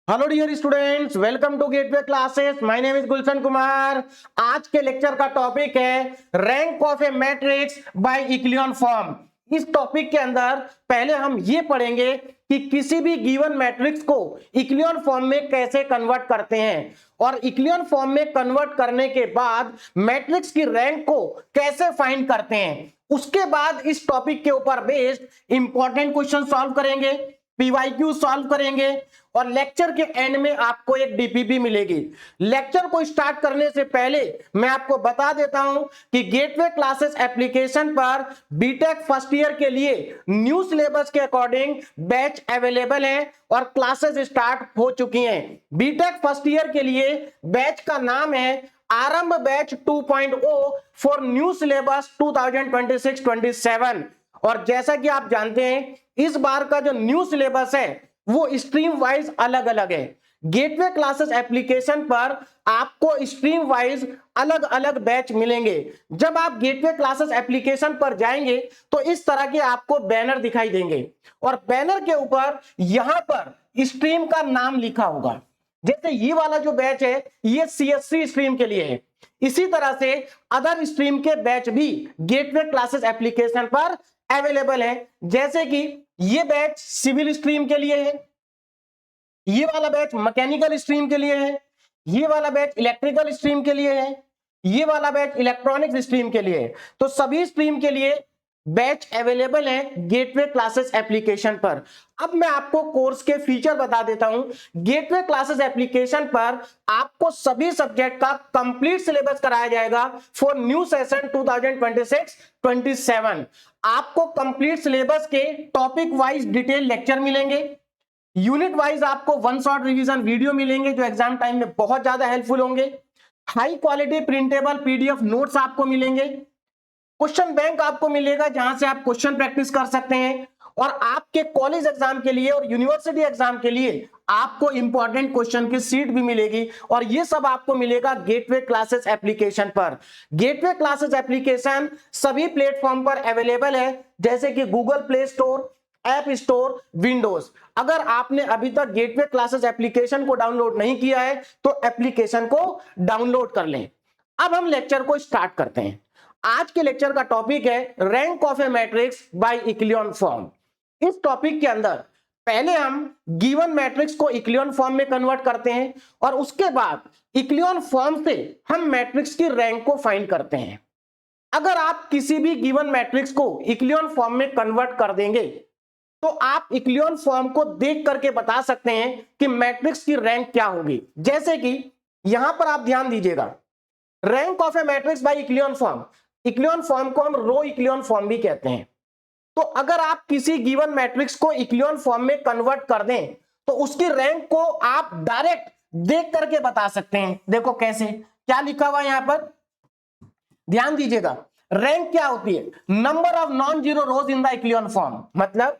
Hello dear students, welcome to Gateway Classes. My name is Gulshan Kumar. आज के lecture का topic है rank of a matrix by echelon form. इस topic के अंदर पहले हम ये पढ़ेंगे कि किसी भी गिवन मैट्रिक्स को इक्लियन फॉर्म में कैसे कन्वर्ट करते हैं और इक्लियन फॉर्म में कन्वर्ट करने के बाद मैट्रिक्स की रैंक को कैसे फाइंड करते हैं। उसके बाद इस टॉपिक के ऊपर बेस्ड इंपॉर्टेंट क्वेश्चन सॉल्व करेंगे, पीवाईक्यू सॉल्व करेंगे और लेक्चर के एंड में आपको एक डीपीपी मिलेगी। लेक्चर को स्टार्ट करने से पहले मैं आपको बता देता हूं कि गेटवे क्लासेस एप्लीकेशन पर बीटेक फर्स्ट ईयर के लिए न्यू सिलेबस के अकॉर्डिंग बैच अवेलेबल है और क्लासेस स्टार्ट हो चुकी हैं। बीटेक फर्स्ट ईयर के लिए बैच का नाम है आरंभ बैच 2.0 फॉर न्यू सिलेबस 2026-27। और जैसा कि आप जानते हैं इस बार का जो न्यू सिलेबस है वो स्ट्रीम वाइज अलग अलग है। गेटवे क्लासेस एप्लीकेशन पर आपको स्ट्रीम वाइज अलग अलग बैच मिलेंगे। जब आप गेटवे क्लासेस एप्लीकेशन पर जाएंगे तो इस तरह के आपको बैनर दिखाई देंगे और बैनर के ऊपर यहां पर स्ट्रीम का नाम लिखा होगा। जैसे ये वाला जो बैच है ये सीएससी स्ट्रीम के लिए है। इसी तरह से अदर स्ट्रीम के बैच भी गेटवे क्लासेस एप्लीकेशन पर अवेलेबल है। जैसे कि ये बैच सिविल स्ट्रीम के लिए है, ये वाला बैच मैकेनिकल स्ट्रीम के लिए है, ये वाला बैच इलेक्ट्रिकल स्ट्रीम के लिए है, ये वाला बैच इलेक्ट्रॉनिक्स स्ट्रीम के लिए है। तो सभी स्ट्रीम के लिए बैच अवेलेबल है गेटवे क्लासेस एप्लीकेशन पर। अब मैं आपको कोर्स के फीचर बता देता हूं। गेटवे क्लासेस एप्लीकेशन पर आपको सभी सब्जेक्ट का कंप्लीट सिलेबस कराया जाएगा फॉर न्यू सेशन 2026-27। आपको कंप्लीट सिलेबस के टॉपिक वाइज डिटेल लेक्चर मिलेंगे, यूनिट वाइज आपको वन शॉट रिवीजन वीडियो मिलेंगे जो एग्जाम टाइम में बहुत ज्यादा हेल्पफुल होंगे, high quality printable PDF notes आपको मिलेंगे, क्वेश्चन बैंक आपको मिलेगा जहां से आप क्वेश्चन प्रैक्टिस कर सकते हैं और आपके कॉलेज एग्जाम के लिए और यूनिवर्सिटी एग्जाम के लिए आपको इंपॉर्टेंट क्वेश्चन की सीट भी मिलेगी और ये सब आपको मिलेगा गेटवे क्लासेस एप्लीकेशन पर। गेटवे क्लासेस एप्लीकेशन सभी प्लेटफॉर्म पर अवेलेबल है जैसे कि Google play store, app store, Windows. अगर आपने अभी तक गेटवे क्लासेस एप्लीकेशन को डाउनलोड नहीं किया है तो एप्लीकेशन को डाउनलोड कर लें। अब हम लेक्चर को स्टार्ट करते हैं। आज के लेक्चर का टॉपिक है rank of a matrix by echelon form. इस टॉपिक के अंदर पहले हम गिवन मैट्रिक्स को इक्लियन फॉर्म में कन्वर्ट करते हैं और उसके बाद इक्लियन फॉर्म से हम मैट्रिक्स की रैंक को फाइंड करते हैं। अगर आप किसी भी गिवन मैट्रिक्स को इक्लियन फॉर्म में कन्वर्ट कर देंगे तो आप इक्लियन फॉर्म को देख करके बता सकते हैं कि मैट्रिक्स की रैंक क्या होगी। जैसे कि यहां पर आप ध्यान दीजिएगा, rank of a matrix by echelon form, echelon form को हम रो इक्लियन फॉर्म भी कहते हैं। तो अगर आप किसी गिवन मैट्रिक्स को इक्लियन फॉर्म में कन्वर्ट कर दें तो उसकी रैंक को आप डायरेक्ट देख करके बता सकते हैं। देखो कैसे, क्या लिखा हुआ है यहां पर, ध्यान दीजिएगा। रैंक क्या होती है? Number of non zero rows in the echelon form. मतलब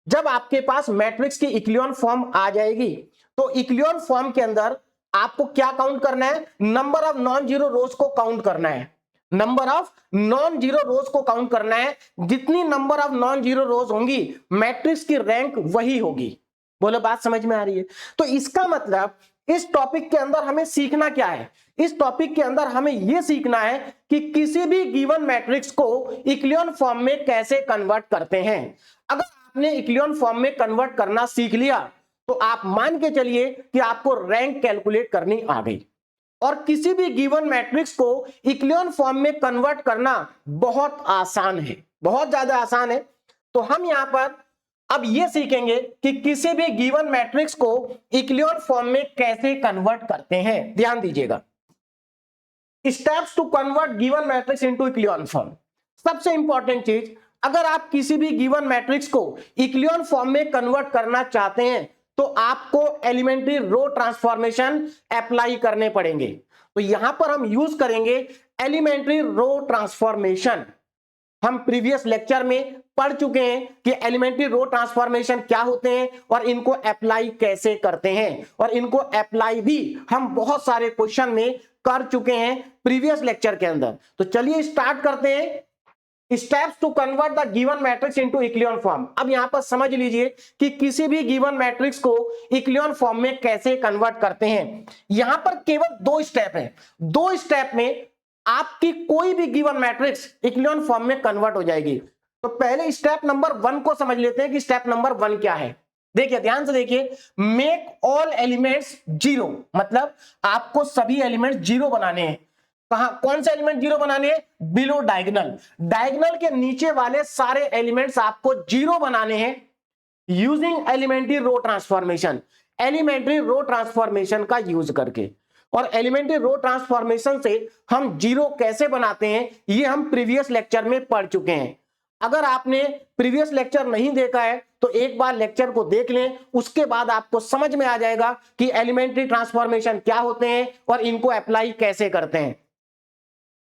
जब आपके पास मैट्रिक्स की इक्लियन फॉर्म आ जाएगी तो इक्लियन फॉर्म के अंदर आपको क्या काउंट करना है? नंबर ऑफ नॉन जीरो रोज को काउंट करना है। नंबर ऑफ नॉन जीरो रोज को काउंट करना है। जितनी नंबर ऑफ नॉन जीरो रोज होंगी मैट्रिक्स की रैंक वही होगी। बोलो बात समझ में आ रही है? तो इसका मतलब इस टॉपिक के अंदर हमें सीखना क्या है? इस टॉपिक के अंदर हमें यह सीखना है कि किसी भी गिवन मैट्रिक्स को इक्लियन फॉर्म में कैसे कन्वर्ट करते हैं। अगर आपने इक्लियन फॉर्म में कन्वर्ट करना सीख लिया तो आप मान के चलिए कि आपको रैंक कैलकुलेट करनी आ गई। और किसी भी गिवन मैट्रिक्स को इक्लियन फॉर्म में कन्वर्ट करना बहुत आसान है, बहुत ज्यादा आसान है। तो हम यहां पर अब यह सीखेंगे कि किसी भी गिवन मैट्रिक्स को इक्लियन फॉर्म में कैसे कन्वर्ट करते हैं। ध्यान दीजिएगा, steps to convert given matrix into echelon form. सबसे इंपॉर्टेंट चीज, अगर आप किसी भी गिवन मैट्रिक्स को इक्लियन फॉर्म में कन्वर्ट करना चाहते हैं तो आपको एलिमेंट्री रो ट्रांसफॉर्मेशन अप्लाई करने पड़ेंगे। तो यहां पर हम यूज करेंगे एलिमेंट्री रो ट्रांसफॉर्मेशन। हम प्रीवियस लेक्चर में पढ़ चुके हैं कि एलिमेंट्री रो ट्रांसफॉर्मेशन क्या होते हैं और इनको अप्लाई कैसे करते हैं, और इनको अप्लाई भी हम बहुत सारे क्वेश्चन में कर चुके हैं प्रीवियस लेक्चर के अंदर। तो चलिए स्टार्ट करते हैं। Steps to convert the given matrix into echelon form. अब यहां पर समझ लीजिए कि किसी भी गिवन मैट्रिक्स को इक्लियन फॉर्म में कैसे कन्वर्ट करते हैं। यहां पर केवल 2 स्टेप है, 2 स्टेप में आपकी कोई भी गिवन मैट्रिक्स इक्लियन फॉर्म में कन्वर्ट हो जाएगी। तो पहले स्टेप नंबर 1 को समझ लेते हैं कि स्टेप नंबर 1 क्या है। देखिए ध्यान से देखिए, मेक ऑल एलिमेंट्स 0, मतलब आपको सभी एलिमेंट्स 0 बनाने हैं। कहां, कौन से एलिमेंट 0 बनाने हैं? बिलो डायगोनल, डायगोनल के नीचे वाले सारे एलिमेंट्स आपको 0 बनाने हैं using elementary row transformation, elementary row transformation का यूज करके। और एलिमेंट्री रो ट्रांसफॉर्मेशन से हम 0 कैसे बनाते हैं ये हम प्रीवियस लेक्चर में पढ़ चुके हैं। अगर आपने प्रीवियस लेक्चर नहीं देखा है तो एक बार लेक्चर को देख लें, उसके बाद आपको समझ में आ जाएगा कि एलिमेंट्री ट्रांसफॉर्मेशन क्या होते हैं और इनको अप्लाई कैसे करते हैं।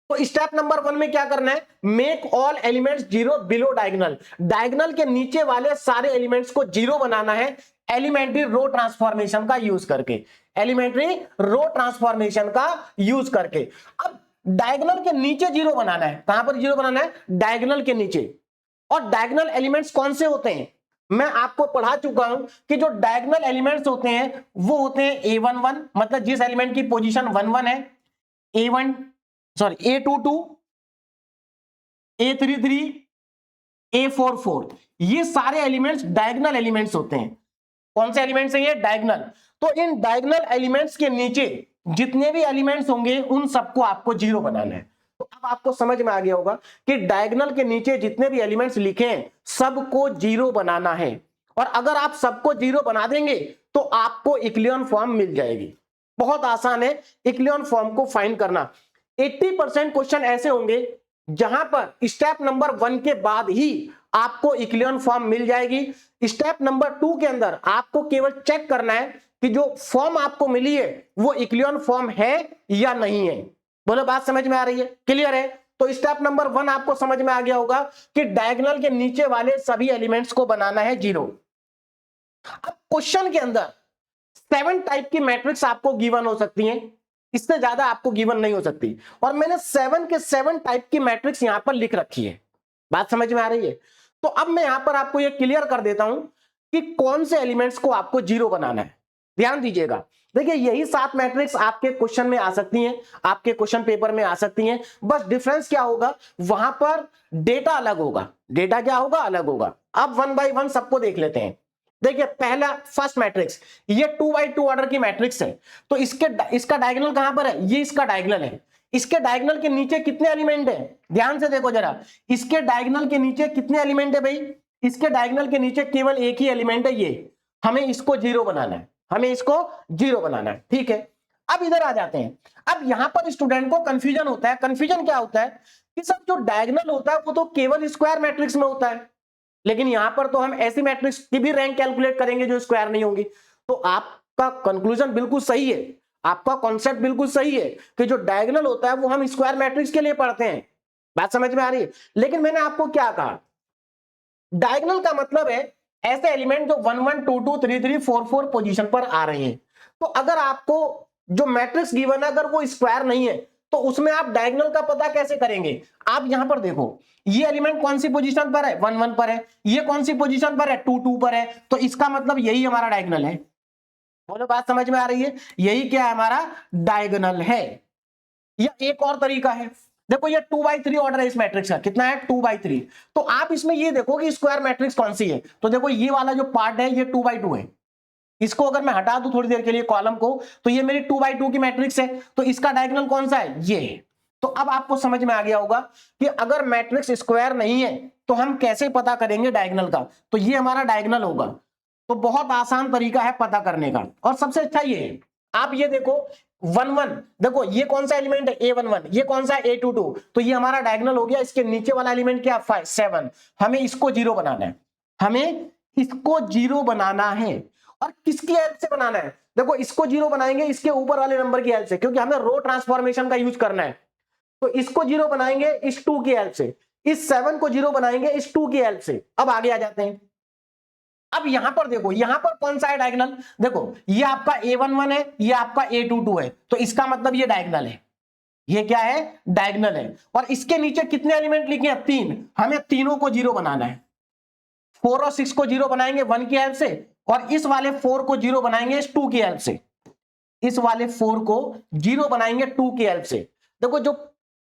तो स्टेप नंबर 1 में क्या करना है? Make all elements 0 below diagonal, diagonal के नीचे वाले सारे एलिमेंट्स को 0 बनाना है एलिमेंट्री रो ट्रांसफॉर्मेशन का यूज करके, एलिमेंट्री रो ट्रांसफॉर्मेशन का यूज करके। अब डायगोनल के नीचे 0 बनाना है, कहां पर 0 बनाना है? डायगोनल के नीचे। और डायगोनल एलिमेंट्स कौन से होते हैं? मैं आपको पढ़ा चुका हूं कि जो डायगोनल एलिमेंट्स होते हैं वो होते हैं A11, मतलब जिस एलिमेंट की पोजीशन 11 है, A1 sorry A22, A33, A44, ये सारे एलिमेंट्स डायगोनल एलिमेंट्स होते हैं। कौन से एलिमेंट्स हैं ये? डायगोनल। तो इन डायगोनल एलिमेंट्स के नीचे जितने भी एलिमेंट्स होंगे उन सबको आपको 0 बनाना है। तो अब आपको समझ में आ गया होगा कि डायगोनल के नीचे जितने भी एलिमेंट्स लिखे हैं सबको 0 बनाना है। और अगर आप सबको 0 बना देंगे तो आपको इक्लियन फॉर्म मिल जाएगी। बहुत आसान है इक्लियन फॉर्म को फाइंड करना। 80% क्वेश्चन ऐसे होंगे जहां पर स्टेप नंबर 1 के बाद ही आपको इक्लियन फॉर्म मिल जाएगी। स्टेप नंबर 2 के अंदर आपको केवल चेक करना है कि जो फॉर्म आपको मिली है वो इक्लियन फॉर्म है या नहीं है। बोलो बात समझ में आ रही है? क्लियर है? तो स्टेप नंबर 1 आपको समझ में आ गया होगा कि डायगोनल के नीचे वाले सभी एलिमेंट्स को बनाना है 0। अब क्वेश्चन के अंदर 7 टाइप की मैट्रिक्स आपको गिवन हो सकती हैं, इससे ज्यादा आपको गिवन नहीं हो सकती। और मैंने 7 के 7 टाइप की मैट्रिक्स यहां पर लिख रखी है। बात समझ में आ रही है? तो अब मैं यहां पर आपको यह क्लियर कर देता हूं कि कौन से एलिमेंट्स को आपको 0 बनाना है। ध्यान दीजिएगा, देखिए यही 7 मैट्रिक्स आपके क्वेश्चन में आ सकती हैं, आपके क्वेश्चन पेपर में आ सकती हैं। बस डिफरेंस क्या होगा, वहां पर डेटा अलग होगा। डेटा क्या होगा? अलग होगा। अब 1 बाय 1 सबको देख लेते हैं। देखिए पहला फर्स्ट मैट्रिक्स, ये 2 बाय 2 ऑर्डर की मैट्रिक्स है। तो इसका डायगोनल कहां पर है? ये इसका डायगोनल है। इसके डायगोनल के नीचे कितने एलिमेंट है? ध्यान से देखो जरा, इसके डायगोनल के नीचे कितने एलिमेंट है भाई? इसके डायगोनल के नीचे केवल एक ही एलिमेंट है, ये। हमें इसको 0 बनाना है, हमें इसको 0 बनाना है। ठीक है, अब इधर आ जाते हैं। अब यहां पर स्टूडेंट को कंफ्यूजन होता है। कंफ्यूजन क्या होता है कि सर जो डायगोनल होता है वो तो केवल स्क्वायर मैट्रिक्स में होता है, लेकिन यहां पर तो हम ऐसी मैट्रिक्स की भी रैंक कैलकुलेट करेंगे जो स्क्वायर नहीं होंगी। तो आपका कंक्लूजन बिल्कुल सही है, आपका कॉन्सेप्ट बिल्कुल सही है कि जो डायगोनल होता है वो हम स्क्वायर मैट्रिक्स के लिए पढ़ते हैं। बात समझ में आ रही है? लेकिन मैंने आपको क्या कहा, डायगोनल का मतलब है ऐसे एलिमेंट जो 1 1 2 2 3 3 4 4 पोजीशन पर आ रहे हैं। तो अगर आपको जो मैट्रिक्स गिवन है अगर वो स्क्वायर नहीं है तो उसमें आप डायगोनल का पता कैसे करेंगे? आप यहां पर देखो, ये एलिमेंट कौन सी पोजीशन पर है? 1 1 पर है। ये कौन सी पोजीशन पर है? 2 2 पर है। तो इसका मतलब यही हमारा डायगोनल है। बोलो बात समझ में आ रही है? यही क्या है? हमारा डायगोनल है। या एक और तरीका है, देखो ये 2 बाई 3 ऑर्डर है इस मैट्रिक्स का, कितना है? 2 बाई 3। तो आप इसमें ये देखो कि स्क्वायर मैट्रिक्स कौन सी है। तो देखो ये वाला जो पार्ट है ये 2 बाई 2 है। इसको अगर मैं हटा दूं थोड़ी देर के लिए कॉलम को, तो ये मेरी 2 बाई 2 की मैट्रिक्स है। तो इसका डायगोनल कौन सा है? ये है। तो अब आपको समझ में आ गया होगा कि अगर मैट्रिक्स स्क्वायर नहीं है तो हम कैसे पता करेंगे डायगोनल का। तो ये हमारा डायगोनल होगा। तो बहुत आसान तरीका है पता करने का, और सबसे अच्छा ये है, आप ये देखो 1 1, देखो ये कौन सा एलिमेंट है? A11। ये कौन सा है? A22। तो ये हमारा डायगोनल हो गया। इसके नीचे वाला एलिमेंट क्या? 5 7। हमें इसको 0 बनाना है, हमें इसको 0 बनाना है। और किसकी हेल्प से बनाना है? देखो इसको 0 बनाएंगे इसके ऊपर वाले नंबर की हेल्प से, क्योंकि हमें रो ट्रांसफॉर्मेशन का यूज करना है। तो इसको 0 बनाएंगे इस 2 की हेल्प से, इस 7 को 0 बनाएंगे इस 2 की हेल्प से। अब आगे आ जाते हैं। अब यहां पर देखो, यहां पर कौन सा है डायगोनल? देखो ये आपका A11 है, ये आपका A22 है। तो इसका मतलब ये डायगोनल है। ये क्या है, डायगोनल है। और इसके नीचे कितने एलिमेंट लिखे हैं, 3, हमें तीनों को 0 बनाना है। 4 और 6 को 0 बनाएंगे 1 की हेल्प से, और इस वाले 4 को 0 बनाएंगे इस 2 की हेल्प से। इस वाले 4 को 0 बनाएंगे 2 की हेल्प से। देखो जो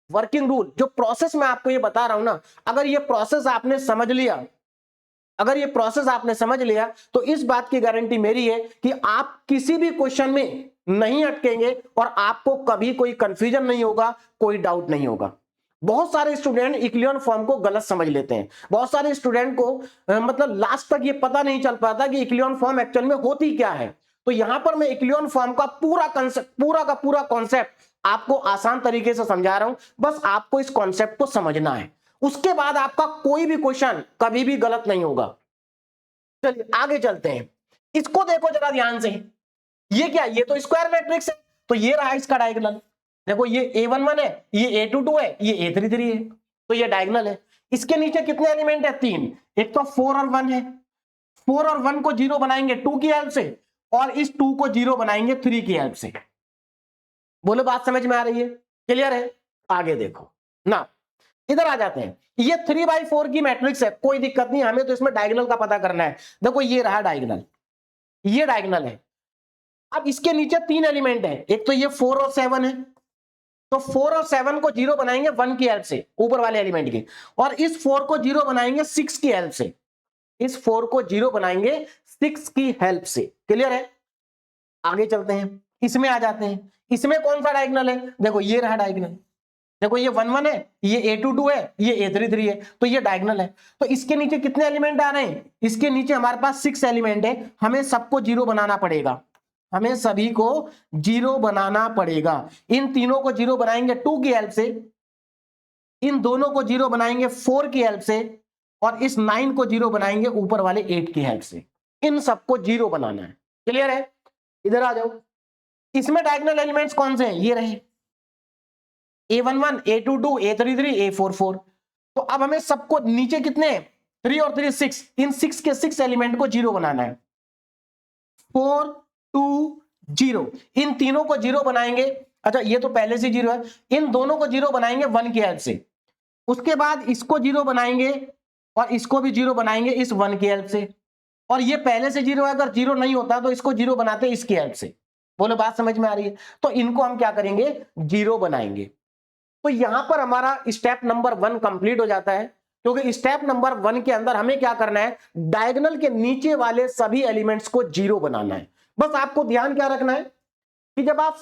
वर्किंग रूल, जो प्रोसेस मैं आपको ये बता रहा हूं ना, अगर ये प्रोसेस आपने समझ लिया, अगर ये प्रोसेस आपने समझ लिया, तो इस बात की गारंटी मेरी है कि आप किसी भी क्वेश्चन में नहीं अटकेंगे और आपको कभी कोई कंफ्यूजन नहीं होगा, कोई डाउट नहीं होगा। बहुत सारे स्टूडेंट इक्लियन फॉर्म को गलत समझ लेते हैं। बहुत सारे स्टूडेंट को मतलब लास्ट तक ये पता नहीं चल पाता कि इक्लियन फॉर्म एक्चुअल में होती क्या है। तो यहां पर मैं इक्लियन फॉर्म का पूरा कॉन्सेप्ट आपको आसान तरीके से समझा रहा हूं। बस आपको इस कॉन्सेप्ट को समझना है, उसके बाद आपका कोई भी क्वेश्चन कभी भी गलत नहीं होगा। चलिए आगे चलते हैं। इसको देखो जरा ध्यान से, ये क्या, ये तो स्क्वायर मैट्रिक्स है, तो ये रहा इसका डायगोनल। देखो ये A11 है, ये A22 है, ये A33 है, तो ये डायगोनल है। इसके नीचे कितने एलिमेंट है, 3, एक तो 4 और 1 है। 4 और 1 को 0 बनाएंगे 2 की हेल्प से, और इस 2 को 0 बनाएंगे 3 की हेल्प से। बोलो बात समझ में आ रही है, क्लियर है? आगे देखो ना, इधर आ जाते हैं। ये 3/4 की मैट्रिक्स है, कोई दिक्कत नहीं, हमें तो इसमें डायगोनल का पता करना है। देखो ये रहा डायगोनल, ये डायगोनल है। अब इसके नीचे 3 एलिमेंट है, एक तो ये 4 और 7 है, तो 4 और 7 को 0 बनाएंगे 1 की हेल्प से, ऊपर वाले एलिमेंट की, और इस 4 को 0 बनाएंगे 6 की हेल्प से। इस 4 को 0 बनाएंगे 6 की हेल्प से, क्लियर है? आगे चलते हैं, इसमें आ जाते हैं। इसमें कौन सा डायगोनल है, देखो ये रहा डायगोनल। देखो ये 1 1 है, ये A22 है, ये A33 है, तो ये डायगोनल है। तो इसके नीचे कितने एलिमेंट आ रहे हैं, इसके नीचे हमारे पास 6 एलिमेंट है, हमें सबको 0 बनाना पड़ेगा। हमें सभी को 0 बनाना पड़ेगा। इन तीनों को 0 बनाएंगे 2 की हेल्प से, इन दोनों को 0 बनाएंगे 4 की हेल्प से, और इस 9 को 0 बनाएंगे ऊपर वाले 8 की हेल्प से। इन सबको 0 बनाना है, क्लियर है? इधर आ जाओ। इसमें डायगोनल एलिमेंट्स कौन से हैं, ये रहे A11, A22, A33, A44। तो अब हमें सबको नीचे कितने, 3 और 3 6, इन 6 के 6 एलिमेंट को 0 बनाना है। 4 2 0, इन तीनों को 0 बनाएंगे। अच्छा ये तो पहले से 0 है, इन दोनों को 0 बनाएंगे 1 की हेल्प से। उसके बाद इसको 0 बनाएंगे और इसको भी 0 बनाएंगे इस 1 की हेल्प से। और ये पहले से 0 है, अगर 0 नहीं होता तो इसको 0 बनाते इसकी हेल्प से। बोलो बात समझ में आ रही है? तो इनको हम क्या करेंगे, 0 बनाएंगे। तो यहां पर हमारा स्टेप नंबर 1 कंप्लीट हो जाता है, क्योंकि स्टेप नंबर 1 के अंदर हमें क्या करना है, डायगोनल के नीचे वाले सभी एलिमेंट्स को 0 बनाना है। बस आपको ध्यान क्या रखना है कि जब आप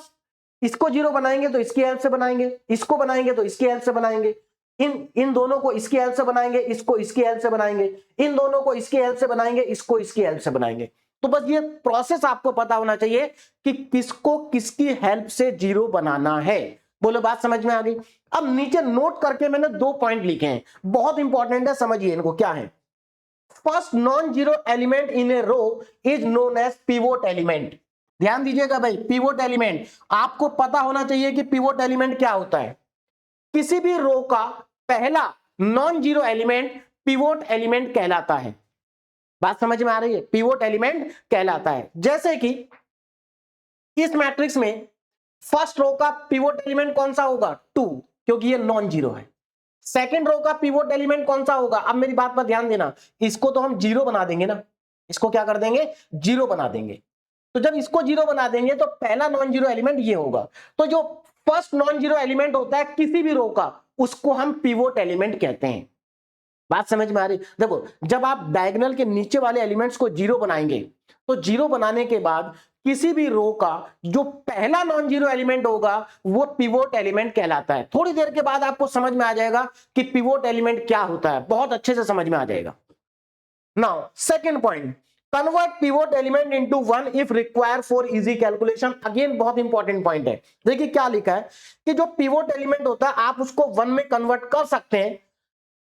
इसको 0 बनाएंगे तो इसकी हेल्प से बनाएंगे, इसको बनाएंगे तो इसकी हेल्प से बनाएंगे, इन दोनों को इसकी हेल्प से बनाएंगे, इसको इसकी हेल्प से बनाएंगे, इन दोनों को इसकी हेल्प से बनाएंगे, इसको इसकी हेल्प से बनाएंगे। तो बस ये प्रोसेस आपको पता होना चाहिए कि किसको किसकी हेल्प से 0 बनाना है। बोलो बात समझ में आ गई? अब नीचे नोट करके मैंने 2 पॉइंट लिखे हैं, बहुत इंपॉर्टेंट है, समझिए इनको। क्या है? First non zero element in a row is known as pivot element. ध्यान दीजिएगा भाई, पिवोट एलिमेंट आपको पता होना चाहिए कि पिवोट एलिमेंट क्या होता है। किसी भी रो का पहला non zero element pivot element कहलाता है। बात समझ में आ रही है? पिवोट एलिमेंट कहलाता है। जैसे कि इस मैट्रिक्स में फर्स्ट रो का पिवोट एलिमेंट कौन सा होगा, 2, क्योंकि ये नॉन जीरो है। सेकंड रो का पिवोट एलिमेंट कौन सा होगा, अब मेरी बात पर ध्यान देना, इसको तो हम 0 बना देंगे ना, इसको क्या कर देंगे, 0 बना देंगे। तो जब इसको 0 बना देंगे तो पहला नॉन जीरो एलिमेंट ये होगा। तो जो फर्स्ट नॉन जीरो एलिमेंट होता है किसी भी रो का, उसको हम पिवोट एलिमेंट कहते हैं। बात समझ में आ रही? देखो जब आप डायगोनल के नीचे वाले एलिमेंट्स को 0 बनाएंगे, तो 0 बनाने के बाद किसी भी रो का जो पहला नॉन जीरो एलिमेंट होगा वो पिवोट एलिमेंट कहलाता है। थोड़ी देर के बाद आपको समझ में आ जाएगा कि पिवोट एलिमेंट क्या होता है, बहुत अच्छे से समझ में आ जाएगा। Now second point, convert pivot element into 1 if require for easy calculation. Again बहुत इंपॉर्टेंट पॉइंट है। देखिए क्या लिखा है कि जो पिवोट एलिमेंट होता है आप उसको 1 में कन्वर्ट कर सकते हैं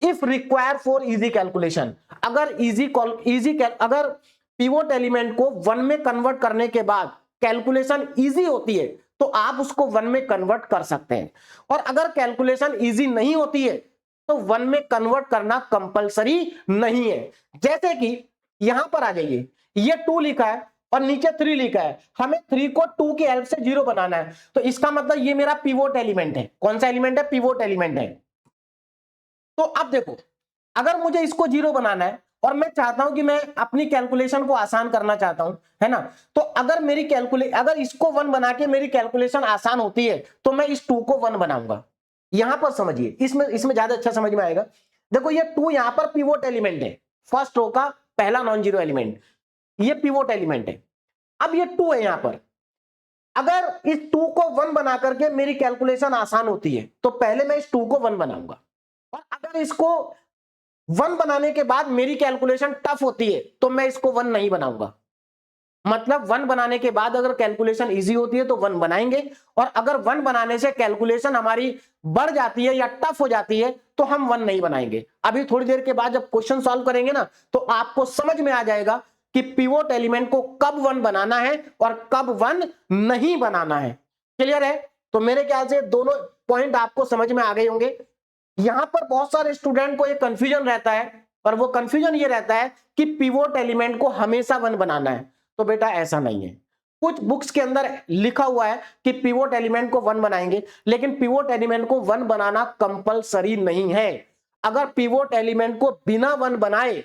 if require for easy calculation. अगर पिवोट एलिमेंट को 1 में कन्वर्ट करने के बाद कैलकुलेशन इजी होती है तो आप उसको 1 में कन्वर्ट कर सकते हैं, और अगर कैलकुलेशन इजी नहीं होती है तो 1 में कन्वर्ट करना कंपलसरी नहीं है। जैसे कि यहां पर आ जाइए, ये 2 लिखा है, और नीचे 3 लिखा है, हमें 3 को 2 की हेल्प से 0 बनाना है, तो इसका मतलब ये मेरा पिवोट एलिमेंट है। कौन सा एलिमेंट है? पिवोट एलिमेंट है। तो अब देखो, अगर मुझे इसको 0 बनाना है और मैं चाहता हूं कि मैं अपनी कैलकुलेशन को आसान करना चाहता हूं, है ना, तो अगर इसको 1 बना के मेरी कैलकुलेशन आसान होती है तो मैं इस 2 को 1 बनाऊंगा। यहां पर समझिए, इसमें ज्यादा अच्छा समझ में आएगा। देखो ये 2 यहां पर पिवोट एलिमेंट है, फर्स्ट रो का पहला नॉन जीरो एलिमेंट, ये पिवोट एलिमेंट है। अब ये 2 है यहां पर, अगर इस 2 को 1 बना करके मेरी कैलकुलेशन आसान होती है तो पहले मैं इस 2 को 1 बनाऊंगा, और अगर इसको 1 बनाने के बाद मेरी कैलकुलेशन टफ होती है तो मैं इसको 1 नहीं बनाऊंगा। मतलब 1 बनाने के बाद अगर कैलकुलेशन इजी होती है तो 1 बनाएंगे, और अगर 1 बनाने से कैलकुलेशन हमारी बढ़ जाती है या टफ हो जाती है तो हम 1 नहीं बनाएंगे। अभी थोड़ी देर के बाद जब क्वेश्चन सॉल्व करेंगे ना तो आपको समझ में आ जाएगा कि पिवोट एलिमेंट को कब 1 बनाना है और कब 1 नहीं बनाना है। क्लियर है? तो मेरे ख्याल से दोनों पॉइंट आपको समझ में आ गए होंगे। यहां पर बहुत सारे स्टूडेंट को एक कंफ्यूजन रहता है, और वो कंफ्यूजन ये रहता है कि पिवोट एलिमेंट को हमेशा 1 बनाना है। तो बेटा ऐसा नहीं है। कुछ बुक्स के अंदर लिखा हुआ है कि पिवोट एलिमेंट को 1 बनाएंगे, लेकिन पिवोट एलिमेंट को 1 बनाना कंपलसरी नहीं है। अगर पिवोट एलिमेंट को बिना 1 बनाए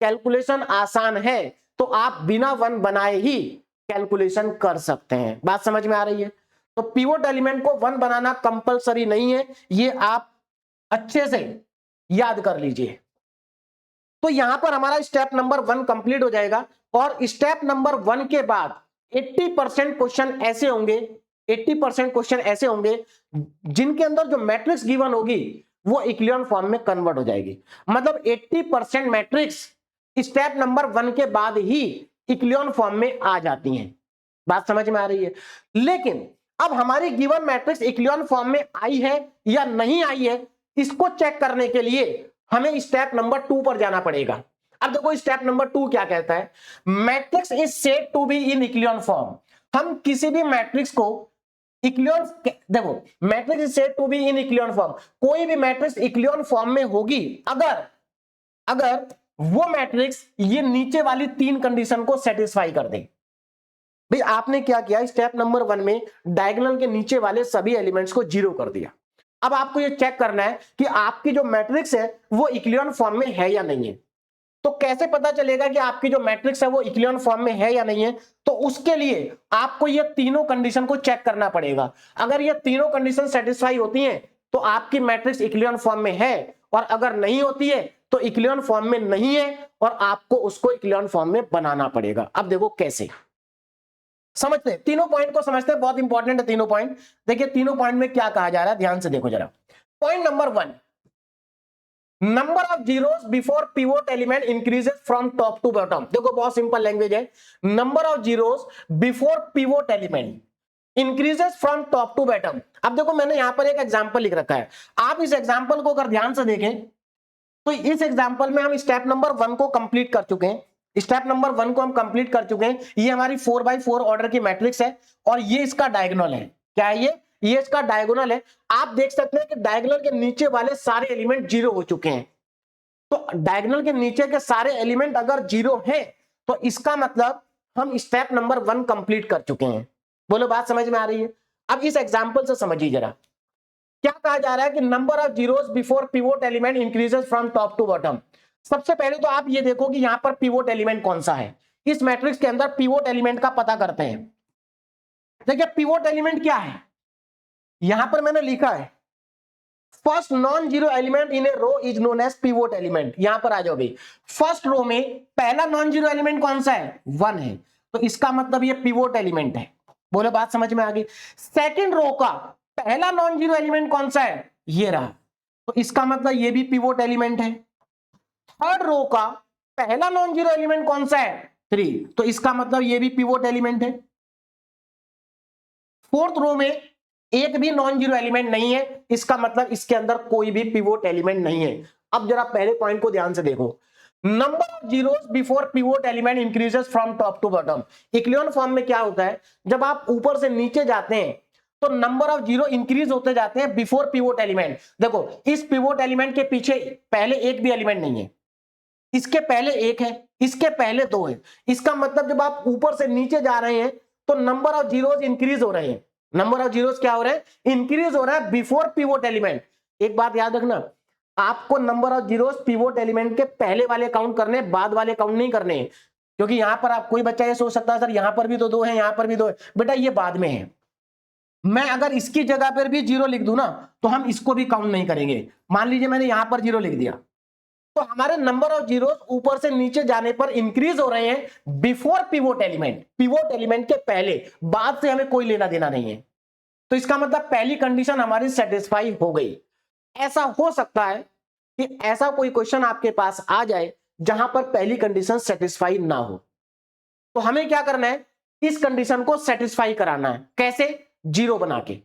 कैलकुलेशन आसान है तो आप बिना 1 बनाए ही कैलकुलेशन कर सकते हैं। बात समझ में आ रही है? तो पिवोट एलिमेंट को 1 बनाना कंपलसरी नहीं है, ये आप अच्छे से याद कर लीजिए। तो यहां पर हमारा स्टेप नंबर 1 कंप्लीट हो जाएगा, और स्टेप नंबर 1 के बाद 80% क्वेश्चन ऐसे होंगे, 80% क्वेश्चन ऐसे होंगे जिनके अंदर जो मैट्रिक्स गिवन होगी वो इक्लियन फॉर्म में कन्वर्ट हो जाएगी। मतलब 80% मैट्रिक्स स्टेप नंबर 1 के बाद ही इक्लियन फॉर्म में आ जाती हैं। बात समझ में आ रही है? लेकिन अब हमारी गिवन मैट्रिक्स इक्लियन फॉर्म में आई है या नहीं आई है, इसको चेक करने के लिए हमें स्टेप नंबर 2 पर जाना पड़ेगा। अब देखो स्टेप नंबर 2 क्या कहता है? Matrix is said to be in echelon form. हम किसी भी मैट्रिक्स को इक्लियन, देखो matrix is said to be in echelon form, कोई भी मैट्रिक्स इक्लियन फॉर्म में होगी अगर वो मैट्रिक्स ये नीचे वाली 3 कंडीशन को सेटिस्फाई कर दे। भाई आपने क्या किया, स्टेप नंबर 1 में डायगोनल के नीचे वाले सभी एलिमेंट्स को 0 कर दिया। अब आपको ये चेक करना है कि आपकी जो मैट्रिक्स है वो इक्लियन फॉर्म में है या नहीं है। तो कैसे पता चलेगा कि आपकी जो मैट्रिक्स है वो इक्लियन फॉर्म में है या नहीं है? तो उसके लिए आपको ये तीनों कंडीशन को चेक करना पड़ेगा। अगर ये तीनों कंडीशन सेटिस्फाई होती हैं तो आपकी मैट्रिक्स इक्लियन फॉर्म में है, और अगर नहीं होती है तो इक्लियन फॉर्म में नहीं है, और आपको उसको इक्लियन फॉर्म में बनाना पड़ेगा। अब देखो कैसे समझते हैं, तीनों पॉइंट को समझते हैं, बहुत इंपॉर्टेंट है तीनों पॉइंट। देखिए तीनों पॉइंट में क्या कहा जा रहा है, ध्यान से देखो जरा। Point number 1, number of zeros before pivot element increases from top to bottom. देखो बहुत सिंपल लैंग्वेज है, number of zeros before pivot element increases from top to bottom. अब देखो मैंने यहां पर एक एग्जांपल लिख रखा है, आप इस एग्जांपल को अगर ध्यान से देखें तो इस एग्जांपल में हम स्टेप नंबर 1 को कंप्लीट कर चुके हैं। स्टेप नंबर 1 को हम कंप्लीट कर चुके हैं। ये हमारी 4x4 ऑर्डर की मैट्रिक्स है, और ये इसका डायगोनल है। क्या है ये इसका डायगोनल है। आप देख सकते हैं कि डायगोनल के नीचे वाले सारे एलिमेंट 0 हो चुके हैं। तो डायगोनल के नीचे के सारे एलिमेंट अगर 0 हैं तो इसका मतलब हम स्टेप नंबर 1 कंप्लीट कर चुके हैं। बोलो बात समझ में आ रही है? अब इस एग्जांपल से समझिए जरा, क्या कहा जा रहा है कि number of zeros before pivot element increases from top to bottom. सबसे पहले तो आप ये देखो कि यहां पर पिवोट एलिमेंट कौन सा है। इस मैट्रिक्स के अंदर पिवोट एलिमेंट का पता करते हैं। देखिए पिवोट एलिमेंट क्या है, यहां पर मैंने लिखा है first non zero element in a row is known as pivot element. यहां पर आ जाओ भाई, फर्स्ट रो में पहला नॉन जीरो एलिमेंट कौन सा है? 1 है, तो इसका मतलब ये पिवोट एलिमेंट है। बोले बात समझ में आ गई? सेकंड रो का पहला नॉन जीरो एलिमेंट कौन सा है? ये रहा, तो इसका मतलब ये भी पिवोट एलिमेंट है। थर्ड रो का पहला नॉन जीरो एलिमेंट कौन सा है? 3, तो इसका मतलब ये भी पिवोट एलिमेंट है। फोर्थ रो में एक भी नॉन जीरो एलिमेंट नहीं है, इसका मतलब इसके अंदर कोई भी पिवोट एलिमेंट नहीं है। अब जरा पहले पॉइंट को ध्यान से देखो, number of zeros before pivot element increases from top to bottom. Echelon form में क्या होता है, जब आप ऊपर से नीचे जाते हैं तो नंबर ऑफ जीरो इंक्रीज होते जाते हैं बिफोर पिवोट एलिमेंट। देखो इस पिवोट एलिमेंट के पीछे पहले एक भी एलिमेंट नहीं है, इसके पहले एक है, इसके पहले 2 है। इसका मतलब जब आप ऊपर से नीचे जा रहे हैं तो नंबर ऑफ जीरोस इंक्रीज हो रहे हैं। नंबर ऑफ जीरोस क्या हो रहे हैं? इंक्रीज हो रहा है बिफोर पिवोट एलिमेंट। एक बात याद रखना, आपको number of zeros pivot element के पहले वाले काउंट करने, बाद वाले काउंट नहीं करने हैं। क्योंकि यहां पर आप, कोई बच्चा ये सोच सकता है सर यहां पर भी तो 2 है, यहां पर भी 2 है। बेटा ये बाद में है। मैं अगर इसकी जगह पर भी 0 लिख दूं ना तो हम इसको भी काउंट नहीं करेंगे। मान लीजिए मैंने यहां पर 0 लिख दिया, तो हमारे नंबर ऑफ जीरोस ऊपर से नीचे जाने पर इंक्रीज हो रहे हैं before pivot element, pivot element के पहले, बाद से हमें कोई लेना देना नहीं है। तो इसका मतलब पहली कंडीशन हमारी सेटिस्फाई हो गई। ऐसा हो सकता है कि ऐसा कोई क्वेश्चन आपके पास आ जाए जहां पर पहली कंडीशन सेटिस्फाई ना हो, तो हमें क्या करना है? इस कंडीशन को सेटिस्फाई कराना है। कैसे? 0 बना के।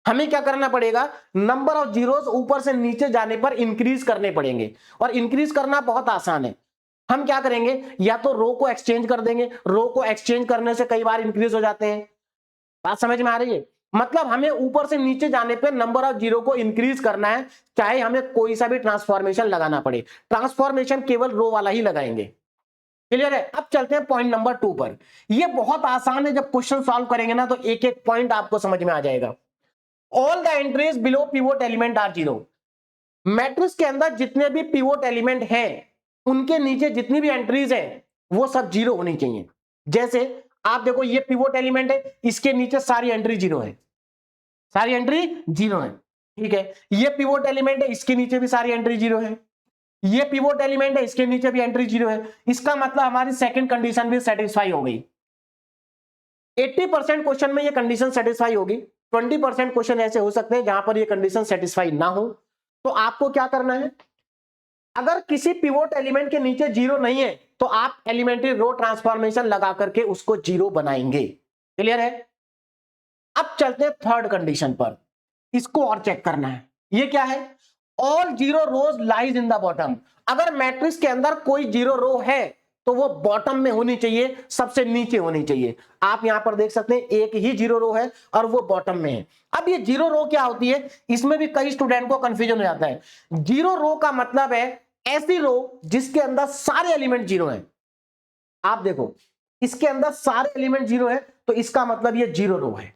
हमें क्या करना पड़ेगा? नंबर ऑफ जीरोस ऊपर से नीचे जाने पर इंक्रीज करने पड़ेंगे, और इंक्रीज करना बहुत आसान है। हम क्या करेंगे? या तो रो को एक्सचेंज कर देंगे, रो को एक्सचेंज करने से कई बार इंक्रीज हो जाते हैं। बात समझ में आ रही है? मतलब हमें ऊपर से नीचे जाने पर नंबर ऑफ जीरो को इंक्रीज करना है, चाहे हमें कोई सा भी ट्रांसफॉर्मेशन लगाना पड़े। ट्रांसफॉर्मेशन केवल रो वाला ही लगाएंगे। क्लियर है? अब चलते हैं पॉइंट नंबर 2 पर। यह बहुत आसान है, जब क्वेश्चन सॉल्व करेंगे ना तो एक एक पॉइंट आपको समझ में आ जाएगा। All the entries below pivot element are 0। Matrix के अंदर जितने भी पिवोट एलिमेंट हैं उनके नीचे जितनी भी एंट्रीज हैं वो सब 0 होनी चाहिए। जैसे आप देखो, ये पिवोट एलिमेंट है, इसके नीचे सारी एंट्री 0 है, सारी एंट्री 0 है। ठीक है, ये पिवोट एलिमेंट है, इसके नीचे भी सारी एंट्री 0 है। ये पिवोट एलिमेंट है, इसके नीचे भी एंट्री 0 है। इसका मतलब हमारी सेकंड कंडीशन भी सेटिस्फाई हो गई। 80% क्वेश्चन में ये कंडीशन सेटिस्फाई होगी। 20% क्वेश्चन ऐसे हो सकते हैं जहां पर ये कंडीशन सेटिस्फाई ना हो। तो आपको क्या करना है? अगर किसी पिवोट एलिमेंट के नीचे 0 नहीं है तो आप एलिमेंट्री रो ट्रांसफॉर्मेशन लगा करके उसको 0 बनाएंगे। क्लियर है? अब चलते हैं थर्ड कंडीशन पर। इसको और चेक करना है। ये क्या है? All 0 rows lies in the bottom. अगर मैट्रिक्स के अंदर कोई 0 रो है तो वो बॉटम में होनी चाहिए, सबसे नीचे होनी चाहिए। आप यहां पर देख सकते हैं एक ही 0 रो है और वो बॉटम में है। अब ये 0 रो क्या होती है? इसमें भी कई स्टूडेंट को कंफ्यूजन हो जाता है। 0 रो का मतलब है ऐसी रो जिसके अंदर सारे एलिमेंट 0 हैं। आप देखो, इसके अंदर सारे एलिमेंट 0 है तो इसका मतलब ये 0 रो है।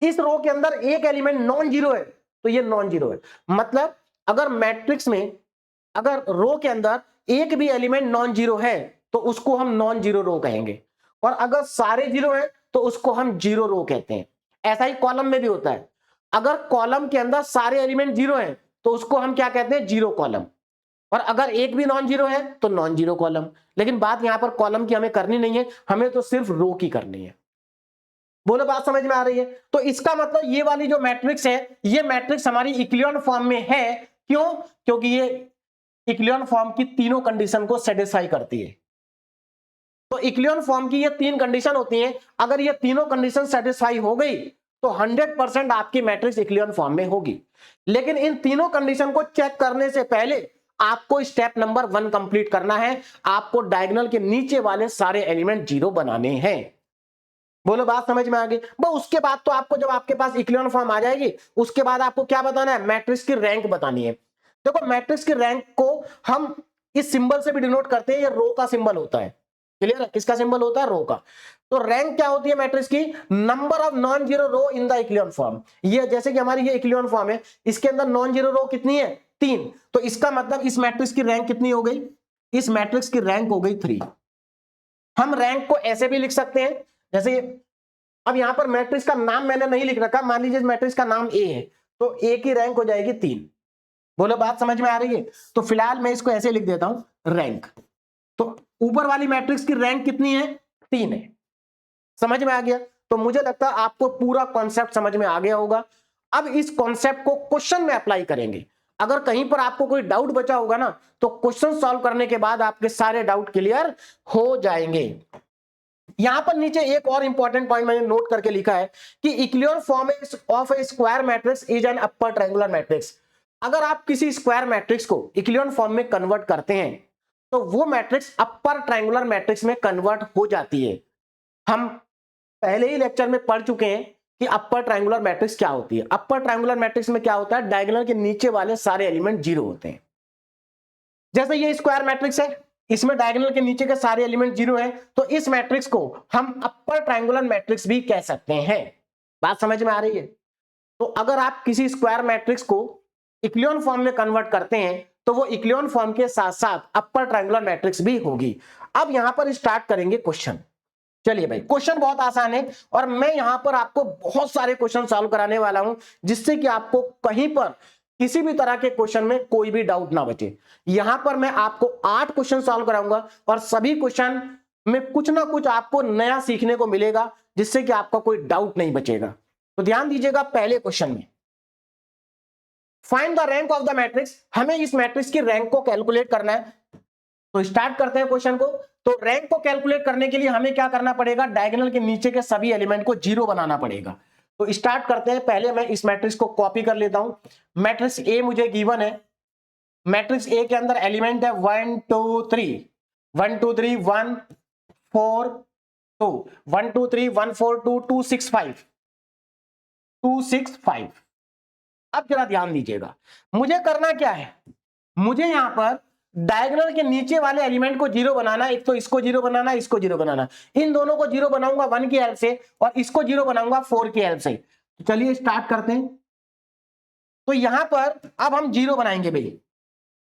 इस रो के अंदर एक एलिमेंट नॉन 0 है तो ये नॉन 0 है। मतलब अगर मैट्रिक्स में, अगर रो के अंदर एक भी एलिमेंट नॉन 0 है तो उसको हम नॉन 0 रो कहेंगे, और अगर सारे 0 हैं तो उसको हम 0 रो कहते हैं। ऐसा ही कॉलम में भी होता है। अगर कॉलम के अंदर सारे एलिमेंट 0 हैं तो उसको हम क्या कहते हैं? 0 कॉलम। और अगर एक भी नॉन 0 है तो नॉन 0 कॉलम। लेकिन बात यहां पर कॉलम की हमें करनी नहीं है, हमें तो सिर्फ रो की करनी है। बोलो, बात समझ में आ रही है? तो इसका मतलब ये वाली जो मैट्रिक्स है, ये मैट्रिक्स हमारी इक्लियन फॉर्म में है। क्यों? क्योंकि ये इक्लियन फॉर्म की तीनों कंडीशन को सेटिस्फाई करती है। तो इक्लियन फॉर्म की ये 3 कंडीशन होती हैं। अगर ये तीनों कंडीशन सेटिस्फाई हो गई तो 100% आपकी मैट्रिक्स इक्लियन फॉर्म में होगी। लेकिन इन तीनों कंडीशन को चेक करने से पहले आपको स्टेप नंबर 1 कंप्लीट करना है। आपको डायगोनल के नीचे वाले सारे एलिमेंट 0 बनाने हैं। बोलो, बात समझ में आ गई? बस उसके बाद तो आपको, जब आपके पास इक्लियन फॉर्म आ जाएगी, उसके बाद आपको क्या बताना है? मैट्रिक्स की रैंक बतानी है। देखो, मैट्रिक्स की रैंक को हम इस सिंबल से भी डिनोट करते हैं। ये रो का सिंबल होता है। क्लियर है? किसका सिंबल होता है? रो का। तो रैंक क्या होती है मैट्रिक्स की? Number of non 0 row in the echelon form. ये जैसे कि हमारी ये इक्लियन फॉर्म है, इसके अंदर नॉन 0 रो कितनी है? 3। तो इसका मतलब इस मैट्रिक्स की रैंक कितनी हो गई? इस मैट्रिक्स की रैंक हो गई 3। हम रैंक को ऐसे भी लिख सकते हैं, जैसे अब यहां पर मैट्रिक्स का नाम मैंने नहीं लिख रखा। मान लीजिए मैट्रिक्स का नाम ए है तो ए की रैंक हो जाएगी 3। बोलो, बात समझ में आ रही है? तो फिलहाल मैं इसको ऐसे लिख देता हूं, रैंक। तो ऊपर वाली मैट्रिक्स की रैंक कितनी है? 3 है। समझ में आ गया? तो मुझे लगता है आपको पूरा कॉन्सेप्ट समझ में आ गया होगा। अब इस कॉन्सेप्ट को क्वेश्चन में अप्लाई करेंगे। अगर कहीं पर आपको कोई डाउट बचा होगा ना तो क्वेश्चन सॉल्व करने के बाद आपके सारे डाउट क्लियर हो जाएंगे। यहां पर नीचे एक और इंपॉर्टेंट पॉइंट मैंने नोट करके लिखा है कि echelon form of a square matrix is an upper triangular matrix. अगर आप किसी स्क्वायर मैट्रिक्स को इक्लियन फॉर्म में कन्वर्ट करते हैं तो वो मैट्रिक्स अपर ट्रायंगुलर मैट्रिक्स में कन्वर्ट हो जाती है। हम पहले ही लेक्चर में पढ़ चुके हैं कि अपर ट्रायंगुलर मैट्रिक्स क्या होती है। अपर ट्रायंगुलर मैट्रिक्स में क्या होता है? डायगोनल के नीचे वाले सारे एलिमेंट 0 होते हैं। जैसे ये स्क्वायर मैट्रिक्स है, इसमें डायगोनल के नीचे के सारे एलिमेंट 0 हैं, तो इस मैट्रिक्स को हम अपर ट्रायंगुलर मैट्रिक्स भी कह सकते हैं। बात समझ में आ रही है? तो अगर आप किसी स्क्वायर मैट्रिक्स को इक्लियन फॉर्म में कन्वर्ट करते हैं तो वो इक्लियन फॉर्म के साथ साथ अपर ट्रायंगुलर मैट्रिक्स भी होगी। अब यहां पर स्टार्ट करेंगे क्वेश्चन। चलिए भाई, क्वेश्चन बहुत आसान है और मैं यहां पर आपको बहुत सारे क्वेश्चन सॉल्व कराने वाला हूं जिससे कि आपको कहीं पर किसी भी तरह के क्वेश्चन में कोई भी डाउट ना बचे। यहां पर मैं आपको 8 क्वेश्चन सॉल्व कराऊंगा और सभी क्वेश्चन में कुछ ना कुछ आपको नया सीखने को मिलेगा जिससे कि आपका कोई डाउट नहीं बचेगा। तो ध्यान दीजिएगा, पहले क्वेश्चन में find the rank of the matrix, हमें इस मैट्रिक्स की रैंक को कैलकुलेट करना है। तो स्टार्ट करते हैं क्वेश्चन को। तो रैंक को कैलकुलेट करने के लिए हमें क्या करना पड़ेगा, डायगोनल के नीचे के सभी एलिमेंट को 0 बनाना पड़ेगा। तो स्टार्ट करते हैं। पहले मैं इस मैट्रिक्स को कॉपी कर लेता हूं। मैट्रिक्स ए मुझे गिवन है। मैट्रिक्स ए के अंदर एलिमेंट है 1 2 3 1 2 3 1 4 2 1 2 3 1 4 2 2 6 5 2 6 5। अब जरा ध्यान दीजिएगा, मुझे करना क्या है, मुझे यहां पर डायगोनल के नीचे वाले एलिमेंट को 0 बनाना है। एक तो इसको 0 बनाना है, इसको 0 बनाना है। इन दोनों को 0 बनाऊंगा 1 की हेल्प से और इसको 0 बनाऊंगा 4 की हेल्प से। तो चलिए स्टार्ट करते हैं। तो यहां पर अब हम 0 बनाएंगे भाई।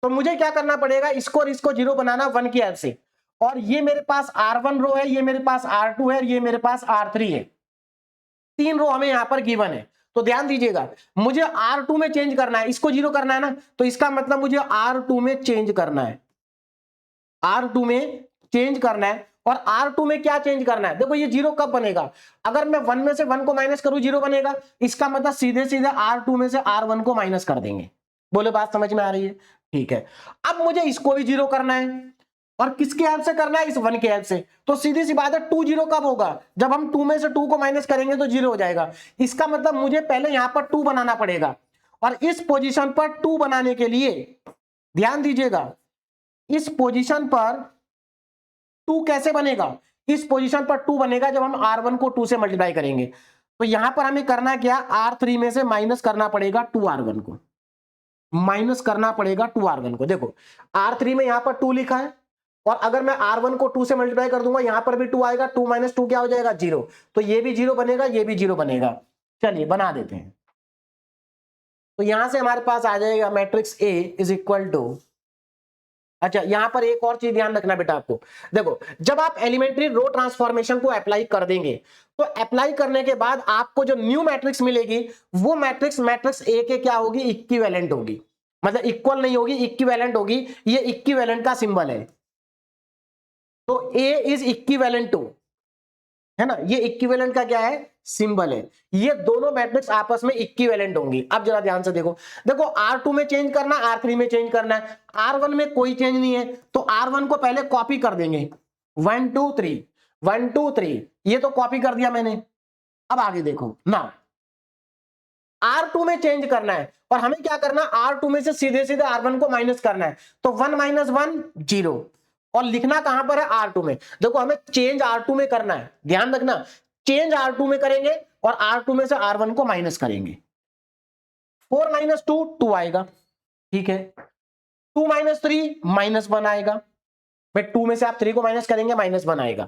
तो मुझे क्या करना पड़ेगा, इसको और इसको 0 बनाना 1 की हेल्प से। और ये मेरे पास R1 रो है, ये मेरे पास R2 है, ये मेरे पास R3 है। 3 रो हमें यहां पर गिवन है। तो ध्यान दीजिएगा, मुझे R2 में चेंज करना है, इसको 0 करना है ना, तो इसका मतलब मुझे R2 में चेंज करना है। R2 में चेंज करना है। और R2 में क्या चेंज करना है, देखो ये 0 कब बनेगा, अगर मैं 1 में से 1 को माइनस करूं 0 बनेगा। इसका मतलब सीधे सीधे R2 में से R1 को माइनस कर देंगे। बोले बात समझ में आ रही है? ठीक है। अब मुझे इसको भी 0 करना है और किसके हेल्प से करना है, इस 1 के हेल्प से। तो सीधी सी बात है, 2 0 कब होगा, जब हम 2 में से 2 को माइनस करेंगे तो 0 हो जाएगा। इसका मतलब मुझे पहले यहां पर 2 बनाना पड़ेगा और इस पोजीशन पर 2 बनाने के लिए ध्यान दीजिएगा, इस पोजीशन पर 2 कैसे बनेगा, इस पोजीशन पर 2 बनेगा जब हम R1 को 2 से मल्टीप्लाई करेंगे। तो यहां पर हमें करना क्या, R3 में से माइनस करना पड़ेगा 2R1 को, माइनस करना पड़ेगा 2R1 को। देखो R3 में यहां पर 2 लिखा है और अगर मैं R1 को 2 से मल्टीप्लाई कर दूंगा यहां पर भी 2 आएगा। 2 माइनस 2 क्या हो जाएगा, 0। तो ये भी 0 बनेगा, ये भी 0 बनेगा। चलिए बना देते हैं। तो यहां से हमारे पास आ जाएगा matrix A is equal to, अच्छा यहां पर एक और चीज ध्यान रखना बेटा आपको। देखो जब आप एलिमेंट्री रो ट्रांसफॉर्मेशन को अप्लाई कर देंगे तो अप्लाई करने के बाद आपको जो न्यू मैट्रिक्स मिलेगी वो मैट्रिक्स मैट्रिक्स ए के क्या होगी, इक्विवेलेंट होगी। मतलब इक्वल नहीं होगी, इक्विवेलेंट होगी। ये इक्विवेलेंट का सिंबल है। तो A इज इक्विवेलेंट टू, है ना, ये इक्विवेलेंट का क्या है, सिंबल है। ये दोनों मैट्रिक्स आपस में इक्विवेलेंट होंगी। अब जरा ध्यान से देखो, देखो R2 में चेंज करना, R3 में चेंज करना है, R1 में कोई चेंज नहीं है। तो R1 को पहले कॉपी कर देंगे, 1 2 3 1 2 3, ये तो कॉपी कर दिया मैंने। अब आगे देखो ना, R2 में चेंज करना है और हमें क्या करना, R2 में से सीधे सीधे R1 को माइनस करना है। तो 1 माइनस 1 0 और लिखना कहां पर है, R2 में। देखो हमें चेंज R2 में करना है, ध्यान रखना, चेंज R2 में करेंगे और R2 में से R1 को माइनस करेंगे। 4 माइनस 2 2 आएगा, ठीक है। 2 माइनस 3 माइनस 1 आएगा। भाई 2 में से आप 3 को माइनस करेंगे, माइनस 1 आएगा।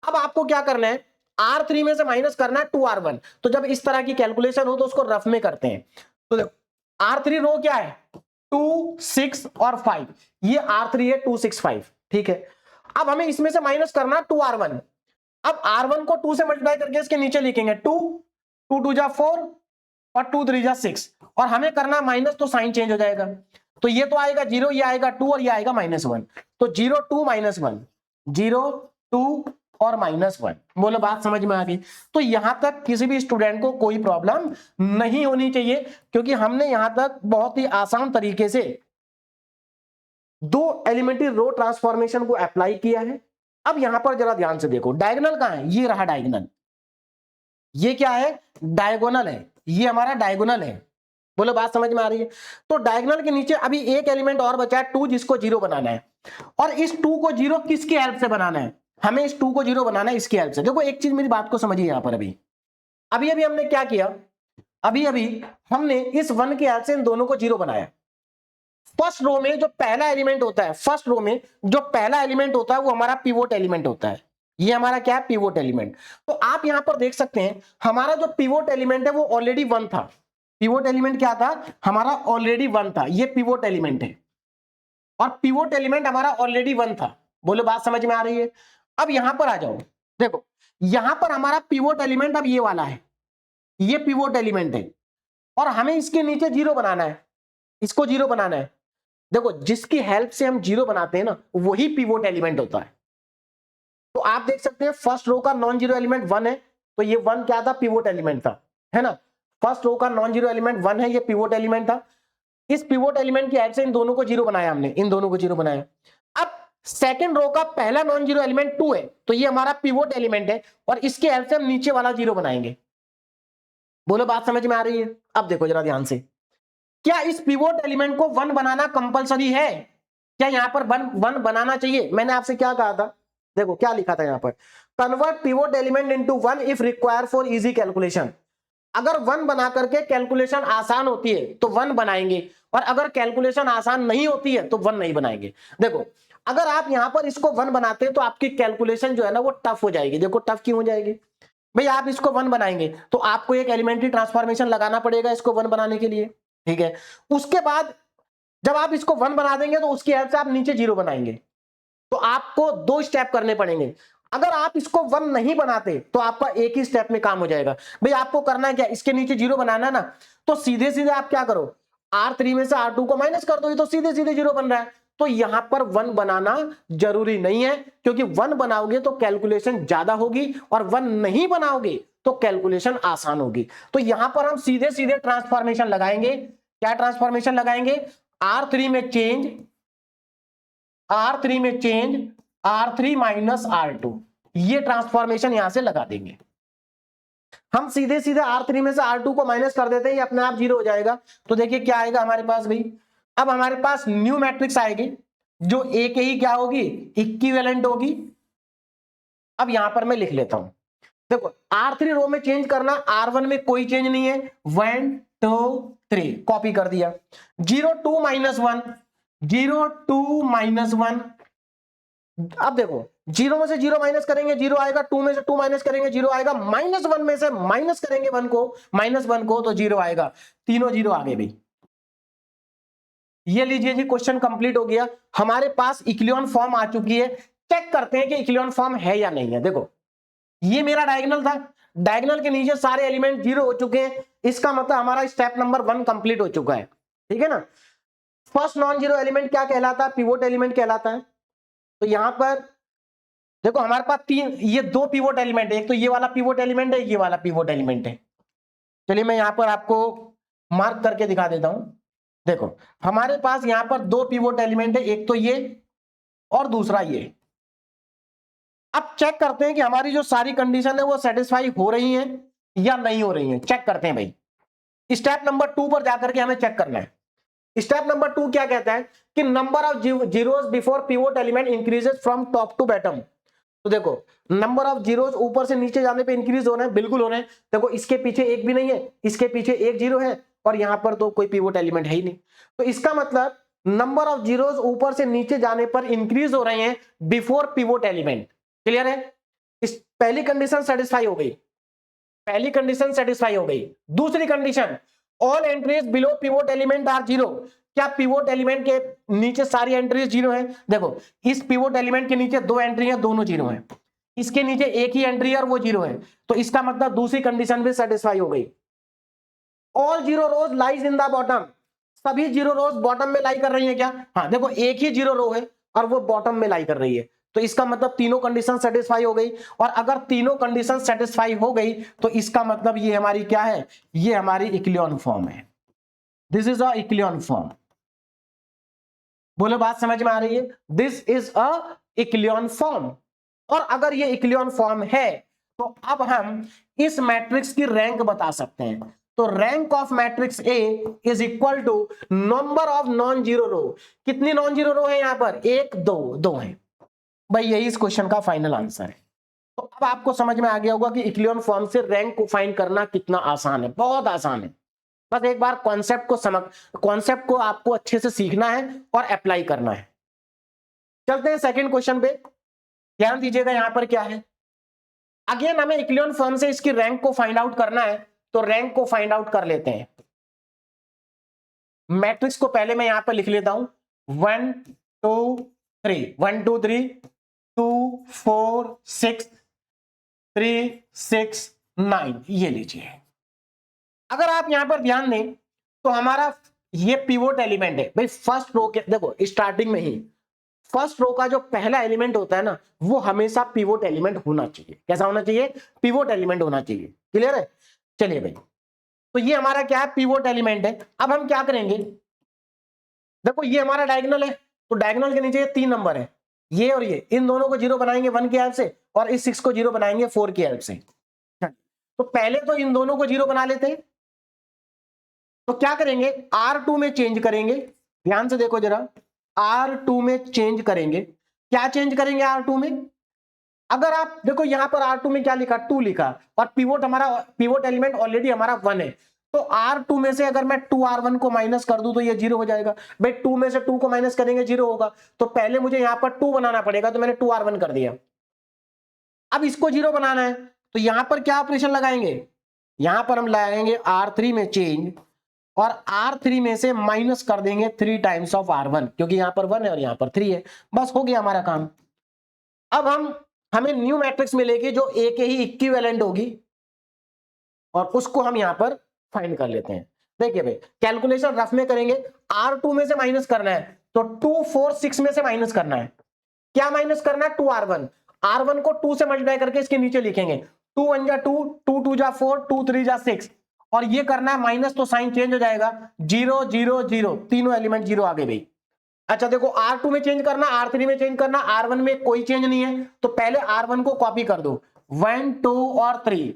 अब आपको क्या करना है, R3 में से माइनस करना है 2R1। तो जब इस तरह की कैलकुलेशन हो तो उसको रफ में करते हैं। तो देखो R3 रो क्या है, 2 6 और 5, ये R3 है 2 6 5, ठीक है। अब हमें इसमें से माइनस करना 2R1। अब R1 को 2 से मल्टीप्लाई करके इसके नीचे लिखेंगे 2 2 2 जा 4 और 2 3 जा 6 और हमें करना माइनस, तो साइन चेंज हो जाएगा। तो ये तो आएगा 0, ये आएगा 2 और ये आएगा -1। तो 0 2 -1 0 2 और -1। बोलो बात समझ में आ गई? तो यहां तक किसी भी स्टूडेंट को कोई प्रॉब्लम नहीं होनी चाहिए क्योंकि हमने यहां तक बहुत ही आसान तरीके से 2 एलिमेंट्री रो ट्रांसफॉर्मेशन को अप्लाई किया है। अब यहां पर जरा ध्यान से देखो, डायगोनल कहां है, ये रहा डायगोनल। ये क्या है, डायगोनल है, ये हमारा डायगोनल है। बोलो बात समझ में आ रही है? तो डायगोनल के नीचे अभी एक एलिमेंट और बचा है 2, जिसको 0 बनाना है। और इस 2 को 0 किसकी हेल्प से बनाना है, हमें इस 2 को 0 बनाना है इसकी हेल्प से। देखो एक चीज मेरी बात को समझिए, यहां पर अभी अभी अभी हमने क्या किया, अभी अभी हमने इस 1 की हेल्प से इन दोनों को 0 बनाया। फर्स्ट रो में जो पहला एलिमेंट होता है, फर्स्ट रो में जो पहला एलिमेंट होता है वो हमारा पिवोट एलिमेंट होता है। ये हमारा क्या है? Pivot element. तो आप यहां पर देख सकते हैं हमारा जो पिवोट एलिमेंट है वो ऑलरेडी 1 था। पिवोट एलिमेंट क्या था? हमारा ऑलरेडी 1 था। ये पिवोट एलिमेंट है और पिवोट एलिमेंट हमारा ऑलरेडी 1 था। बोलो बात समझ में आ रही है? अब यहां पर आ जाओ, देखो यहां पर हमारा पिवोट एलिमेंट अब ये वाला है, ये पिवोट एलिमेंट है और हमें इसके नीचे 0 बनाना है, इसको 0 बनाना है। देखो जिसकी हेल्प से हम 0 बनाते हैं ना वही पिवोट एलिमेंट होता है। तो आप देख सकते हैं फर्स्ट रो का नॉन जीरो एलिमेंट 1 है, तो ये 1 क्या था? पिवोट एलिमेंट था, है ना। फर्स्ट रो का नॉन जीरो एलिमेंट 1 है, ये पिवोट एलिमेंट था। इस पिवोट एलिमेंट की हेल्प से इन दोनों को 0 बनाया हमने, इन दोनों को 0 बनाया। अब सेकंड रो का पहला नॉन जीरो एलिमेंट 2 है, तो ये हमारा पिवोट एलिमेंट है और इसके हेल्प से हम नीचे वाला 0 बनाएंगे। बोलो बात समझ में आ रही है? अब देखो जरा ध्यान से, क्या इस पिवोट एलिमेंट को 1 बनाना कंपलसरी है? क्या यहां पर 1 बनाना चाहिए? मैंने आपसे क्या कहा था? देखो क्या लिखा था यहां पर, convert pivot element into 1 if require for easy calculation. अगर 1 बना करके कैलकुलेशन आसान होती है तो 1 बनाएंगे और अगर कैलकुलेशन आसान नहीं होती है तो 1 नहीं बनाएंगे। देखो अगर आप यहां पर इसको 1 बनाते हैं तो आपकी कैलकुलेशन जो है ना वो टफ हो जाएगी। देखो टफ क्यों हो जाएगी भाई? आप इसको 1 बनाएंगे तो आपको एक एलिमेंट्री ट्रांसफॉर्मेशन लगाना पड़ेगा इसको 1 बनाने के लिए, ठीक है। उसके बाद जब आप इसको 1 बना देंगे तो उसकी हेल्प से आप नीचे 0 बनाएंगे, तो आपको 2 स्टेप करने पड़ेंगे। अगर आप इसको 1 नहीं बनाते तो आपका एक ही स्टेप में काम हो जाएगा। भाई आपको करना है क्या? इसके नीचे 0 बनाना ना, तो सीधे सीधे आप क्या करो, R3 में से R2 को माइनस कर दो, ये तो सीधे सीधे 0 बन रहा है। तो यहां पर 1 बनाना जरूरी नहीं है, क्योंकि 1 बनाओगे तो कैलकुलेशन ज्यादा होगी और 1 नहीं बनाओगे तो कैलकुलेशन आसान होगी। तो यहां पर हम सीधे सीधे ट्रांसफॉर्मेशन लगाएंगे। क्या ट्रांसफॉर्मेशन लगाएंगे? R3 में चेंज, R3 में चेंज, R3 माइनस R2, ये ट्रांसफॉर्मेशन यहां से लगा देंगे। हम सीधे सीधे R3 में से R2 को माइनस कर देते हैं, ये अपने आप 0 हो जाएगा। तो देखिए क्या आएगा हमारे पास भाई, अब हमारे पास न्यू मैट्रिक्स आएगी जो A के ही क्या होगी? इक्विवेलेंट होगी। अब यहां पर मैं लिख लेता हूं, देखो R3 रो में चेंज करना, R1 में कोई चेंज नहीं है, 1 2 3 कॉपी कर दिया। 0 2 माइनस 1, 0 2 माइनस 1। अब देखो 0 में से 0 माइनस करेंगे 0 आएगा, 2 में से 2 माइनस करेंगे 0 आएगा, -1 में से माइनस करेंगे 1 को, -1 को, तो 0 आएगा। तीनों 0 आ गए भाई। ये लीजिए जी क्वेश्चन कंप्लीट हो गया। हमारे पास इक्लियन फॉर्म आ चुकी है। चेक करते हैं कि इक्लियन फॉर्म है या नहीं है। देखो ये मेरा डायगोनल था, डायगोनल के नीचे सारे एलिमेंट 0 हो चुके हैं, इसका मतलब हमारा स्टेप नंबर 1 कंप्लीट हो चुका है, ठीक है ना। फर्स्ट नॉन जीरो एलिमेंट क्या कहलाता है? पिवोट एलिमेंट कहलाता है। तो यहां पर देखो हमारे पास ये 2 पिवोट एलिमेंट है, एक तो ये वाला पिवोट एलिमेंट है, ये वाला पिवोट एलिमेंट है। चलिए मैं यहां पर आपको मार्क करके दिखा देता हूं। देखो हमारे पास यहां पर 2 पिवोट एलिमेंट है, एक तो ये और दूसरा ये। अब चेक करते हैं कि हमारी जो सारी कंडीशन है वो सेटिस्फाई हो रही है या नहीं हो रही है। चेक करते हैं भाई। स्टेप नंबर 2 पर जाकर के हमें चेक करना है। स्टेप नंबर 2 क्या कहता है कि number of zeros before pivot element increases from top to bottom. तो देखो नंबर ऑफ जीरोस ऊपर से नीचे जाने पे इंक्रीज हो रहे हैं, बिल्कुल हो रहे हैं। देखो इसके पीछे एक भी नहीं है, इसके पीछे एक 0 है और यहां पर तो कोई पिवोट एलिमेंट है ही नहीं। तो इसका मतलब नंबर ऑफ जीरोस ऊपर से नीचे जाने पर इंक्रीज हो रहे हैं बिफोर पिवोट एलिमेंट। क्लियर है? इस पहली कंडीशन सेटिस्फाई हो गई, पहली कंडीशन सेटिस्फाई हो गई। दूसरी condition, all entries below pivot element are 0। क्या पिवोट एलिमेंट के नीचे सारी एंट्रीज 0 है? देखो इस पिवोट एलिमेंट के नीचे 2 एंट्री है, दोनों 0 है। इसके नीचे एक ही एंट्री है और वो 0 है, तो इसका मतलब दूसरी कंडीशन भी सेटिस्फाई हो गई। All 0 rows lies in the bottom, सभी 0 रोज बॉटम में लाई कर रही है क्या? हाँ देखो एक ही 0 रो है और वो बॉटम में लाई कर रही है, तो इसका मतलब तीनों कंडीशन सेटिस्फाई हो गई। और अगर तीनों कंडीशन सेटिस्फाई हो गई तो इसका मतलब ये हमारी क्या है? ये हमारी इक्लियन फॉर्म है। This is a echelon form. बोलो बात समझ में आ रही है? This is a echelon form. और अगर ये इक्लियन फॉर्म है तो अब हम इस मैट्रिक्स की रैंक बता सकते हैं। तो rank of matrix A is equal to number of non zero row. कितनी नॉन जीरो रो है यहां पर? 1 2 2 है भाई। यही इस क्वेश्चन का फाइनल आंसर है। तो अब आपको समझ में आ गया होगा कि इक्लियन फॉर्म से रैंक को फाइंड करना कितना आसान है, बहुत आसान है। बस एक बार कॉन्सेप्ट को आपको अच्छे से सीखना है और अप्लाई करना है। चलते हैं सेकंड क्वेश्चन पे, ध्यान दीजिएगा यहां पर क्या है। अगेन हमें इक्लियन फॉर्म से इसकी रैंक को फाइंड आउट करना है, तो रैंक को फाइंड आउट कर लेते हैं। मैट्रिक्स को पहले मैं यहां पर लिख लेता हूं 1 2 3 1 2 3 2 4 6 3 6 9 ये लीजिए। अगर आप यहां पर ध्यान दें तो हमारा ये पिवोट एलिमेंट है भाई। फर्स्ट रो के देखो स्टार्टिंग में ही फर्स्ट रो का जो पहला एलिमेंट होता है ना, वो हमेशा पिवोट एलिमेंट होना चाहिए। कैसा होना चाहिए? पिवोट एलिमेंट होना चाहिए। क्लियर है? चलिए भाई, तो ये हमारा क्या है? पिवोट एलिमेंट है। अब हम क्या करेंगे, देखो ये हमारा डायगोनल है, तो डायगोनल के नीचे ये 3 नंबर है, ये और ये, इन दोनों को 0 बनाएंगे 1 की हेल्प से, और इस 6 को 0 बनाएंगे 4 की हेल्प से। तो पहले तो इन दोनों को 0 बना लेते हैं। तो क्या करेंगे, R2 में चेंज करेंगे। ध्यान से देखो जरा, R2 में चेंज करेंगे। क्या चेंज करेंगे R2 में? अगर आप देखो यहां पर R2 में क्या लिखा, 2 लिखा, और पिवोट एलिमेंट ऑलरेडी हमारा 1 है, तो R2 में से अगर मैं 2R1 को माइनस कर दूं तो ये 0 हो जाएगा भाई। 2 में से 2 को माइनस करेंगे 0 होगा, तो पहले मुझे यहां पर 2 बनाना पड़ेगा, तो मैंने 2R1 कर दिया। अब इसको 0 बनाना है, तो यहां पर क्या ऑपरेशन लगाएंगे, यहां पर हम लगाएंगे R3 में चेंज, और R3 में से माइनस कर देंगे 3 टाइम्स ऑफ R1, क्योंकि यहां पर 1 है और यहां पर 3 है। बस हो गया हमारा काम। अब हमें न्यू मैट्रिक्स मिलेगी जो A के ही इक्विवेलेंट होगी, और उसको हम यहां पर फाइंड कर लेते हैं। देखिए भाई, कैलकुलेशन रफ में करेंगे। R2 में से माइनस करना है, तो 2 4 6 में से माइनस करना है। क्या माइनस करना है? 2R1। R1 को 2 से मल्टीप्लाई करके इसके नीचे लिखेंगे। 2 1 जा 2, 2 2 जा 4, 2 3 जा 6, और ये करना है माइनस, तो साइन चेंज हो जाएगा। 0 0 0, तीनों एलिमेंट 0 आ गए भाई। अच्छा देखो, R2 में चेंज करना, R3 में चेंज करना, R1 में कोई चेंज नहीं है, तो पहले R1 को कॉपी कर दो, 1 2 और 3।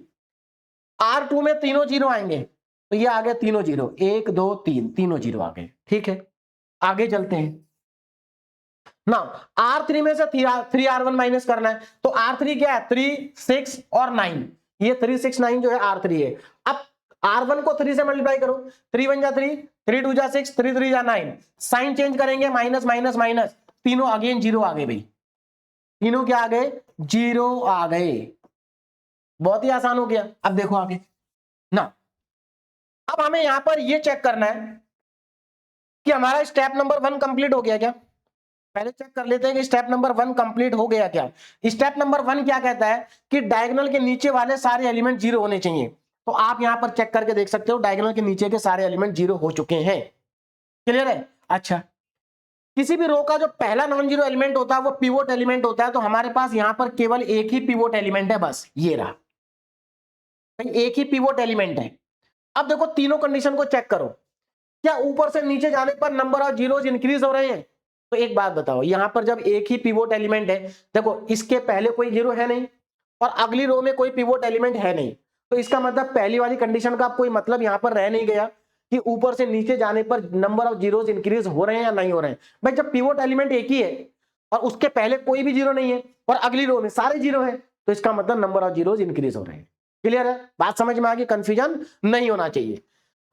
R2 में तीनों 0 आएंगे, तो ये आ गए तीनों 0, 1 2 3, तीनों 0 आ गए। ठीक है, आगे चलते हैं ना। R3 में से 3R1 माइनस करना है, तो R3 क्या है? 3 6 और 9, ये 3 6 9 जो है R3 है। अब R1 को 3 से मल्टीप्लाई करो, 3 1 जा 3, 3 2 जा 6, 3 3 जा 9, साइन चेंज करेंगे, माइनस माइनस माइनस, तीनों अगेन 0 आ गए भाई। तीनों क्या आ गए? 0 आ गए। बहुत ही आसान हो गया। अब देखो आगे ना, अब हमें यहां पर यह चेक करना है कि हमारा स्टेप नंबर 1 कंप्लीट हो गया क्या। पहले चेक कर लेते हैं कि स्टेप नंबर 1 कंप्लीट हो गया क्या। स्टेप नंबर 1 क्या कहता है कि डायगोनल के नीचे वाले सारे एलिमेंट 0 होने चाहिए। तो आप यहां पर चेक करके देख सकते हो, डायगोनल के नीचे के सारे एलिमेंट 0 हो चुके हैं। क्लियर है? अच्छा, किसी भी रो का जो पहला नॉन जीरो एलिमेंट होता है वो पिवोट एलिमेंट होता है, तो हमारे पास यहां पर केवल एक ही पिवोट एलिमेंट है, बस ये रहा, एक ही पिवोट एलिमेंट है। अब देखो तीनों कंडीशन को चेक करो, क्या ऊपर से नीचे जाने पर नंबर ऑफ जीरोज इंक्रीज हो रहे हैं? तो एक बात बताओ, यहां पर जब एक ही पिवोट एलिमेंट है, देखो इसके पहले कोई जीरो है नहीं और अगली रो में कोई पिवोट एलिमेंट है नहीं, तो इसका मतलब पहली वाली कंडीशन का कोई मतलब यहां पर रह नहीं गया कि ऊपर से नीचे जाने पर नंबर ऑफ जीरोज इंक्रीज हो रहे हैं या नहीं हो रहे हैं। भाई जब पिवोट एलिमेंट एक ही है और उसके पहले कोई भी जीरो नहीं है और अगली रो में सारे जीरो है, तो इसका मतलब नंबर ऑफ जीरोज इंक्रीज हो रहे हैं। क्लियर है? बात समझ में आ गई? कंफ्यूजन नहीं होना चाहिए।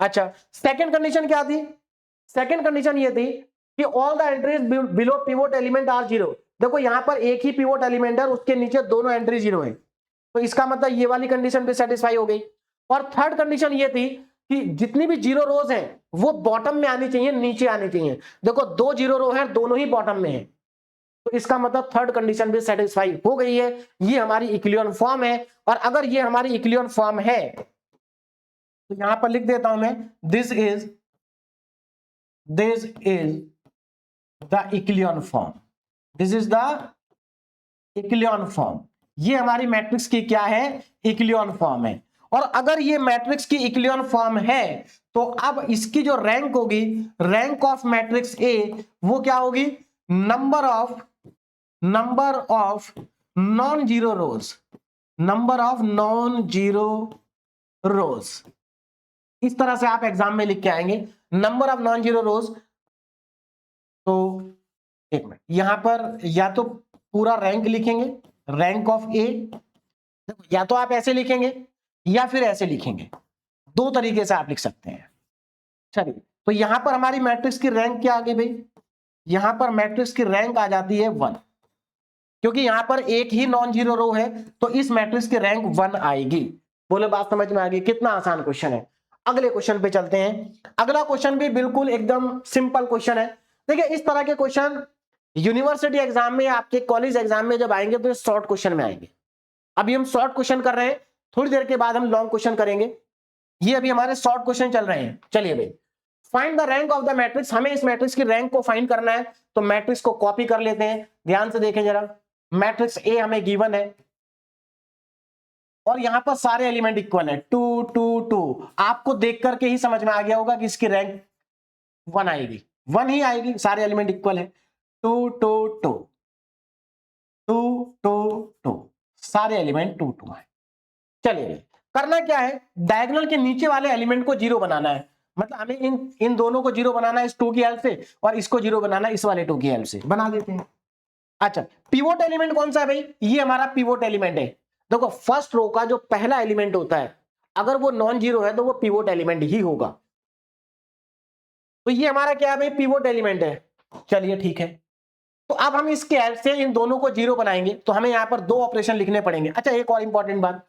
अच्छा, सेकंड कंडीशन क्या थी? सेकंड कंडीशन ये थी कि all the entries below pivot element are zero. देखो यहां पर एक ही पिवोट एलिमेंट है, उसके नीचे दोनों एंट्री जीरो है, तो इसका मतलब ये वाली कंडीशन भी सेटिस्फाई हो गई। और थर्ड कंडीशन ये थी कि जितनी भी जीरो रोज हैं वो बॉटम में आनी चाहिए, नीचे आनी चाहिए। देखो दो जीरो रो है, दोनों ही बॉटम में है, तो इसका मतलब थर्ड कंडीशन भी सेटिस्फाई हो गई है। ये हमारी इक्लियन फॉर्म है, और अगर ये हमारी इक्लियन फॉर्म है तो यहां पर लिख देता हूं मैं, this is the echelon form, this is the echelon form. ये हमारी मैट्रिक्स की क्या है? इक्लियन फॉर्म है। और अगर ये मैट्रिक्स की इक्लियन फॉर्म है तो अब इसकी जो रैंक होगी, रैंक ऑफ मैट्रिक्स ए, वो क्या होगी? Number of non zero rose, number of non zero रोज। इस तरह से आप एग्जाम में लिख के आएंगे, नंबर ऑफ नॉन जीरो रोज। तो एक मिनट, यहां पर या तो पूरा रैंक लिखेंगे, रैंक ऑफ ए, या तो आप ऐसे लिखेंगे या फिर ऐसे लिखेंगे, दो तरीके से आप लिख सकते हैं। चलिए, तो यहां पर हमारी मैट्रिक्स की रैंक क्या आ गई भाई? यहां पर मैट्रिक्स की रैंक आ जाती है 1, क्योंकि यहां पर एक ही नॉन जीरो रो है, तो इस मैट्रिक्स की रैंक 1 आएगी। बोले बात समझ में आ गई? कितना आसान क्वेश्चन है। अगले क्वेश्चन पे चलते हैं। अगला क्वेश्चन भी बिल्कुल एकदम सिंपल क्वेश्चन है। देखिए, इस तरह के क्वेश्चन यूनिवर्सिटी एग्जाम में, आपके कॉलेज एग्जाम में जब आएंगे तो शॉर्ट क्वेश्चन में आएंगे। अभी हम शॉर्ट क्वेश्चन कर रहे हैं, थोड़ी देर के बाद हम लॉन्ग क्वेश्चन करेंगे। ये अभी हमारे शॉर्ट क्वेश्चन चल रहे हैं। चलिए भाई, find the rank of the matrix. हमें इस मैट्रिक्स की रैंक को फाइंड करना है, तो मैट्रिक्स को कॉपी कर लेते हैं। ध्यान से देखें जरा, मैट्रिक्स ए हमें गिवन है और यहां पर सारे एलिमेंट इक्वल है, 2 2 2। आपको देख करके ही समझ में आ गया होगा कि इसकी रैंक 1 आएगी, 1 ही आएगी, सारे एलिमेंट इक्वल है। 2 2 2 2 2 2, सारे एलिमेंट 2 2 है। चलिए, करना क्या है, डायगोनल के नीचे वाले एलिमेंट को जीरो बनाना है। मतलब हमें इन दोनों को जीरो बनाना है इस 2 की हेल्प से, और इसको जीरो बनाना है इस वाले 2 की हेल्प से। बना देते हैं। अच्छा, पिवोट एलिमेंट कौन सा है भाई? ये हमारा पिवोट एलिमेंट है। देखो, फर्स्ट रो का जो पहला एलिमेंट होता है, अगर वो नॉन जीरो है तो वो पिवोट एलिमेंट ही होगा। तो ये हमारा क्या है भाई? पिवोट एलिमेंट है। चलिए ठीक है, तो अब हम इसके हेल्प से इन दोनों को जीरो बनाएंगे, तो हमें यहां पर 2 ऑपरेशन लिखने पड़ेंगे। अच्छा, एक और इंपॉर्टेंट बात,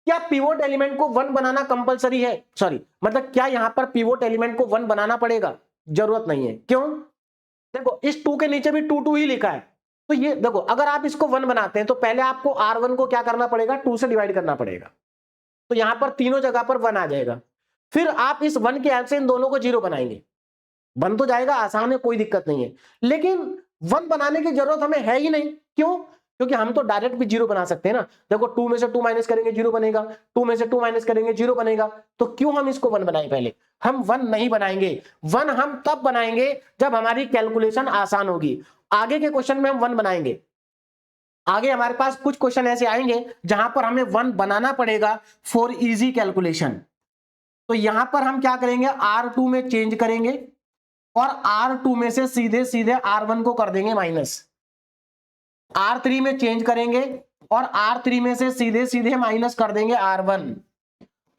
क्या पिवोट एलिमेंट को 1 बनाना कंपलसरी है? सॉरी, मतलब क्या यहां पर पिवोट एलिमेंट को 1 बनाना पड़ेगा? जरूरत नहीं है। क्यों? देखो, इस 2 के नीचे भी 2 2 ही लिखा है, तो ये देखो, अगर आप इसको 1 बनाते हैं तो पहले आपको R1 को क्या करना पड़ेगा? 2 से डिवाइड करना पड़ेगा, तो यहां पर तीनों जगह पर 1 आ जाएगा। फिर आप इस 1 के हेल्प से इन दोनों को जीरो बनाएंगे, बन तो जाएगा, आसान है, कोई दिक्कत नहीं है। लेकिन 1 बनाने की जरूरत हमें है ही नहीं। क्यों? क्योंकि हम तो डायरेक्ट भी जीरो बना सकते हैं ना। देखो, 2 में से 2 माइनस करेंगे जीरो बनेगा, 2 में से 2 माइनस करेंगे जीरो बनेगा। तो क्यों हम इसको 1 बनाएं? पहले हम 1 नहीं बनाएंगे। 1 हम तब बनाएंगे जब हमारी कैलकुलेशन आसान होगी। आगे के क्वेश्चन में हम 1 बनाएंगे। आगे हमारे पास कुछ क्वेश्चन ऐसे आएंगे जहां पर हमें 1 बनाना पड़ेगा फॉर इजी कैलकुलेशन। तो यहां पर हम क्या करेंगे? R2 में चेंज करेंगे और R2 में से सीधे सीधे R1 को कर देंगे माइनस। R3 में चेंज करेंगे और R3 में से सीधे सीधे माइनस कर देंगे R1।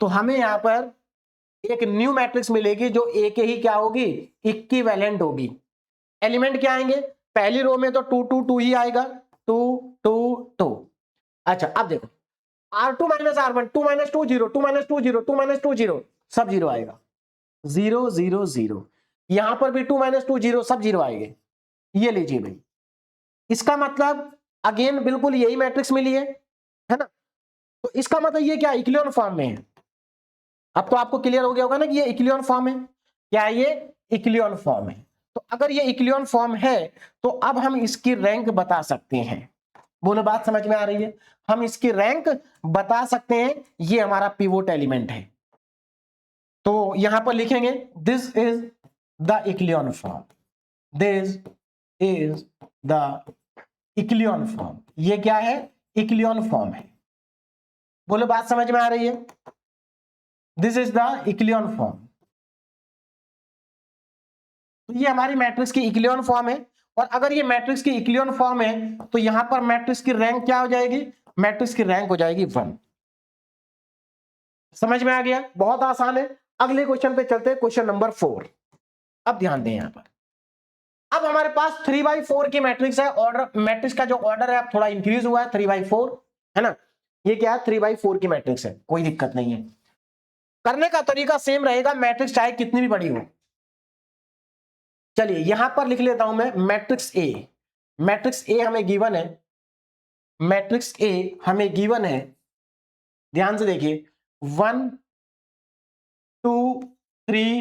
तो हमें यहां पर एक न्यू मैट्रिक्स मिलेगी जो A के ही क्या होगी? इक्विवेलेंट होगी। एलिमेंट क्या आएंगे? पहली रो में तो 2 2 2 ही आएगा, 2 2 2। अच्छा, अब देखो, R2 minus R1, 2 minus 2 0, 2 minus 2 0, 2 minus 2 0, सब जीरो आएगा। 0 0 0, यहां पर भी 2 माइनस 2 0, सब जीरो आएंगे। ये लीजिए भाई, इसका मतलब अगेन बिल्कुल यही मैट्रिक्स मिली है ना? तो इसका मतलब ये क्या? इक्लियन फॉर्म में है। अब तो आपको क्लियर हो गया होगा ना कि ये इक्लियन फॉर्म है। क्या ये इक्लियन फॉर्म है? तो अगर ये इक्लियन फॉर्म है तो अब हम इसकी रैंक बता सकते हैं। बोलो, बात समझ में आ रही है? हम इसकी रैंक बता सकते हैं। ये हमारा पिवोट एलिमेंट है, तो यहां पर लिखेंगे this is the echelon form, this is the echelon form. ये क्या है? इक्लियन फॉर्म है। बोलो, बात समझ में आ रही है? This is the echelon form. तो ये हमारी मैट्रिक्स की इक्लियन फॉर्म है, और अगर ये मैट्रिक्स की इक्लियन फॉर्म है तो यहां पर मैट्रिक्स की रैंक क्या हो जाएगी? मैट्रिक्स की रैंक हो जाएगी 1। समझ में आ गया? बहुत आसान है। अगले क्वेश्चन पे चलते हैं, क्वेश्चन नंबर 4। अब ध्यान दें, यहां पर अब हमारे पास 3/4 की मैट्रिक्स है। ऑर्डर, मैट्रिक्स का जो ऑर्डर है अब थोड़ा इंक्रीज हुआ है, 3/4 है ना? ये क्या है? 3/4 की मैट्रिक्स है, कोई दिक्कत नहीं है। करने का तरीका सेम रहेगा, मैट्रिक्स चाहे कितनी भी बड़ी हो। चलिए, यहां पर लिख लेता हूं मैं मैट्रिक्स ए। मैट्रिक्स ए हमें गिवन है, मैट्रिक्स ए हमें गिवन है। ध्यान से देखिए, 1 2 3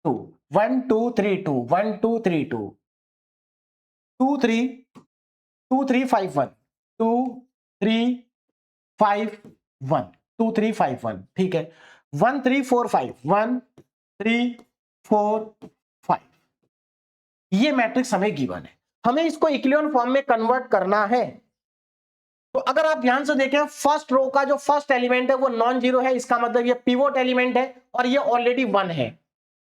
2, 1 2 3 2, 1 2 3 2, 2 3 2 3 5 1, 2 3 5 1, 2 3 5 1, ठीक है। 1 3 4 5, 1 3 4 5, ये मैट्रिक्स हमें गिवन है। हमें इसको इक्लियन फॉर्म में कन्वर्ट करना है। तो अगर आप ध्यान से देखें, फर्स्ट रो का जो फर्स्ट एलिमेंट है वो नॉन जीरो है, इसका मतलब ये पिवोट एलिमेंट है, और ये ऑलरेडी 1 है।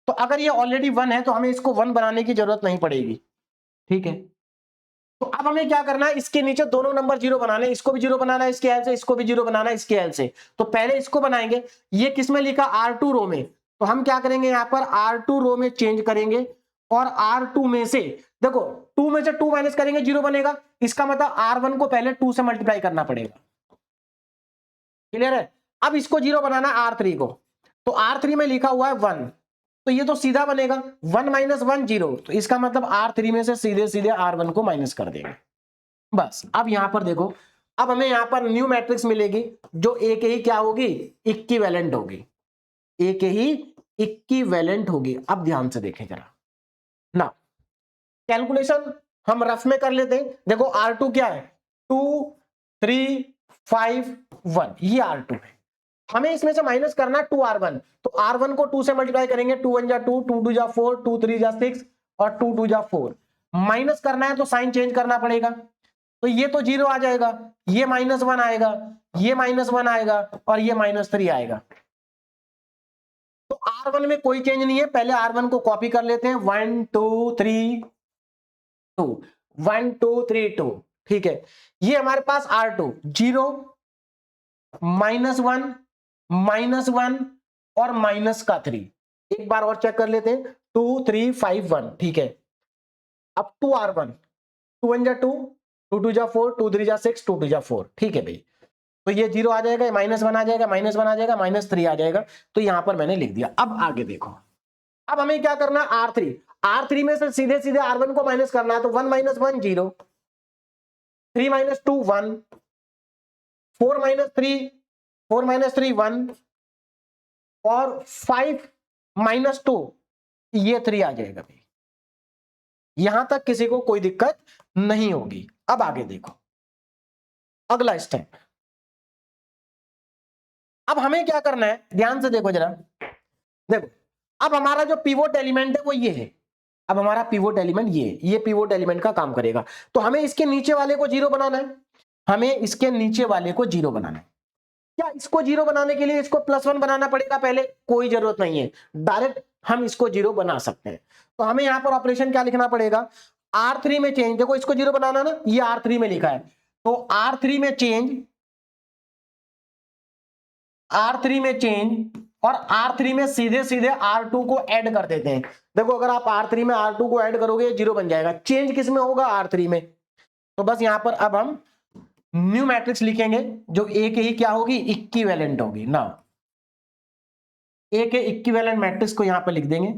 तो अगर ये ऑलरेडी 1 है तो हमें इसको 1 बनाने की जरूरत नहीं पड़ेगी, ठीक है। तो अब हमें क्या करना है? इसके नीचे दोनों नंबर जीरो बनाने, इसको भी जीरो बनाना है इसके हेल्प से, इसको भी जीरो बनाना है इसके हेल्प से। तो पहले इसको बनाएंगे। ये किसमें लिखा? R2 रो में, तो हम क्या करेंगे यहां पर R2 रो में चेंज करेंगे और R2 में से देखो 2 में से 2 माइनस करेंगे 0 बनेगा, इसका मतलब R1 को पहले 2 से मल्टीप्लाई करना पड़ेगा। क्लियर है? अब इसको 0 बनाना R3 को, तो R3 में लिखा हुआ है 1, तो ये तो सीधा बनेगा 1 माइनस 1 0, तो इसका मतलब R3 में से सीधे सीधे R1 को माइनस कर देंगे बस। अब यहां पर देखो, अब हमें यहां पर न्यू मैट्रिक्स मिलेगी जो ए के ही क्या होगी, इक्विवेलेंट होगी, ए के ही इक्विवेलेंट होगी। अब ध्यान से देखें जरा ना, कैलकुलेशन हम रफ में कर लेते हैं। देखो R2 क्या है, 2 3 5 1, ये R2 है। हमें इसमें से माइनस करना 2R1, तो R1 को 2 से मल्टीप्लाई करेंगे, 2 1 जा 2, 2 2 जा 4, 2 3 जा 6 और 2 2 जा 4। माइनस करना है तो साइन चेंज करना पड़ेगा, तो ये तो 0 आ जाएगा, ये -1 आएगा, ये -1 आएगा और ये -3 आएगा। तो R1 में कोई चेंज नहीं है, पहले R1 को कॉपी कर लेते हैं, 1 2 3 2, 1 2 3 2, ठीक है। ये हमारे पास R2 0 -1 -1 और -3। एक बार और चेक कर लेते हैं, 2 3 5 1, ठीक है। अब 2R1, 2 1 जा 2, 2 2 जा 4, 2 3 जा 6, 2 2 जा 4, ठीक है भाई। तो ये 0 आ जाएगा, -1 आ जाएगा, -1 आ जाएगा, -3 आ जाएगा, तो यहां पर मैंने लिख दिया। अब आगे देखो, अब हमें क्या करना है, R3 में से सीधे सीधे R1 को माइनस करना है, तो 1 - 1 0, 3 - 2 1, 4 - 3 1 और 5 - 2, ये 3 आ जाएगा भाई। यहां तक किसी को कोई दिक्कत नहीं होगी। अब आगे देखो, अगला स्टेप, अब हमें क्या करना है, ध्यान से देखो जरा, देखो अब हमारा जो पिवोट एलिमेंट है वो ये है। अब हमारा पिवोट एलिमेंट ये पिवोट एलिमेंट का काम करेगा, तो हमें इसके नीचे वाले को 0 बनाना है, हमें इसके नीचे वाले को 0 बनाना है। क्या इसको 0 बनाने के लिए इसको +1 बनाना पड़ेगा पहले? कोई जरूरत नहीं है, डायरेक्ट हम इसको 0 बना सकते हैं। तो हमें यहां पर ऑपरेशन क्या लिखना पड़ेगा, R3 में चेंज, देखो इसको 0 बनाना ना, ये R3 में लिखा है, तो R3 में चेंज, R3 में चेंज और R3 में सीधे सीधे R2 को ऐड कर देते हैं। देखो अगर आप R3 में R2 को ऐड करोगे 0 बन जाएगा। चेंज किस में होगा, R3 में। तो बस यहां पर अब हम न्यू मैट्रिक्स लिखेंगे जो ए के ही क्या होगी, इक्विवेलेंट होगी ना। ए के इक्विवेलेंट मैट्रिक्स को यहां पर लिख देंगे,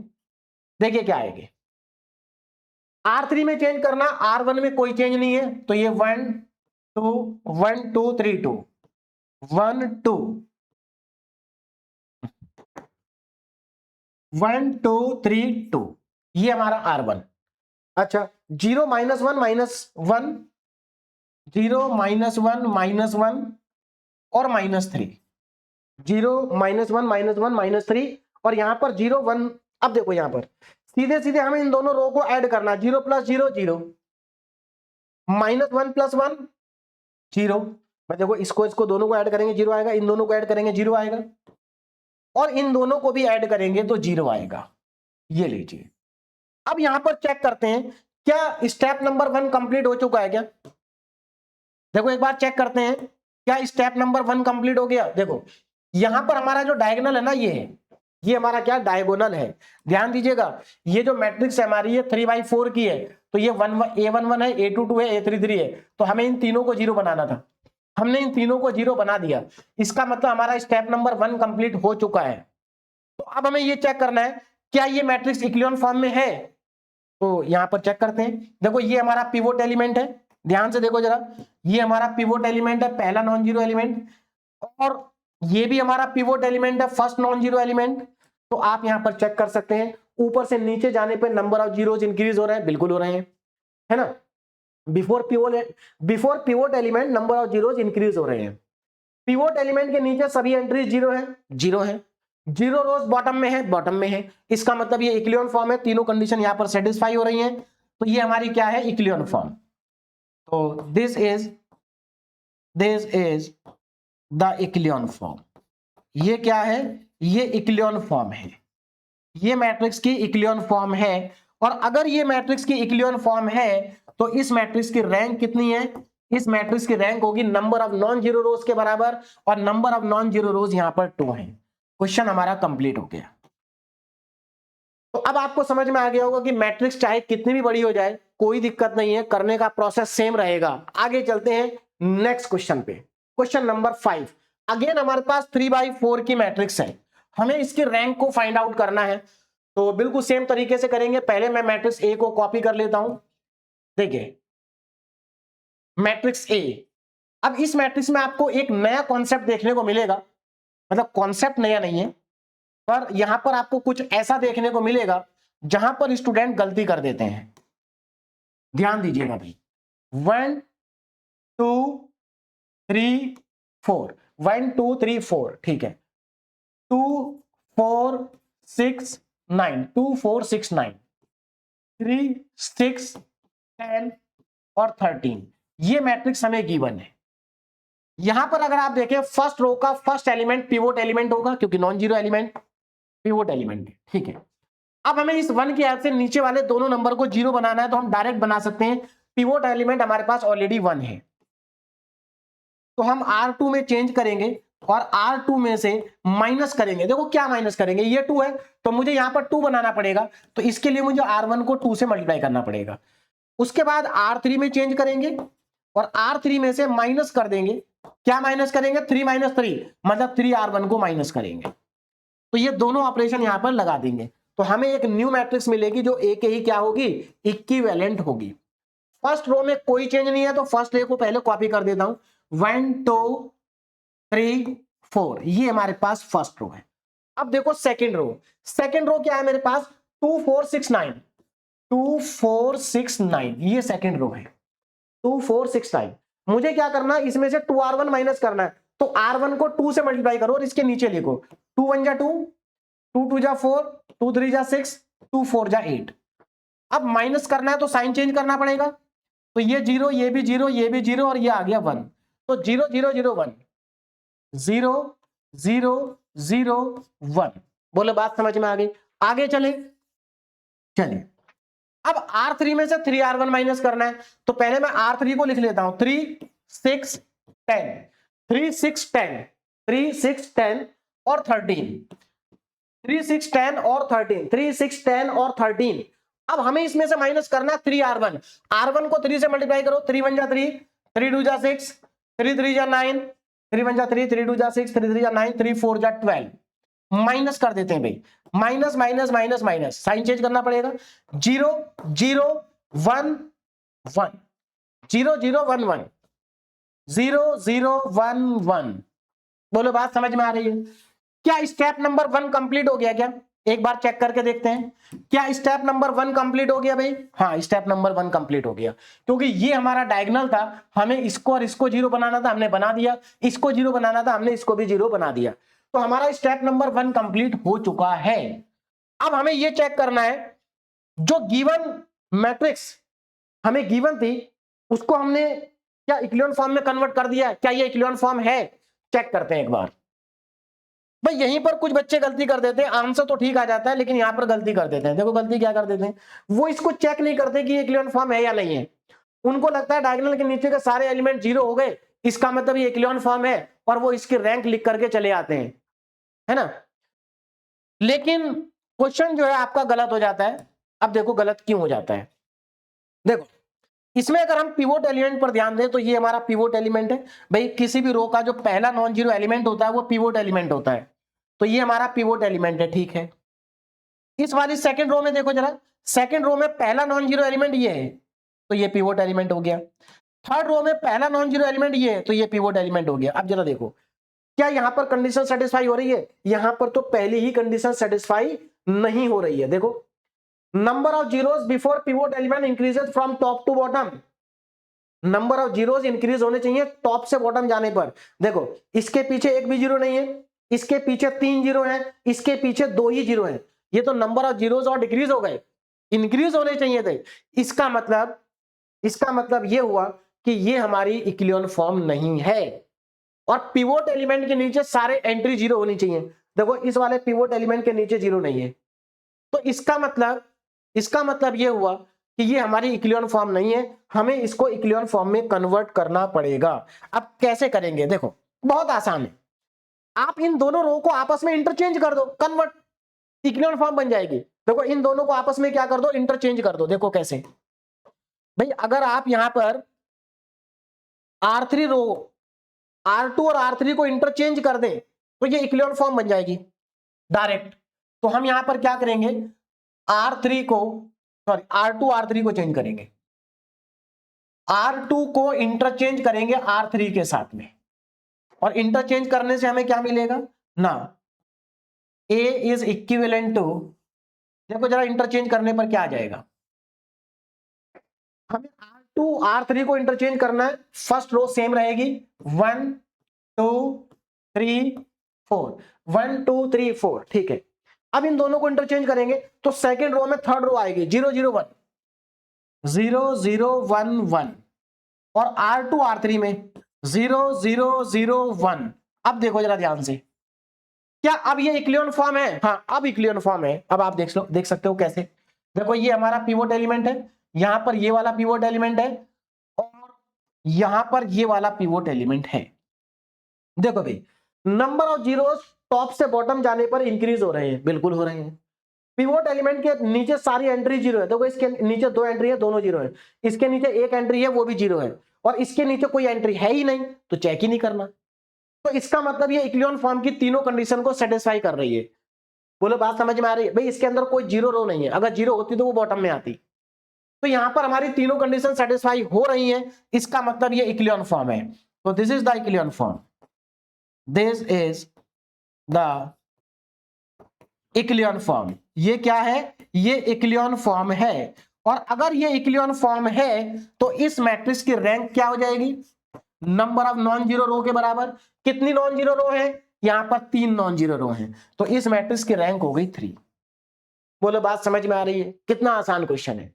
देखिए क्या आएगी। R3 में चेंज करना, R1 में कोई चेंज नहीं है, तो ये 1 2 1 2 3 2 1 2 1 2 3 2, ये हमारा R1। अच्छा 0 - 1 -1, 0 - 1 -1 और -3, 0 - 1 -1 -3 और यहां पर 0 1। अब देखो यहां पर सीधे सीधे हमें इन दोनों रो को ऐड करना, 0 + 0 0, -1 + 1 0। मैं देखो इसको दोनों को ऐड करेंगे 0 आएगा, इन दोनों को ऐड करेंगे 0 आएगा और इन दोनों को भी ऐड करेंगे तो 0 आएगा। ये लीजिए। अब यहां पर चेक करते हैं क्या स्टेप नंबर 1 कंप्लीट हो चुका है क्या। देखो एक बार चेक करते हैं क्या स्टेप नंबर 1 कंप्लीट हो गया। देखो यहां पर हमारा जो डायगोनल है ना, ये है, ये हमारा क्या डायगोनल है। ध्यान दीजिएगा, ये जो मैट्रिक्स है हमारी ये 3/4 की है, तो ये A11 है, A22 है, A33 है, तो हमें इन तीनों को 0 बनाना था। हमने इन तीनों को 0 बना दिया, इसका मतलब हमारा स्टेप नंबर 1 कंप्लीट हो चुका है। तो अब हमें ये चेक करना है क्या ये मैट्रिक्स इक्विलिब्रियम फॉर्म में है। तो यहां पर चेक करते हैं, देखो ये हमारा पिवोट एलिमेंट है, ध्यान से देखो जरा, ये हमारा पिवोट एलिमेंट है, पहला नॉन जीरो एलिमेंट, और ये भी हमारा पिवोट एलिमेंट है, फर्स्ट नॉन जीरो एलिमेंट। तो आप यहां पर चेक कर सकते हैं, ऊपर से नीचे जाने पर नंबर ऑफ जीरोस इंक्रीज हो रहे हैं, बिल्कुल हो रहे हैं, है ना। Before pivot element number of zeros increase हो रहे हैं। पिवोट एलिमेंट के नीचे सभी एंट्रीज 0 है, 0 है, 0 रोज बॉटम में है, बॉटम में है, इसका मतलब ये इक्विलिब्रियम फॉर्म है, तीनों कंडीशन यहां पर सेटिस्फाई हो रही हैं, तो ये हमारी क्या है, इक्विलिब्रियम फॉर्म। तो this is the equilibrium form. ये क्या है, ये इक्विलिब्रियम फॉर्म है, ये मैट्रिक्स की इक्विलिब्रियम फॉर्म है। और अगर ये मैट्रिक्स की इक्विलिब्रियम फॉर्म है तो इस मैट्रिक्स की रैंक कितनी है, इस मैट्रिक्स की रैंक होगी नंबर ऑफ नॉन जीरो रोज के बराबर, और नंबर ऑफ नॉन जीरो रोज यहां पर 2 है। क्वेश्चन हमारा कंप्लीट हो गया। तो अब आपको समझ में आ गया होगा कि मैट्रिक्स चाहे कितनी भी बड़ी हो जाए कोई दिक्कत नहीं है, करने का प्रोसेस सेम रहेगा। आगे चलते हैं नेक्स्ट क्वेश्चन पे। क्वेश्चन नंबर 5, अगेन हमारे पास 3/4 की मैट्रिक्स है, हमें इसके रैंक को फाइंड आउट करना है। तो बिल्कुल सेम तरीके से करेंगे। पहले मैं मैट्रिक्स ए को कॉपी कर लेता हूं। देखिए मैट्रिक्स ए, अब इस मैट्रिक्स में आपको एक नया कॉन्सेप्ट देखने को मिलेगा, मतलब कॉन्सेप्ट नया नहीं है, पर यहां पर आपको कुछ ऐसा देखने को मिलेगा जहां पर स्टूडेंट गलती कर देते हैं। ध्यान दीजिएगा भाई, 1 2 3 4, 1 2 3 4, ठीक है, 2 4 6 9, 2 4 6 9, 3 6 10 और 13, ये मैट्रिक्स हमें गिवन है। यहां पर अगर आप देखें फर्स्ट रो का फर्स्ट एलिमेंट पिवोट एलिमेंट होगा, क्योंकि non zero element pivot element है, ठीक है। अब हमें इस 1 की हेल्प से नीचे वाले दोनों नंबर को 0 बनाना है, तो हम डायरेक्ट बना सकते हैं। पिवोट एलिमेंट हमारे पास ऑलरेडी 1 है, तो हम R2 में चेंज करेंगे और R2 में से माइनस करेंगे। देखो क्या माइनस करेंगे, ये 2 है तो मुझे यहां पर 2 बनाना पड़ेगा, तो इसके लिए मुझे R1 को 2 से मल्टीप्लाई करना पड़ेगा। उसके बाद R3 में चेंज करेंगे और R3 में से माइनस कर देंगे। क्या माइनस करेंगे, 3 - 3, मतलब 3R1 को माइनस करेंगे। तो ये दोनों ऑपरेशन यहां पर लगा देंगे, तो हमें एक न्यू मैट्रिक्स मिलेगी जो ए के ही क्या होगी, इक्विवेलेंट होगी। फर्स्ट रो में कोई चेंज नहीं है, तो फर्स्ट रो को पहले कॉपी कर देता हूं। 1 2 3 4, ये हमारे पास फर्स्ट रो है। अब देखो सेकंड रो, सेकंड रो क्या है मेरे पास, 2 4 6 9, 2 4 6 9, ये सेकंड रो है। 2 4 6 9, मुझे क्या करना है, इसमें से 2R1 माइनस करना है, तो R1 को 2 से मल्टीप्लाई करो और इसके नीचे लिखो 2 1 जा 2, 2 2 जा 4, 2 3 जा 6, 2 4 जा 8। अब माइनस करना है तो साइन चेंज करना पड़ेगा, तो ये 0, ये भी 0, ये भी 0 और ये आ गया 1, तो 0 0 0 1, 0 0 0 1। बोलो बात समझ में आ गई। आगे चले, चलिए अब R3 में से 3R1 माइनस करना है, तो पहले मैं R3 को लिख लेता हूं, 3 6 10, 3 6 10, 3 6 10 और 13, 3 6 10 और 13, 3 6 10 और 13। अब हमें इसमें से माइनस करना है 3R1, R1 को 3 से मल्टीप्लाई करो, 3 1 जा 3, 3 2 जा 6, 3 3 जा 9, 3 1 जा 3, 3 2 जा 6, 3 3 जा 9, 3 4 जा 12। माइनस कर देते हैं भाई, minus minus minus minus, sign change करना पड़ेगा। 0 0 1 1, 0 0 1 1, 0 0 1 1। बोलो बात समझ में आ रही है। क्या स्टेप नंबर 1 कंप्लीट हो गया क्या, एक बार चेक करके देखते हैं, क्या स्टेप नंबर 1 कंप्लीट हो गया भाई? हाँ, स्टेप नंबर 1 कंप्लीट हो गया, क्योंकि ये हमारा डायगोनल था, हमें इसको और इसको 0 बनाना था, हमने बना दिया, इसको 0 बनाना था, हमने इसको भी 0 बना दिया। तो हमारा स्टेप नंबर 1 कंप्लीट हो चुका है। अब हमें यह चेक करना है जो गिवन मैट्रिक्स हमें गिवन थी उसको हमने क्या इक्विवेलेंट फॉर्म में कन्वर्ट कर दिया, क्या ये इक्विवेलेंट फॉर्म है? चेक करते हैं एक बार। भाई यहीं पर कुछ बच्चे गलती कर देते हैं, आंसर तो ठीक आ जाता है लेकिन यहां पर गलती कर देते हैं। देखो गलती क्या कर देते हैं, वो इसको चेक नहीं करते कि ये इक्विवेलेंट फॉर्म है या नहीं है। उनको लगता है डायगोनल के नीचे के सारे एलिमेंट 0 हो गए, इसका मतलब ये इक्विवेलेंट फॉर्म है, और वो इसकी रैंक लिख करके चले आते हैं, है ना। लेकिन क्वेश्चन जो है आपका गलत हो जाता है। अब देखो गलत क्यों हो जाता है, देखो इसमें अगर हम पिवोट एलिमेंट पर ध्यान दें तो ये हमारा पिवोट एलिमेंट है। भाई किसी भी रो का जो पहला नॉन जीरो एलिमेंट होता है वो पिवोट एलिमेंट होता है, तो ये हमारा पिवोट एलिमेंट है, ठीक है। इस वाली सेकंड रो में देखो जरा, सेकंड रो में पहला नॉन जीरो एलिमेंट ये है, तो ये पिवोट एलिमेंट हो गया। थर्ड रो में पहला नॉन जीरो एलिमेंट ये है, तो ये पिवोट एलिमेंट हो गया। अब जरा देखो क्या यहां पर कंडीशन सेटिस्फाई हो रही है, यहां पर तो पहली ही कंडीशन सेटिस्फाई नहीं हो रही है। देखो number of zeros before pivot element increases from top to bottom, number of zeros increase होने चाहिए टॉप से बॉटम जाने पर। देखो इसके पीछे एक भी जीरो नहीं है, इसके पीछे 3 जीरो है, इसके पीछे 2 ही जीरो है, ये तो नंबर ऑफ जीरोस और डिक्रीज हो गए, इंक्रीज होने चाहिए थे। इसका मतलब ये हुआ कि ये हमारी इक्विवेलेंट फॉर्म नहीं है, और पिवोट एलिमेंट के नीचे सारे एंट्री 0 होनी चाहिए। देखो इस वाले पिवोट एलिमेंट के नीचे 0 नहीं है, तो इसका मतलब ये हुआ कि ये हमारी इक्विवेलेंट फॉर्म नहीं है, हमें इसको इक्विवेलेंट फॉर्म में कन्वर्ट करना पड़ेगा। अब कैसे करेंगे, देखो बहुत आसान है, आप इन दोनों रो को आपस में इंटरचेंज कर दो, कन्वर्ट, इक्विवेलेंट फॉर्म बन जाएगी। देखो इन दोनों को आपस में क्या कर दो, इंटरचेंज कर दो। देखो कैसे भाई, अगर आप यहां पर R3 रो R2 और R3 को इंटरचेंज कर दें तो ये इक्विलिब्रियम फॉर्म बन जाएगी डायरेक्ट। तो हम यहां पर क्या करेंगे, R3 को सॉरी R2 R3 को चेंज करेंगे, R2 को इंटरचेंज करेंगे R3 के साथ में, और इंटरचेंज करने से हमें क्या मिलेगा ना, A इज इक्विवेलेंट टू, देखो जरा इंटरचेंज करने पर क्या आ जाएगा, हमें R2 R3 को इंटरचेंज करना है, फर्स्ट रो सेम रहेगी 1 2 3 4, 1 2 3 4, ठीक है। अब इन दोनों को इंटरचेंज करेंगे तो सेकेंड रो में थर्ड रो आएगी 0 0 1 0 0 1 1, और R2 R3 में 0 0 0 1। अब देखो जरा ध्यान से, क्या अब ये इक्विलिब्रियम फॉर्म है? हाँ अब इक्विलिब्रियम फॉर्म है। अब आप देख सकते हो कैसे, देखो ये हमारा पिवोट एलिमेंट है, यहां पर ये वाला पिवोट एलिमेंट है, और यहां पर ये वाला पिवोट एलिमेंट है। देखो भाई नंबर ऑफ जीरोस टॉप से बॉटम जाने पर इंक्रीज हो रहे हैं, बिल्कुल हो रहे हैं। पिवोट एलिमेंट के नीचे सारी एंट्री जीरो है, देखो इसके नीचे 2 एंट्री है, दोनों जीरो है, इसके नीचे 1 एंट्री है, वो भी जीरो है, और इसके नीचे कोई एंट्री है ही नहीं, तो चेक ही नहीं करना। तो इसका मतलब ये इक्विलिब्रियम फॉर्म की तीनों कंडीशन को सेटिस्फाई कर रही है। बोलो बात समझ में आ रही है? भाई इसके अंदर कोई जीरो रो नहीं है, अगर जीरो होती तो वो बॉटम में आती। तो यहां पर हमारी तीनों कंडीशन सेटिस्फाई हो रही हैं, इसका मतलब ये इक्विलिब्रियम फॉर्म है। तो this is the equilibrium form, this is the equilibrium form. ये क्या है? ये इक्विलिब्रियम फॉर्म है। और अगर ये इक्विलिब्रियम फॉर्म है तो इस मैट्रिक्स की रैंक क्या हो जाएगी? नंबर ऑफ नॉन जीरो रो के बराबर। कितनी नॉन जीरो रो है? यहां पर 3 नॉन जीरो रो हैं, तो इस मैट्रिक्स की रैंक हो गई 3। बोलो बात समझ में आ रही है? कितना आसान क्वेश्चन है।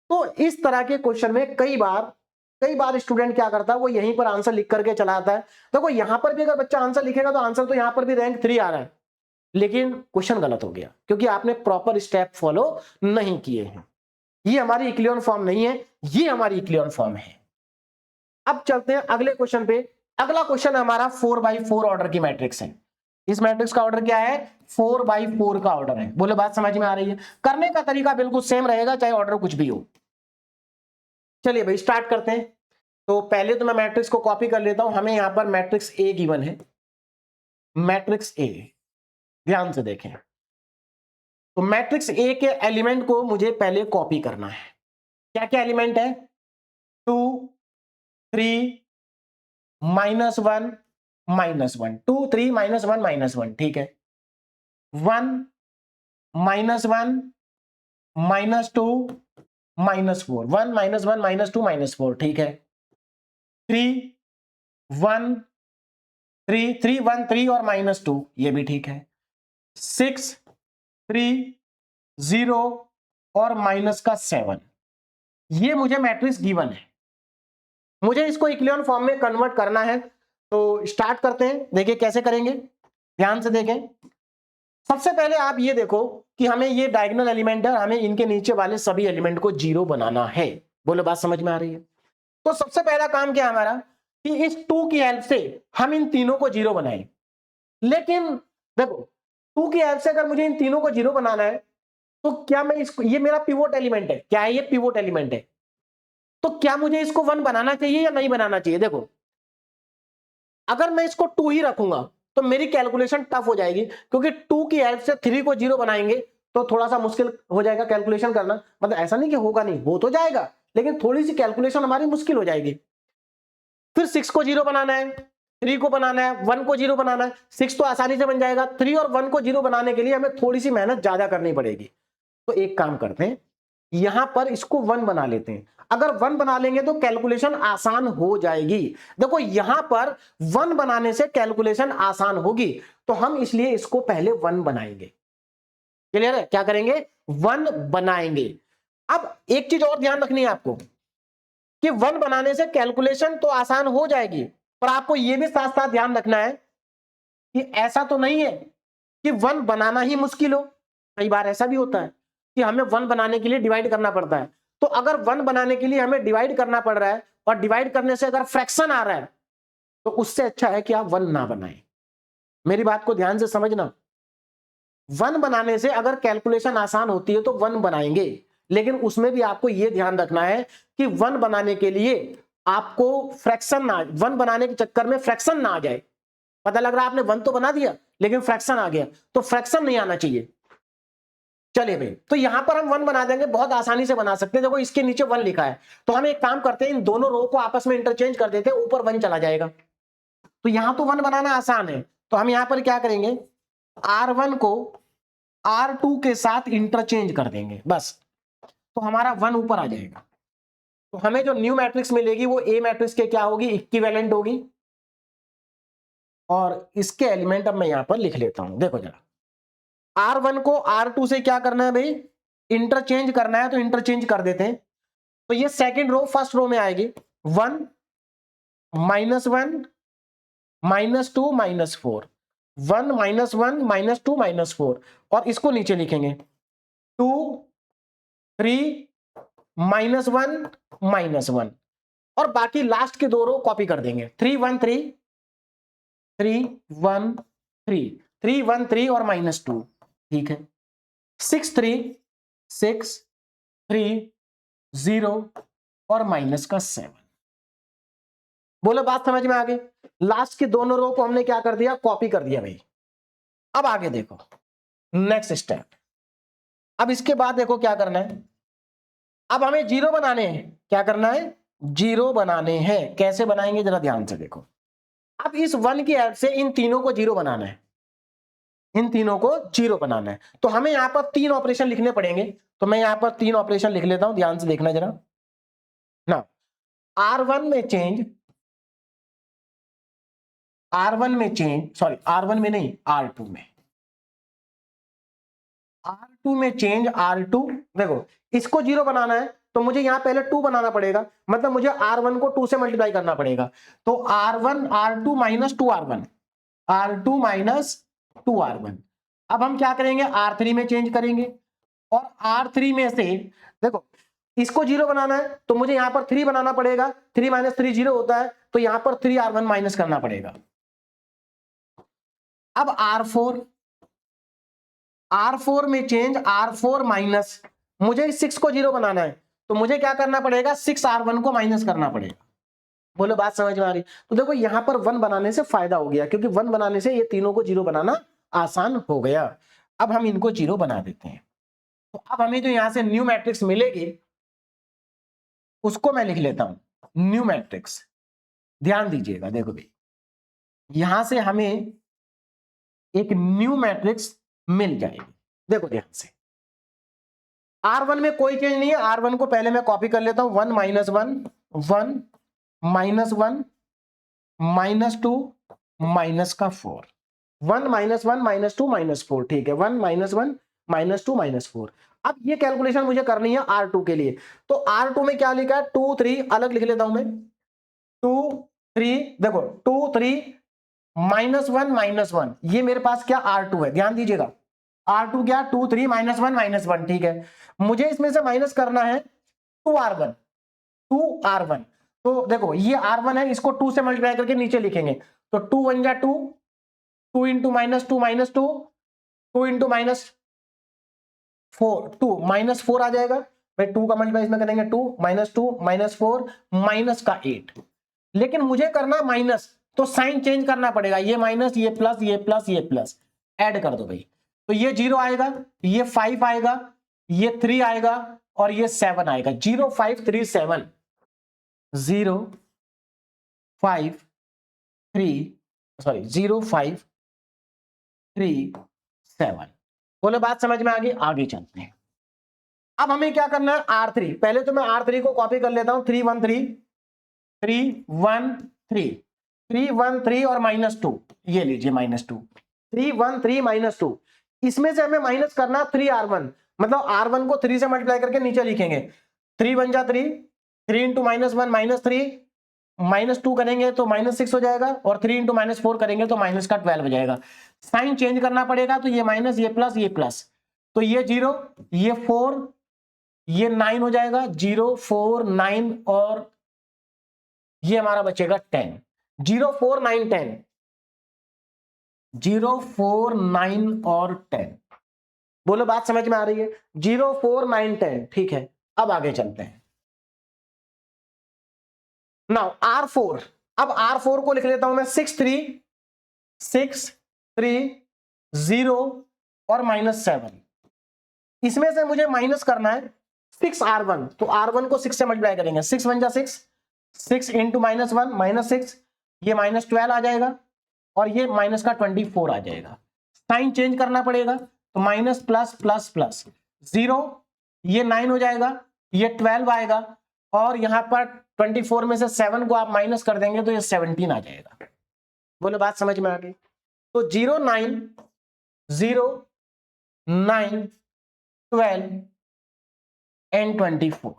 तो इस तरह के क्वेश्चन में कई बार स्टूडेंट क्या करता है, वो यहीं पर आंसर लिख करके चला आता है। देखो यहां पर भी अगर बच्चा आंसर लिखेगा तो आंसर तो यहां पर भी रैंक 3 आ रहा है, लेकिन क्वेश्चन गलत हो गया क्योंकि आपने प्रॉपर स्टेप फॉलो नहीं किए हैं। ये हमारी इक्विलिब्रियम फॉर्म नहीं है, ये हमारी इक्विलिब्रियम फॉर्म है। अब चलते हैं अगले क्वेश्चन पे। अगला क्वेश्चन हमारा 4x4 ऑर्डर की मैट्रिक्स है। इस मैट्रिक्स का ऑर्डर क्या है? 4x4 का ऑर्डर है। बोलो बात समझ में आ रही है? करने का तरीका बिल्कुल सेम रहेगा चाहे ऑर्डर कुछ भी हो। चलिए भाई स्टार्ट करते हैं। तो पहले तो मैं मैट्रिक्स को कॉपी कर लेता हूं। हमें यहां पर मैट्रिक्स ए गिवन है, मैट्रिक्स ए, ध्यान से देखें। तो मैट्रिक्स ए के एलिमेंट को मुझे पहले कॉपी करना है। क्या क्या एलिमेंट है? 2 3 -1 -1, 2 3 -1 -1, ठीक है। 1 -1 -2 -4, 1 -1 -2 -4, ठीक है। 3 1 3 3 1 3 और -2, ये भी ठीक है। 6 3 0 और -7, ये मुझे मैट्रिक्स गिवन है। मुझे इसको इक्विलिब्रियम फॉर्म में कन्वर्ट करना है। तो स्टार्ट करते हैं। देखिए कैसे करेंगे, ध्यान से देखें। सबसे पहले आप ये देखो कि हमें ये डायगोनल एलिमेंट है, हमें इनके नीचे वाले सभी एलिमेंट को 0 बनाना है। बोलो बात समझ में आ रही है? तो सबसे पहला काम क्या है हमारा कि इस 2 की हेल्प से हम इन तीनों को 0 बनाएं। लेकिन देखो 2 की हेल्प से अगर मुझे इन तीनों को 0 बनाना है तो क्या मैं इसको, ये मेरा पिवोट एलिमेंट है, क्या है? ये पिवोट एलिमेंट है। तो क्या मुझे इसको 1 बनाना चाहिए या नहीं बनाना चाहिए? देखो अगर मैं इसको 2 ही रखूंगा तो मेरी कैलकुलेशन टफ हो जाएगी, क्योंकि 2 की हेल्प से 3 को 0 बनाएंगे तो थोड़ा सा मुश्किल हो जाएगा कैलकुलेशन करना। मतलब ऐसा नहीं कि होगा नहीं, हो तो जाएगा, लेकिन थोड़ी सी कैलकुलेशन हमारी मुश्किल हो जाएगी। फिर 6 को 0 बनाना है, 3 को बनाना है, 1 को 0 बनाना है। 6 तो आसानी से बन जाएगा, 3 और 1 को 0 बनाने के लिए हमें थोड़ी सी मेहनत ज्यादा करनी पड़ेगी। तो एक काम करते हैं, यहां पर इसको 1 बना लेते हैं। अगर 1 बना लेंगे तो कैलकुलेशन आसान हो जाएगी। देखो यहां पर 1 बनाने से कैलकुलेशन आसान होगी, तो हम इसलिए इसको पहले 1 बनाएंगे। क्लियर है? क्या करेंगे? 1 बनाएंगे। अब एक चीज और ध्यान रखनी है आपको कि 1 बनाने से कैलकुलेशन तो आसान हो जाएगी, पर आपको यह भी साथ साथ ध्यान रखना है कि ऐसा तो नहीं है कि 1 बनाना ही मुश्किल हो। कई बार ऐसा भी होता है कि हमें 1 बनाने के लिए डिवाइड करना पड़ता है। तो अगर 1 बनाने के लिए हमें डिवाइड करना पड़ रहा है और डिवाइड करने से अगर फ्रैक्शन आ रहा है तो उससे अच्छा है कि आप 1 ना बनाएं। मेरी बात को ध्यान से समझना। वन बनाने से अगर कैलकुलेशन आसान होती है तो वन बनाएंगे, लेकिन उसमें भी आपको यह ध्यान रखना है कि वन बनाने के लिए आपको फ्रैक्शन ना, वन बनाने के चक्कर में फ्रैक्शन ना आ जाए। पता लग रहा है आपने वन तो बना दिया लेकिन फ्रैक्शन आ गया, तो फ्रैक्शन नहीं आना चाहिए। चलिए भाई, तो यहां पर हम वन बना देंगे, बहुत आसानी से बना सकते हैं। देखो इसके नीचे वन लिखा है, तो हम एक काम करते हैं, इन दोनों रो को आपस में इंटरचेंज कर देते हैं, ऊपर वन चला जाएगा। तो यहां तो वन बनाना आसान है, तो हम यहां पर क्या करेंगे, R1 को R2 के साथ इंटरचेंज कर देंगे बस, तो हमारा वन ऊपर आ जाएगा। तो हमें जो न्यू मैट्रिक्स मिलेगी वो ए मैट्रिक्स के क्या होगी, इक्विवेलेंट होगी। और इसके एलिमेंट अब मैं यहां पर लिख लेता हूं, देखो जरा, R1 को R2 से क्या करना है भाई, इंटरचेंज करना है, तो इंटरचेंज कर देते हैं। तो ये सेकंड रो फर्स्ट रो में आएगी, 1 -1 -2 -4, 1 -1 -2 -4, और इसको नीचे लिखेंगे 2 3 -1 -1, और बाकी लास्ट के दो रो कॉपी कर देंगे, 3 1 3 3 1 3 3 1 3 और -2, ठीक है, 6 3 6 3 0 और -7। बोलो बात समझ में आ गई। लास्ट के दोनों रो को हमने क्या कर दिया, कॉपी कर दिया भाई। अब आगे देखो, नेक्स्ट स्टेप। अब इसके बाद देखो क्या करना है, अब हमें जीरो बनाने हैं। क्या करना है, जीरो बनाने हैं। कैसे बनाएंगे जरा ध्यान से देखो। अब इस वन की हेल्प से इन तीनों को जीरो बनाना है, इन तीनों को जीरो बनाना है। तो हमें यहां पर 3 ऑपरेशन लिखने पड़ेंगे, तो मैं यहां पर 3 ऑपरेशन लिख लेता हूं, ध्यान से देखना जरा ना। R1 में चेंज, R1 में चेंज, सॉरी R1 में नहीं, R2 में, R2 में चेंज, R2 देखो, इसको जीरो बनाना है तो मुझे यहां पहले 2 बनाना पड़ेगा, मतलब मुझे R1 को 2 से मल्टीप्लाई करना पड़ेगा। तो R1 R2 -2R1, R2 -2R1। अब हम क्या करेंगे, R3 में चेंज करेंगे, और R3 में से देखो, इसको जीरो बनाना है तो मुझे यहां पर 3 बनाना पड़ेगा, 3 - 3 0 होता है, तो यहां पर 3R1 माइनस करना पड़ेगा। अब R4 में चेंज, R4 माइनस, मुझे 6 को जीरो बनाना है तो मुझे क्या करना पड़ेगा, 6R1 को माइनस करना पड़ेगा। बोलो बात समझ में आ रही। तो देखो यहां पर वन बनाने से फायदा हो गया, क्योंकि वन बनाने से ये तीनों को जीरो बनाना आसान हो गया। अब हम इनको जीरो बना देते हैं। तो अब हमें जो यहां से न्यू मैट्रिक्स मिलेगी उसको मैं लिख लेता हूं, न्यू मैट्रिक्स। ध्यान दीजिएगा, देखो भाई, यहां से हमें एक न्यू मैट्रिक्स मिल जाएगी। देखो ध्यान से, R1 में कोई चेंज नहीं है, R1 को पहले मैं कॉपी कर लेता हूं, 1 -1 1 -1 -2 -4, 1 -1 -2 -4, ठीक है, 1 -1 -2 -4। अब ये कैलकुलेशन मुझे करनी है R2 के लिए, तो R2 में क्या लिखा है, 2 3, अलग लिख लेता हूं मैं, 2 3, देखो 2 3 -1 -1, ये मेरे पास क्या R2 है, ध्यान दीजिएगा, R2 क्या, 2 3 -1 -1, ठीक है। मुझे इसमें से माइनस करना है 2R1, 2R1, तो देखो ये R1 है, इसको 2 से मल्टीप्लाई करके नीचे लिखेंगे, तो 2 1 जा 2, 2 इंटू -2 -2, 2 इंटू -4, 2 -4 आ जाएगा भाई, 2 का मल्टीप्लाई इसमें करेंगे, 2 -4 माइनस का 8। लेकिन मुझे करना माइनस, तो साइन चेंज करना पड़ेगा, ये माइनस, ये प्लस, ये प्लस, ये प्लस, ऐड कर दो भाई। तो ये 0 आएगा, ये 5 आएगा, ये 3 आएगा, और ये 7 आएगा, 0 5 3 7, 0 5 3, सॉरी 0 5 3 7। बोले बात समझ में आ गई, आगे चलते हैं। अब हमें क्या करना है, R3, पहले तो मैं R3 को कॉपी कर लेता हूं, 3 1 3 3 1 3 3 1 3 और -2, ये लीजिए -2, 3 1 3 -2, इसमें से हमें माइनस करना 3R1, मतलब R1 को 3 से मल्टीप्लाई करके नीचे लिखेंगे, 3 1 जा 3, 3 इंटू -1 -3, -2 करेंगे तो -6 हो जाएगा, और 3 इंटू -4 करेंगे तो माइनस का 12 हो जाएगा। साइन चेंज करना पड़ेगा, तो ये माइनस, ये प्लस, ये प्लस, तो ये 0, ये 4, ये 9 हो जाएगा, 0 4 9, और ये हमारा बचेगा 10, 0 4 9 10, 0 4 9 और 10। बोलो बात समझ में आ रही है? 0 4 9 10। ठीक है, अब आगे चलते हैं। नाउ R4, अब R4 को लिख लेता हूं मैं 6 3 0 और -7। इसमें से मुझे माइनस करना है 6R1, तो R1 को 6 से मल्टीप्लाई करेंगे। 6 1 जा 6, 6 इंटू -1 -6, ये -12 आ जाएगा और ये माइनस का 24 आ जाएगा। साइन चेंज करना पड़ेगा, तो माइनस प्लस प्लस प्लस 0, ये 9 हो जाएगा, ये 12 आएगा और यहां पर 24 में से 7 को आप माइनस कर देंगे तो ये 17 आ जाएगा। बोले बात समझ में आ गई? तो 0 9 0 9 12 एंड 24।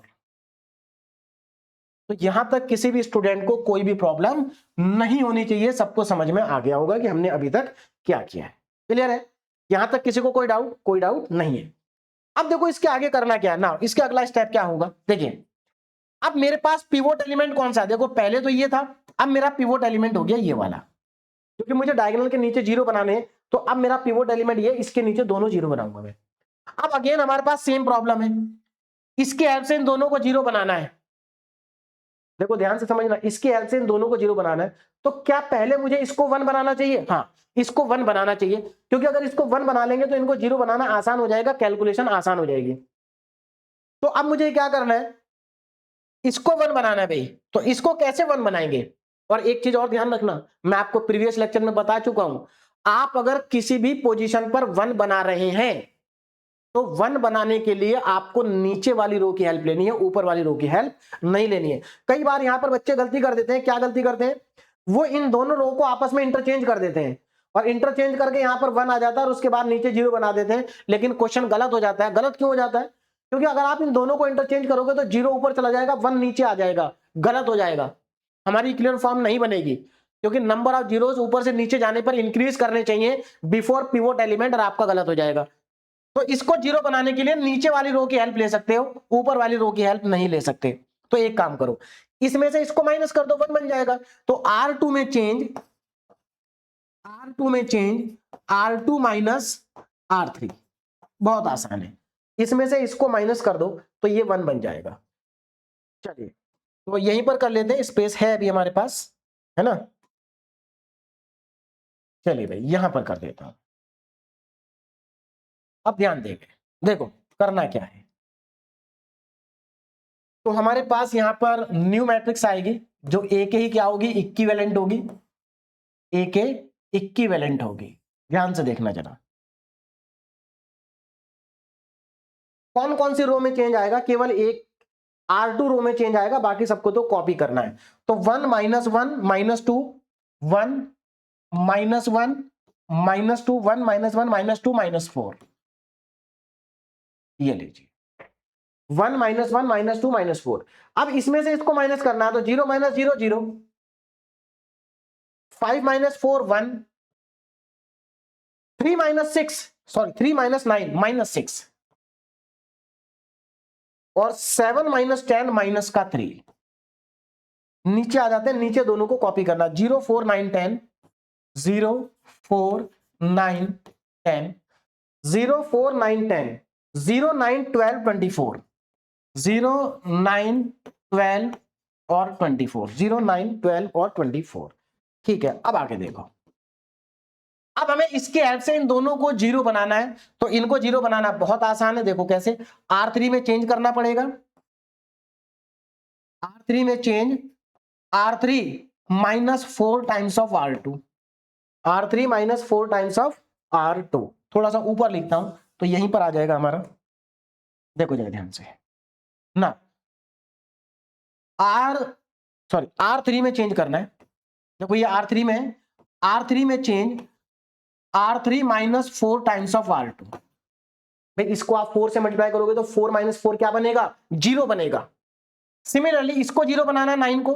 तो यहां तक किसी भी स्टूडेंट को कोई भी प्रॉब्लम नहीं होनी चाहिए, सबको समझ में आ गया होगा कि हमने अभी तक क्या किया है। क्लियर है? यहां तक किसी को कोई डाउट नहीं है। अब देखो इसके आगे करना क्या है ना, इसके अगला स्टेप क्या होगा, देखिए अब मेरे पास पिवोट एलिमेंट कौन सा है? देखो पहले तो ये था, अब मेरा पिवोट एलिमेंट हो गया ये वाला, क्योंकि मुझे डायगोनल के नीचे 0 बनाने हैं, तो अब मेरा पिवोट एलिमेंट ये, इसके नीचे दोनों 0 बनाऊंगा मैं। अब अगेन हमारे पास सेम प्रॉब्लम है, इसके हेल्प से इन दोनों को 0 बनाना है। देखो ध्यान से समझना, इसके हेल्प से इन दोनों को 0 बनाना है, तो क्या पहले मुझे इसको 1 बनाना चाहिए? हाँ, इसको 1 बनाना चाहिए, क्योंकि अगर इसको 1 बना लेंगे तो इनको 0 बनाना आसान हो जाएगा, कैलकुलेशन आसान हो जाएगी। तो अब मुझे क्या करना है, इसको 1 बनाना है भाई, तो इसको कैसे 1 बनाएंगे? और एक चीज और ध्यान रखना, मैं आपको प्रीवियस लेक्चर में बता चुका हूं, आप अगर किसी भी पोजीशन पर 1 बना रहे हैं तो 1 बनाने के लिए आपको नीचे वाली रो की हेल्प लेनी है, ऊपर वाली रो की हेल्प नहीं लेनी है। कई बार यहां पर बच्चे गलती कर देते हैं, क्या गलती करते हैं, वो इन दोनों रो को आपस में इंटरचेंज कर देते हैं और इंटरचेंज करके यहां पर 1 आ जाता है और उसके बाद नीचे 0 बना देते हैं, लेकिन क्वेश्चन गलत हो जाता है। गलत क्यों हो जाता है? क्योंकि अगर आप इन दोनों को इंटरचेंज करोगे तो 0 ऊपर चला जाएगा, 1 नीचे आ जाएगा, गलत हो जाएगा, हमारी इक्विलिब्रियम फॉर्म नहीं बनेगी, क्योंकि नंबर ऑफ जीरोस ऊपर से नीचे जाने पर इंक्रीज करने चाहिए बिफोर पिवोट एलिमेंट, और आपका गलत हो जाएगा। तो इसको 0 बनाने के लिए नीचे वाली रो की हेल्प ले सकते हो, ऊपर वाली रो की हेल्प नहीं ले सकते। तो एक काम करो, इसमें से इसको माइनस कर दो, 1 बन जाएगा। तो R2 में चेंज R2 माइनस R3, बहुत आसान है, इसमें से इसको माइनस कर दो तो ये 1 बन जाएगा। चलिए तो यहीं पर कर लेते हैं, स्पेस है अभी हमारे पास, है ना। चलिए भाई यहां पर कर देता हूं। अब ध्यान देंगे, देखो करना क्या है, तो हमारे पास यहां पर न्यू मैट्रिक्स आएगी जो ए के ही क्या होगी, इक्विवेलेंट होगी, ए के इक्विवेलेंट होगी। ध्यान से देखना जरा, कौन कौन सी रो में चेंज आएगा, केवल एक R2 रो में चेंज आएगा, बाकी सबको तो कॉपी करना है। तो 1 -1 -2 1 -1 -2 1 -1 -2 -4, ये लीजिए 1 -1 -2 -4। अब इसमें से इसको माइनस करना है, तो 0 -0 0, 5 -4 1, 3 -6 सॉरी 3 -9 -6 और 7 -10 माइनस का 3। नीचे आ जाते हैं, नीचे दोनों को कॉपी करना, 0 4 9 10 0 4 9 10 0 4 9 10 0 9 12 24 0 9 12 और 24 0 9 12 और 24। ठीक है, अब आगे देखो, अब हमें इसके हेल्प से इन दोनों को 0 बनाना है, तो इनको 0 बनाना बहुत आसान है। देखो कैसे, R3 में चेंज करना पड़ेगा, R3 में change R3 -4 times of R2, R3 -4 times of R2। थोड़ा सा ऊपर लिखता हूं तो यहीं पर आ जाएगा हमारा, देखो जरा ध्यान से ना, R3 में चेंज करना है। देखो ये R3 में है, R3 में change R3 -4 times of R2। भाई इसको आप 4 से मल्टीप्लाई करोगे तो 4 -4 क्या बनेगा, 0 बनेगा। सिमिलरली इसको 0 बनाना है 9 को,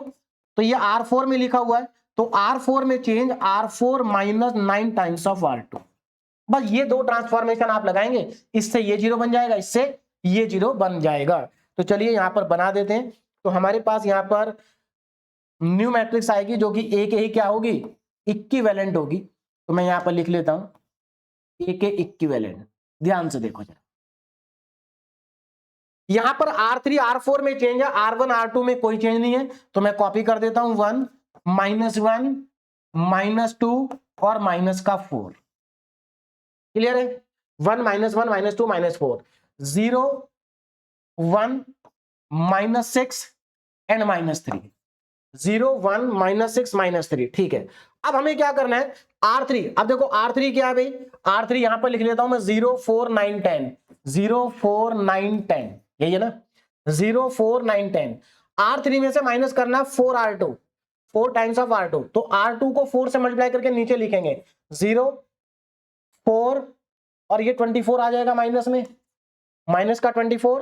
तो ये R4 में लिखा हुआ है, तो R4 में change R4 -9 times of R2। बस ये दो ट्रांसफॉर्मेशन आप लगाएंगे, इससे ये 0 बन जाएगा, इससे ये 0 बन जाएगा। तो चलिए यहां पर बना देते हैं। तो हमारे पास यहां पर न्यू मैट्रिक्स आएगी जो कि ए के ही क्या होगी, इक्विवेलेंट होगी। तो मैं यहां पर लिख लेता हूं ए के इक्विवेलेंट, ध्यान से देखो जरा, यहां पर R3 R4 में चेंज है, R1 R2 में कोई चेंज नहीं है, तो मैं कॉपी कर देता हूं 1 -1 -2 और माइनस का 4। क्लियर है? 1 -1 -2 -4 0 1 -6 एंड -3 0 1 -6 -3। ठीक है, अब हमें क्या करना है R3। अब देखो R3 क्या है भाई, R3 यहां पर लिख लेता हूं मैं 0 4 9 10 0 4 9 10, यही है ना 0 4 9 10। R3 में से माइनस करना है 4 R2, 4 टाइम्स ऑफ R2, तो R2 को 4 से मल्टीप्लाई करके नीचे लिखेंगे 0 4 और ये 24 आ जाएगा माइनस में, माइनस का 24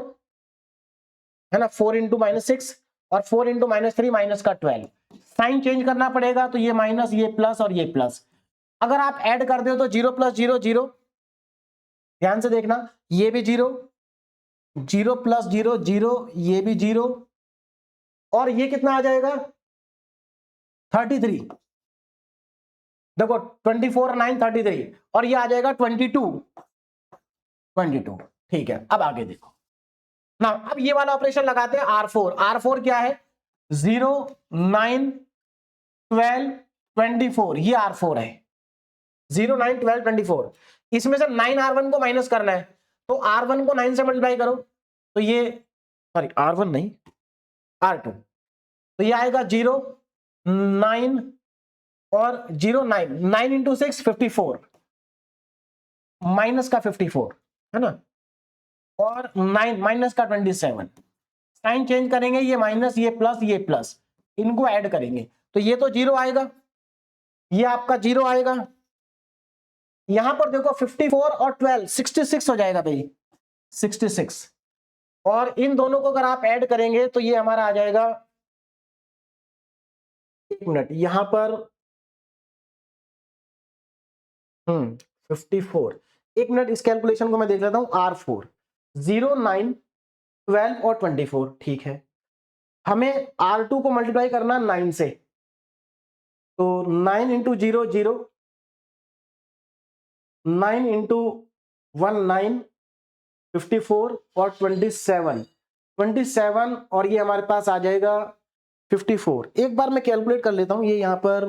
है ना, 4 इंटू -6 और 4 इंटू -3 माइनस का 12। साइन चेंज करना पड़ेगा, तो ये माइनस, ये प्लस और ये प्लस। अगर आप ऐड कर दो तो 0 + 0 0, ध्यान से देखना, ये भी 0 0 + 0 0, ये भी 0 और ये कितना आ जाएगा 33। देखो 24 9 33 और ये आ जाएगा 22 22। ठीक है, अब आगे देखो ना, अब ये वाला ऑपरेशन लगाते हैं R4। R4 क्या है 0 9 12 24, ये R4 है 0 9 12 24। इसमें से 9 R1 को माइनस करना है, तो R1 को 9 से मल्टीप्लाई करो, तो ये सॉरी R1 नहीं R2, तो ये आएगा 0 9 और 0 9 9 इंटू 6 54 माइनस का 54 है ना, और 9 माइनस का 27। साइन चेंज करेंगे, ये माइनस ये प्लस इनको ऐड करेंगे, तो ये तो 0 आएगा, ये आपका 0 आएगा। यहां पर देखो 54 और 12 66 हो जाएगा भाई 66, और इन दोनों को अगर आप ऐड करेंगे तो ये हमारा आ जाएगा, एक मिनट यहां पर 54, एक मिनट इस कैलकुलेशन को मैं देख लेता हूं। R4 0 9 12 और 24, ठीक है। हमें R2 को मल्टीप्लाई करना 9 से, तो 9 इंटू 0 0, 9 इंटू 1 9, 54 और 27 और ये हमारे पास आ जाएगा 54। एक बार मैं कैलकुलेट कर लेता हूं, ये यहां पर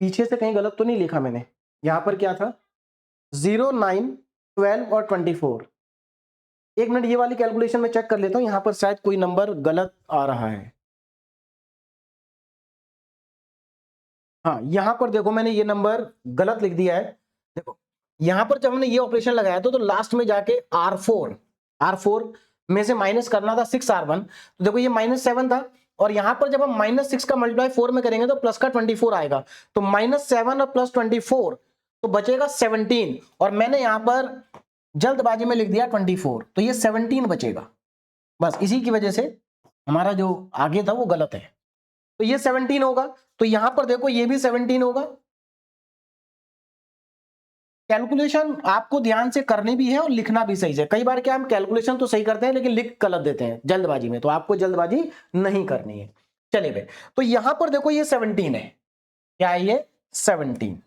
पीछे से कहीं गलत तो नहीं लिखा मैंने, यहां पर क्या था 0 9 12 और 24। एक मिनट ये वाली कैलकुलेशन में चेक कर लेता हूं, यहां पर शायद कोई नंबर गलत आ रहा है। हाँ यहां पर देखो मैंने ये नंबर गलत लिख दिया है। देखो यहां पर जब हमने ये ऑपरेशन लगाया तो लास्ट में जाके R4 में से माइनस करना था 6 R1, तो देखो ये -7 था, और यहां पर जब हम -6 का मल्टीप्लाई 4 में करेंगे तो प्लस का 24 आएगा, तो -7 और प्लस 24 तो बचेगा 17, और मैंने यहां पर जल्दबाजी में लिख दिया 24, तो ये 17 बचेगा। बस इसी की वजह से हमारा जो आगे था वो गलत है, तो ये 17 होगा। तो यहां पर देखो ये भी 17 होगा। कैलकुलेशन आपको ध्यान से करनी भी है और लिखना भी सही से। कई बार क्या हम कैलकुलेशन तो सही करते हैं लेकिन लिख गलत देते हैं जल्दबाजी में, तो आपको जल्दबाजी नहीं करनी है। चलिए भाई, तो यहां पर देखो ये 17 है, क्या है ये 17,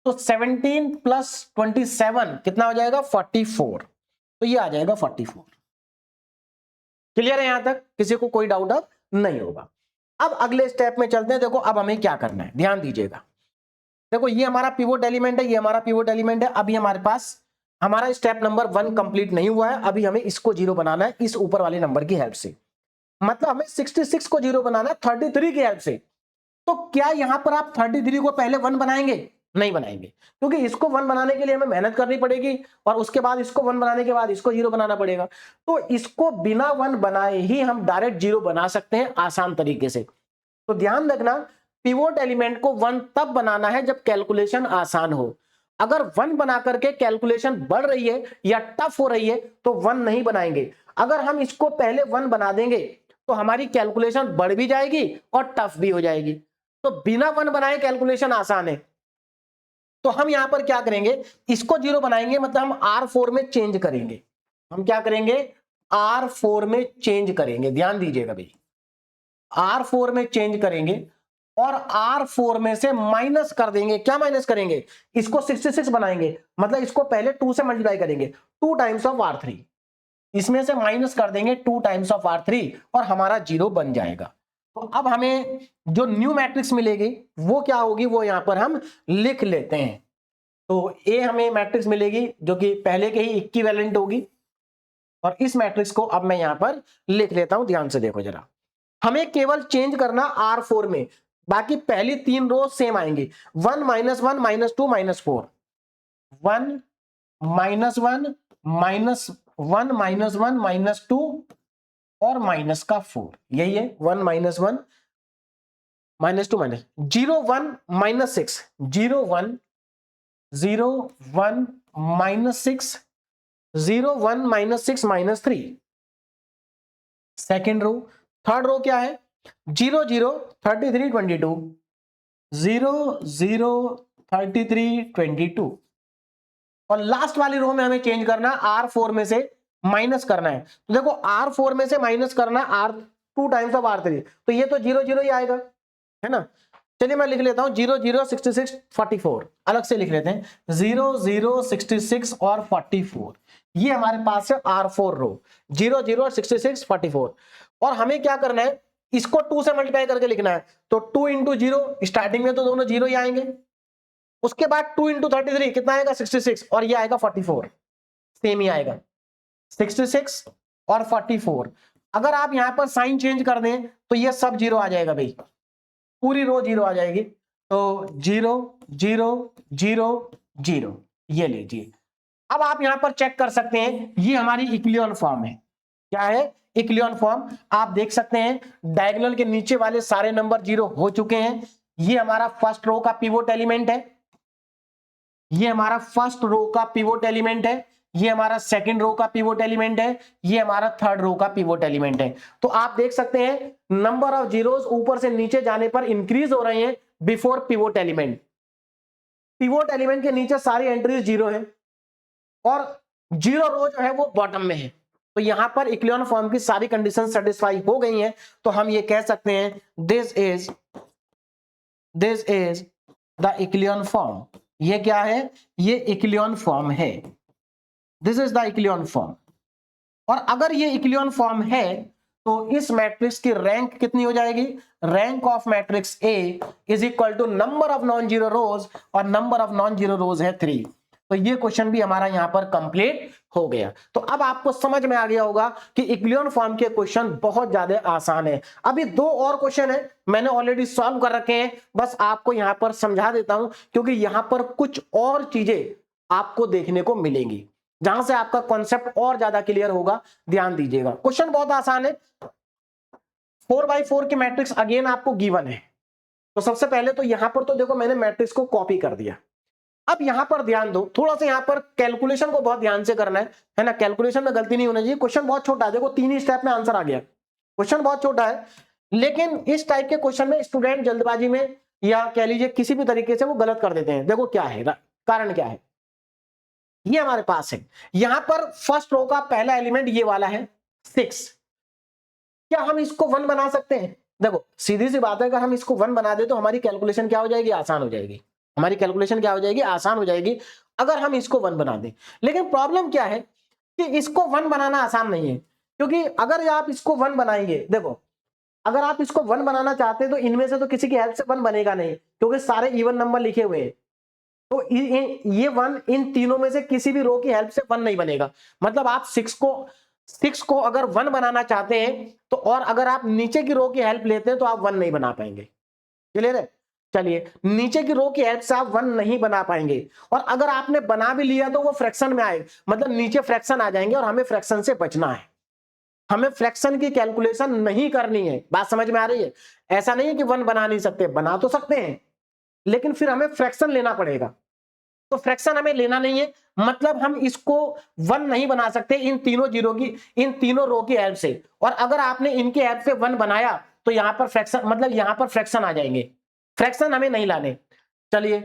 तो 17 प्लस 27 कितना हो जाएगा 44, तो ये आ जाएगा 44। क्लियर है यहां तक, किसी को कोई डाउट अब नहीं होगा। अब अगले स्टेप में चलते हैं। देखो अब हमें क्या करना है, ध्यान दीजिएगा। देखो ये हमारा पिवोट एलिमेंट है, ये हमारा पिवोट एलिमेंट है। अभी हमारे पास हमारा स्टेप नंबर 1 कंप्लीट नहीं हुआ है, अभी हमें इसको 0 बनाना है इस ऊपर वाले नंबर की हेल्प से। मतलब हमें 66 को 0 बनाना है 33 की हेल्प से। तो क्या यहां पर आप 33 को पहले 1 बनाएंगे? नहीं बनाएंगे, क्योंकि इसको 1 बनाने के लिए हमें मेहनत करनी पड़ेगी, और उसके बाद इसको 1 बनाने के बाद इसको 0 बनाना पड़ेगा। तो इसको बिना 1 बनाए ही हम डायरेक्ट 0 बना सकते हैं आसान तरीके से। तो ध्यान रखना, पिवोट एलिमेंट को 1 तब बनाना है जब कैलकुलेशन आसान हो। अगर 1 बना करके कैलकुलेशन बढ़ रही है या टफ हो रही है तो 1 नहीं बनाएंगे। अगर हम इसको पहले 1 बना देंगे तो हमारी कैलकुलेशन बढ़ भी जाएगी और टफ भी हो जाएगी। तो बिना 1 बनाए कैलकुलेशन आसान है, तो हम यहां पर क्या करेंगे, इसको 0 बनाएंगे, मतलब हम R4 में चेंज करेंगे। हम क्या करेंगे, R4 में चेंज करेंगे। ध्यान दीजिएगा भाई, R4 में चेंज करेंगे, और R4 में से माइनस कर देंगे। क्या माइनस करेंगे? इसको 66 बनाएंगे, मतलब इसको पहले 2 से मल्टीप्लाई करेंगे, 2 टाइम्स ऑफ R3, इसमें से माइनस कर देंगे 2 टाइम्स ऑफ R3 और हमारा 0 बन जाएगा। तो अब हमें जो न्यू मैट्रिक्स मिलेगी वो क्या होगी, वो यहां पर हम लिख लेते हैं। तो ए हमें मैट्रिक्स मिलेगी जो कि पहले के ही इक्विवेलेंट होगी, और इस मैट्रिक्स को अब मैं यहां पर लिख लेता हूं। ध्यान से देखो जरा, हमें केवल चेंज करना R4 में, बाकी पहली 3 रो सेम आएंगी। 1 -1 -2 -4, 1 -1 -1 -1 -2 और माइनस का 4, यही है 1 -1 -2 0 1 -6, 0 1 0 1 -6, 0 1 -6 -3, सेकेंड रो। थर्ड रो क्या है? 0 0 33 22, 0 0 33 22, और लास्ट वाली रो में हमें चेंज करना, R4 में से माइनस करना है। तो देखो R4 में से माइनस करना R2 टाइम्स ऑफ R3, तो ये तो 0 0 ही आएगा, है ना। चलिए मैं लिख लेता हूं 0 0 66 44, अलग से लिख लेते हैं 0 0 66 और 44, ये हमारे पास है R4 रो, 0 0 66 44। और हमें क्या करना है, इसको 2 से मल्टीप्लाई करके लिखना है, तो 2 इंटू 0, स्टार्टिंग में तो दोनों 0 ही आएंगे, उसके बाद 2 इंटू 33 कितना आएगा 66, और ये आएगा 44, सेम ही आएगा 66 और 44। अगर आप यहां पर साइन चेंज कर दें तो ये सब 0 आ जाएगा भाई, पूरी रो 0 आ जाएगी। तो 0 0 0 0, ये लीजिए। अब आप यहां पर चेक कर सकते हैं, ये हमारी इक्लियन फॉर्म है। क्या है? इक्लियन फॉर्म। आप देख सकते हैं डायगोनल के नीचे वाले सारे नंबर 0 हो चुके हैं। ये हमारा फर्स्ट रो का पिवोट एलिमेंट है, ये हमारा फर्स्ट रो का पिवोट एलिमेंट है, ये हमारा सेकंड रो का पिवोट एलिमेंट है, ये हमारा थर्ड रो का पिवोट एलिमेंट है। तो आप देख सकते हैं नंबर ऑफ जीरोस ऊपर से नीचे जाने पर इंक्रीज हो रहे हैं before pivot element. Pivot element के नीचे सारी एंट्रीज 0 है और 0 रो जो है वो बॉटम में है। तो यहां पर इक्लियन फॉर्म की सारी कंडीशन सेटिस्फाई हो गई हैं, तो हम ये कह सकते हैं this is the echelon form. ये क्या है? ये इक्लियन फॉर्म है, this is the echelon form. और अगर ये इक्लियन फॉर्म है तो इस मैट्रिक्स की रैंक कितनी हो जाएगी? Rank of matrix A is equal to number of non zero rows, और number of non zero rows है 3। तो ये क्वेश्चन भी हमारा यहां पर कंप्लीट हो गया। तो अब आपको समझ में आ गया होगा कि इक्लियन फॉर्म के क्वेश्चन बहुत ज्यादा आसान है। अभी 2 और क्वेश्चन है, मैंने ऑलरेडी सॉल्व कर रखे हैं, बस आपको यहां पर समझा देता हूं क्योंकि यहां पर कुछ और चीजें आपको देखने को मिलेंगी जहां से आपका कॉन्सेप्ट और ज्यादा क्लियर होगा। ध्यान दीजिएगा, क्वेश्चन बहुत आसान है। 4x4 की मैट्रिक्स अगेन आपको गिवन है। तो सबसे पहले तो यहां पर तो देखो मैंने मैट्रिक्स को कॉपी कर दिया। अब यहां पर ध्यान दो, थोड़ा सा यहां पर कैलकुलेशन को बहुत ध्यान से करना है ना, कैलकुलेशन में गलती नहीं होनी चाहिए। क्वेश्चन बहुत छोटा है, देखो 3 ही स्टेप में आंसर आ गया। क्वेश्चन बहुत छोटा है, लेकिन इस टाइप के क्वेश्चन में स्टूडेंट जल्दबाजी में या कह लीजिए किसी भी तरीके से वो गलत कर देते हैं। देखो क्या है कारण, क्या है ये हमारे पास है। यहां पर फर्स्ट रो का पहला एलिमेंट ये वाला है 6। क्या हम इसको 1 बना सकते हैं? देखो सीधी सी बात है, अगर हम इसको 1 बना दे तो हमारी कैलकुलेशन क्या हो जाएगी? आसान हो जाएगी। हमारी कैलकुलेशन क्या हो जाएगी? आसान हो जाएगी अगर हम इसको 1 बना दें। लेकिन प्रॉब्लम क्या है कि इसको 1 बनाना आसान नहीं है, क्योंकि अगर आप इसको 1 बनाएंगे, देखो अगर आप इसको 1 बनाना चाहते हैं तो इनमें से तो किसी की हेल्प से 1 बनेगा नहीं, क्योंकि सारे इवन नंबर लिखे हुए हैं। तो ये 1 इन तीनों में से किसी भी रो की हेल्प से 1 नहीं बनेगा। मतलब आप 6 को अगर 1 बनाना चाहते हैं तो, और अगर आप नीचे की रो की हेल्प लेते हैं तो आप 1 नहीं बना पाएंगे। क्लियर है? चलिए, नीचे की रो की हेल्प से आप 1 नहीं बना पाएंगे, और अगर आपने बना भी लिया तो वो फ्रैक्शन में आए, मतलब नीचे फ्रैक्शन आ जाएंगे, और हमें फ्रैक्शन से बचना है। हमें फ्रैक्शन की कैलकुलेशन नहीं करनी है। बात समझ में आ रही है? ऐसा नहीं है कि 1 बना नहीं सकते, बना तो सकते हैं, लेकिन फिर हमें फ्रैक्शन लेना पड़ेगा। तो फ्रैक्शन हमें लेना नहीं है, मतलब हम इसको 1 नहीं बना सकते इन तीनों रो की हेल्प से। और अगर आपने इनकी हेल्प से 1 बनाया तो यहां पर फ्रैक्शन, मतलब यहां पर फ्रैक्शन आ जाएंगे, फ्रैक्शन हमें नहीं लाने। चलिए,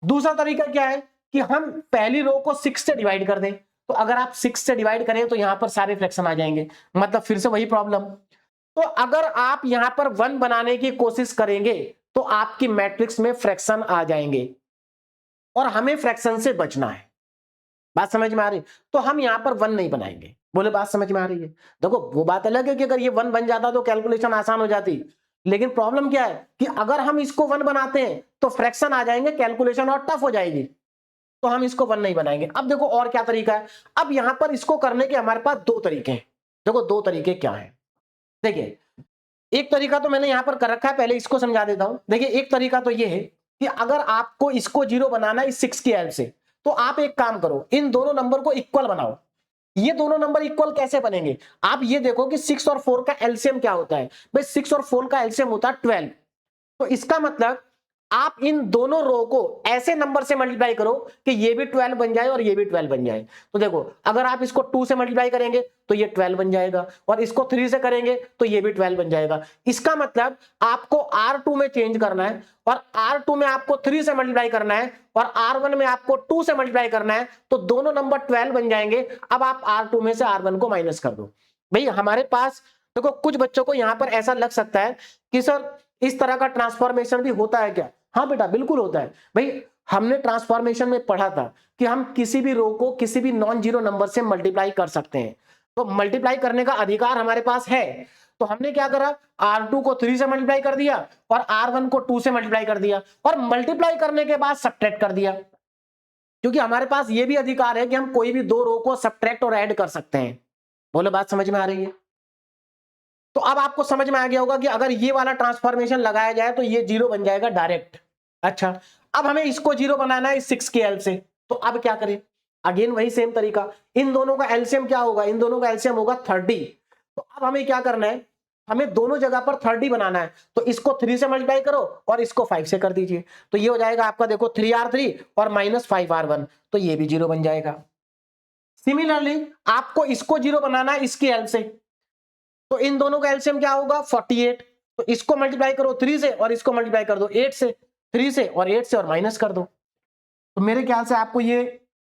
दूसरा तरीका क्या है कि हम पहली रो को 6 से डिवाइड कर दें। तो अगर आप 6 से डिवाइड करें तो यहां पर सारे फ्रैक्शन आ जाएंगे, मतलब फिर से वही प्रॉब्लम। तो अगर आप यहां पर 1 बनाने की कोशिश करेंगे तो आपकी मैट्रिक्स में फ्रैक्शन आ जाएंगे और हमें फ्रैक्शन से बचना है। बात समझ में आ रही? तो हम यहां पर 1 नहीं बनाएंगे। बोले बात समझ में आ रही है? देखो वो बात अलग है कि अगर ये 1 बन जाता तो कैलकुलेशन आसान हो जाती, लेकिन प्रॉब्लम क्या है कि अगर हम इसको 1 बनाते हैं तो फ्रैक्शन आ जाएंगे, कैलकुलेशन और टफ हो जाएगी, तो हम इसको 1 नहीं बनाएंगे। अब देखो और क्या तरीका है। अब यहां पर इसको करने के हमारे पास 2 तरीके हैं। देखो 2 तरीके क्या है। देखिए एक तरीका तो मैंने यहां पर कर रखा है, पहले इसको समझा देता हूं। देखिए एक तरीका तो ये है कि अगर आपको इसको 0 बनाना है इस 6 की हेल्प से, तो आप एक काम करो, इन दोनों नंबर को इक्वल बनाओ। ये दोनों नंबर इक्वल कैसे बनेंगे? आप ये देखो कि 6 और 4 का एलसीएम क्या होता है। भाई 6 और 4 का एलसीएम होता है 12। तो इसका मतलब आप इन दोनों रो को ऐसे नंबर से मल्टीप्लाई करो कि ये भी 12 बन जाए और ये भी 12 बन जाए। तो देखो अगर आप इसको 2 से मल्टीप्लाई करेंगे तो ये 12 बन जाएगा, और इसको 3 से करेंगे तो ये भी 12 बन जाएगा। इसका मतलब आपको R2 में चेंज करना है, और R2 में आपको 3 से मल्टीप्लाई करना है, और R1 में आपको 2 से मल्टीप्लाई करना है, तो दोनों नंबर 12 बन जाएंगे। अब आप R2 में से R1 को माइनस कर दो। भाई हमारे पास देखो कुछ बच्चों को यहां पर ऐसा लग सकता है कि सर इस तरह का ट्रांसफॉर्मेशन भी होता है क्या? हाँ बेटा बिल्कुल होता है। भाई हमने ट्रांसफॉर्मेशन में पढ़ा था कि हम किसी भी रो को किसी भी नॉन जीरो नंबर से मल्टीप्लाई कर सकते हैं, तो मल्टीप्लाई करने का अधिकार हमारे पास है। तो हमने क्या करा, R2 को 3 से मल्टीप्लाई कर दिया और R1 को 2 से मल्टीप्लाई कर दिया, और मल्टीप्लाई करने के बाद सब्ट्रैक्ट कर दिया, क्योंकि हमारे पास यह भी अधिकार है कि हम कोई भी दो रो को सब्ट्रैक्ट और ऐड कर सकते हैं। बोलो बात समझ में आ रही है? तो अब आपको समझ में आ गया होगा कि अगर ये वाला ट्रांसफॉर्मेशन लगाया जाए तो ये 0 बन जाएगा डायरेक्ट। अच्छा अब हमें इसको 0 बनाना है इस 6 की हेल्प से, तो अब क्या करें? अगेन वही सेम तरीका, इन दोनों का एलसीएम क्या होगा? इन दोनों का एलसीएम होगा 30। तो अब हमें क्या करना है, हमें दोनों जगह पर 30 बनाना है। तो इसको 3 से मल्टीप्लाई करो और इसको 5 से कर दीजिए, तो ये हो जाएगा आपका देखो 3R3 और -5R1, तो ये भी 0 बन जाएगा। सिमिलरली आपको इसको 0 बनाना है इसकी हेल्प से, तो इन दोनों का एलसीएम क्या होगा 48। तो इसको मल्टीप्लाई करो 3 से और इसको मल्टीप्लाई कर दो 8 से, 3 से और 8 से और माइनस कर दो। तो मेरे ख्याल से आपको ये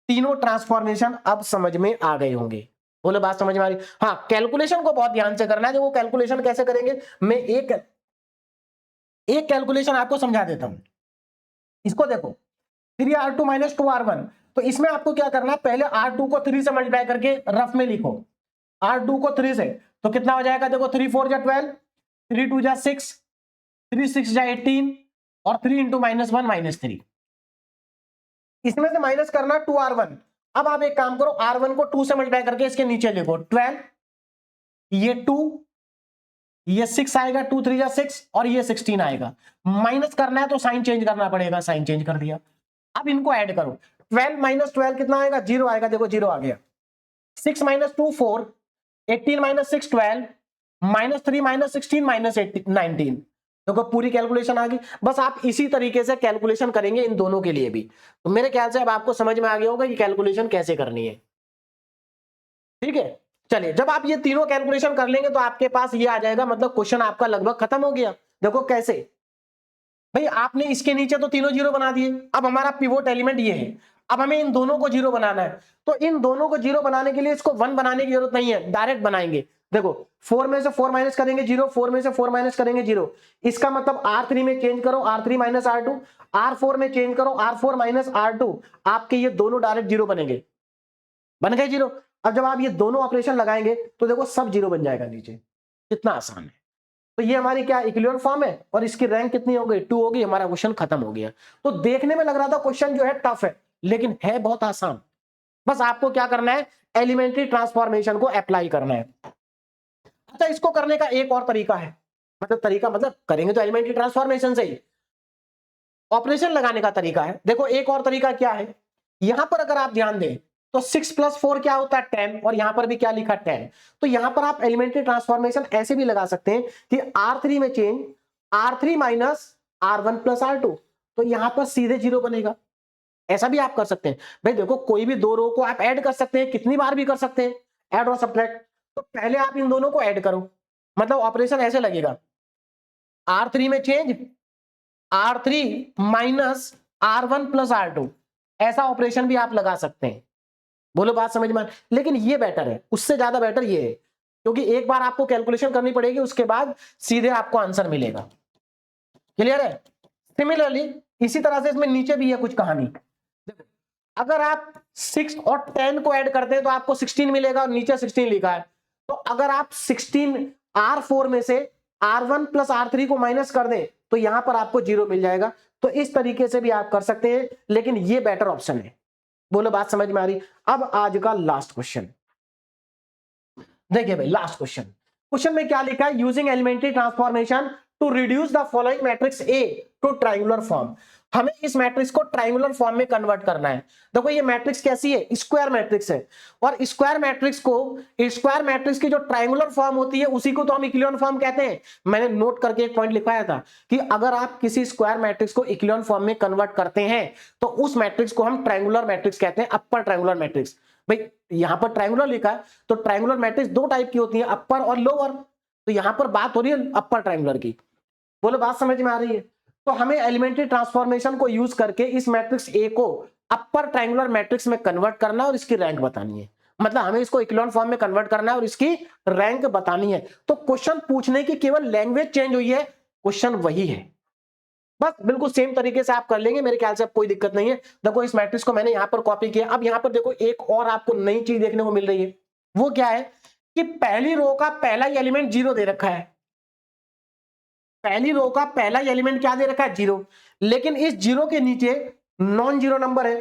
तीनों ट्रांसफॉर्मेशन अब समझ में आ गए होंगे। बोलो बात समझ में आ रही? हाँ कैलकुलेशन को बहुत ध्यान से करना है। वो कैलकुलेशन कैसे करेंगे, मैं एक कैलकुलेशन आपको समझा देता हूं। इसको देखो 3R2 - 2R1, तो इसमें आपको क्या करना है, पहले R2 को 3 से मल्टीप्लाई करके रफ में लिखो, R2 को 3 से, तो कितना हो जाएगा देखो 3 4 जा 12, 3 2 जा 6, 3 6 जा 18, और 3 इंटू -1 -3। इसमें से माइनस करना 2R1। अब आप एक काम करो, R1 को 2 से मल्टीप्लाई करके इसके नीचे लिखो 12, ये 2, ये 6 आएगा, 2 3 जा 6, और ये 16 आएगा। माइनस करना है तो साइन चेंज करना पड़ेगा, साइन चेंज कर दिया। अब इनको ऐड करो, 12 - 12 कितना आएगा, 0 आएगा, देखो 0 आ गया। 6 - 2 4, 18 - 6 12, -3 - 16 -19, देखो पूरी कैलकुलेशन आ गई। बस आप इसी तरीके से कैलकुलेशन करेंगे इन दोनों के लिए भी। तो मेरे ख्याल से अब आपको समझ में आ गया होगा कि कैलकुलेशन कैसे करनी है। ठीक है, चलिए जब आप ये तीनों कैलकुलेशन कर लेंगे तो आपके पास ये आ जाएगा, मतलब क्वेश्चन आपका लगभग खत्म हो गया। देखो कैसे, भाई आपने इसके नीचे तो तीनों 0 बना दिए, अब हमारा पिवोट एलिमेंट ये है, अब हमें इन दोनों को 0 बनाना है। तो इन दोनों को 0 बनाने के लिए इसको 1 बनाने की जरूरत नहीं है, डायरेक्ट बनाएंगे। देखो 4 में से 4 माइनस करेंगे 0, 4 में से 4 माइनस करेंगे 0। इसका मतलब R3 में चेंज करो R3 - R2, R4 में चेंज करो R4 - R2, आपके ये दोनों डायरेक्ट 0 बनेंगे, बन गए 0। अब जब आप ये दोनों ऑपरेशन लगाएंगे तो देखो सब 0 बन जाएगा नीचे, कितना आसान है। तो ये हमारी क्या इक्विवेलेंट फॉर्म है, और इसकी रैंक कितनी हो गई 2 होगी, हमारा क्वेश्चन खत्म हो गया। तो देखने में लग रहा था क्वेश्चन जो है टफ है, लेकिन है बहुत आसान। बस आपको क्या करना है, एलिमेंट्री ट्रांसफॉर्मेशन को अप्लाई करना है। अच्छा इसको करने का एक और तरीका है, मतलब करेंगे तो एलिमेंट्री ट्रांसफॉर्मेशन से ही, ऑपरेशन लगाने का तरीका है। देखो एक और तरीका क्या है, यहां पर अगर आप ध्यान दें तो 6 + 4 क्या होता है 10, और यहां पर भी क्या लिखा 10। तो यहां पर आप एलिमेंट्री ट्रांसफॉर्मेशन ऐसे भी लगा सकते हैं कि R3 में चेंज R3 - R1 + R2, तो यहां पर सीधे 0 बनेगा। ऐसा भी आप कर सकते हैं। भाई देखो कोई भी दो रो को आप ऐड कर सकते हैं, कितनी बार भी कर सकते हैं, ऐड और सब्ट्रैक्ट। तो पहले आप इन दोनों को ऐड करो, मतलब ऑपरेशन ऐसे लगेगा, R3 में चेंज R3 - R1 + R2, ऐसा ऑपरेशन भी आप लगा सकते हैं। बोलो बात समझ में, लेकिन ये बेटर है, उससे ज्यादा बेटर ये है, क्योंकि एक बार आपको कैलकुलेशन करनी पड़ेगी, उसके बाद सीधे आपको आंसर मिलेगा। क्लियर है? सिमिलरली इसी तरह से इसमें नीचे भी है कुछ कहानी। देखो अगर आप 6 और 10 को ऐड करते हैं तो आपको 16 मिलेगा और नीचे 16 लिखा है। तो अगर आप 16 R4 में से R1 प्लस R3 को माइनस कर दें तो यहां पर आपको 0 मिल जाएगा। तो इस तरीके से भी आप कर सकते हैं, लेकिन ये बेटर ऑप्शन है। बोलो बात समझ में आ रही? अब आज का लास्ट क्वेश्चन देखिए भाई, लास्ट क्वेश्चन में क्या लिखा है, using elementary transformation to reduce the following matrix A to triangular form. हमें इस मैट्रिक्स को ट्रायंगुलर फॉर्म में कन्वर्ट करना है। देखो ये मैट्रिक्स कैसी है, स्क्वायर मैट्रिक्स है, और स्क्वायर मैट्रिक्स की जो ट्रायंगुलर फॉर्म होती है उसी को तो हम इक्लियन फॉर्म कहते हैं। मैंने नोट करके एक पॉइंट लिखवाया था कि अगर आप किसी स्क्वायर मैट्रिक्स को इक्लियन फॉर्म में कन्वर्ट करते हैं तो उस मैट्रिक्स को हम ट्रायंगुलर मैट्रिक्स कहते हैं, अपर ट्रायंगुलर मैट्रिक्स। भाई यहां पर ट्रायंगुलर लिखा है तो ट्रायंगुलर मैट्रिक्स दो टाइप की होती है, अपर और लोअर। तो यहां पर बात हो रही है अपर ट्रायंगुलर की। बोलो बात समझ में आ रही है? तो हमें एलिमेंट्री ट्रांसफॉर्मेशन को यूज करके इस मैट्रिक्स ए को अपर ट्रायंगुलर मैट्रिक्स में कन्वर्ट करना और इसकी रैंक बतानी है। मतलब हमें इसको इक्लोन फॉर्म में कन्वर्ट करना है और इसकी रैंक बतानी है। तो क्वेश्चन पूछने की केवल लैंग्वेज चेंज हुई है, क्वेश्चन वही है, बस बिल्कुल सेम तरीके से आप कर लेंगे। मेरे ख्याल से अब कोई दिक्कत नहीं है। देखो इस मैट्रिक्स को मैंने यहां पर कॉपी किया। अब यहां पर देखो एक और आपको नई चीज देखने को मिल रही है। वो क्या है कि पहली रो का पहला ही एलिमेंट 0 दे रखा है। पहली रो का पहला ही एलिमेंट क्या दे रखा है, 0। लेकिन इस 0 के नीचे नॉन जीरो नंबर है।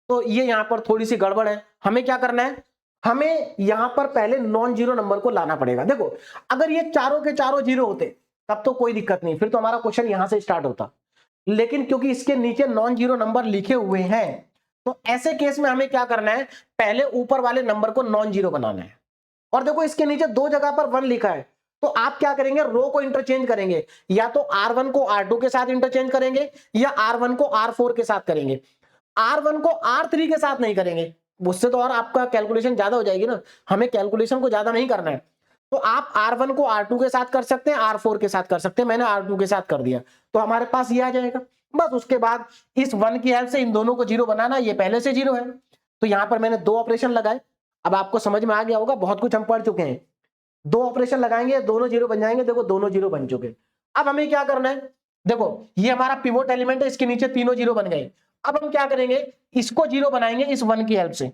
तो ये यहां पर थोड़ी सी गड़बड़ है। हमें क्या करना है, हमें यहां पर पहले नॉन जीरो नंबर को लाना पड़ेगा। देखो अगर ये चारों के चारों 0 होते तब तो कोई दिक्कत नहीं, फिर तो हमारा क्वेश्चन यहां से स्टार्ट होता। लेकिन क्योंकि इसके नीचे नॉन जीरो नंबर लिखे हुए हैं तो ऐसे केस में हमें क्या करना है, पहले ऊपर वाले नंबर को नॉन जीरो बनाना है। और देखो इसके नीचे दो जगह पर 1 लिखा है, तो आप क्या करेंगे, रो को इंटरचेंज करेंगे। या तो R1 को R2 के साथ इंटरचेंज करेंगे या R1 को R4 के साथ करेंगे। R1 को R3 के साथ नहीं करेंगे, उससे तो और आपका कैलकुलेशन ज्यादा हो जाएगी ना। हमें कैलकुलेशन को ज्यादा नहीं करना है। तो आप R1 को R2 के साथ कर सकते हैं, R4 के साथ कर सकते हैं। मैंने R2 के साथ कर दिया तो हमारे पास ये आ जाएगा। बस उसके बाद इस 1 की हेल्प से इन दोनों को 0 बनाना। ये पहले से 0 है तो यहां पर मैंने 2 ऑपरेशन लगाए। अब आपको समझ में आ गया होगा, बहुत कुछ हम पढ़ चुके हैं। 2 ऑपरेशन लगाएंगे, दोनों 0 बन जाएंगे। देखो दोनों 0 बन चुके। अब हमें क्या करना है, देखो ये हमारा पिवोट एलिमेंट है, इसके नीचे तीनों 0 बन गए। अब हम क्या करेंगे, इसको 0 बनाएंगे इस 1 की हेल्प से,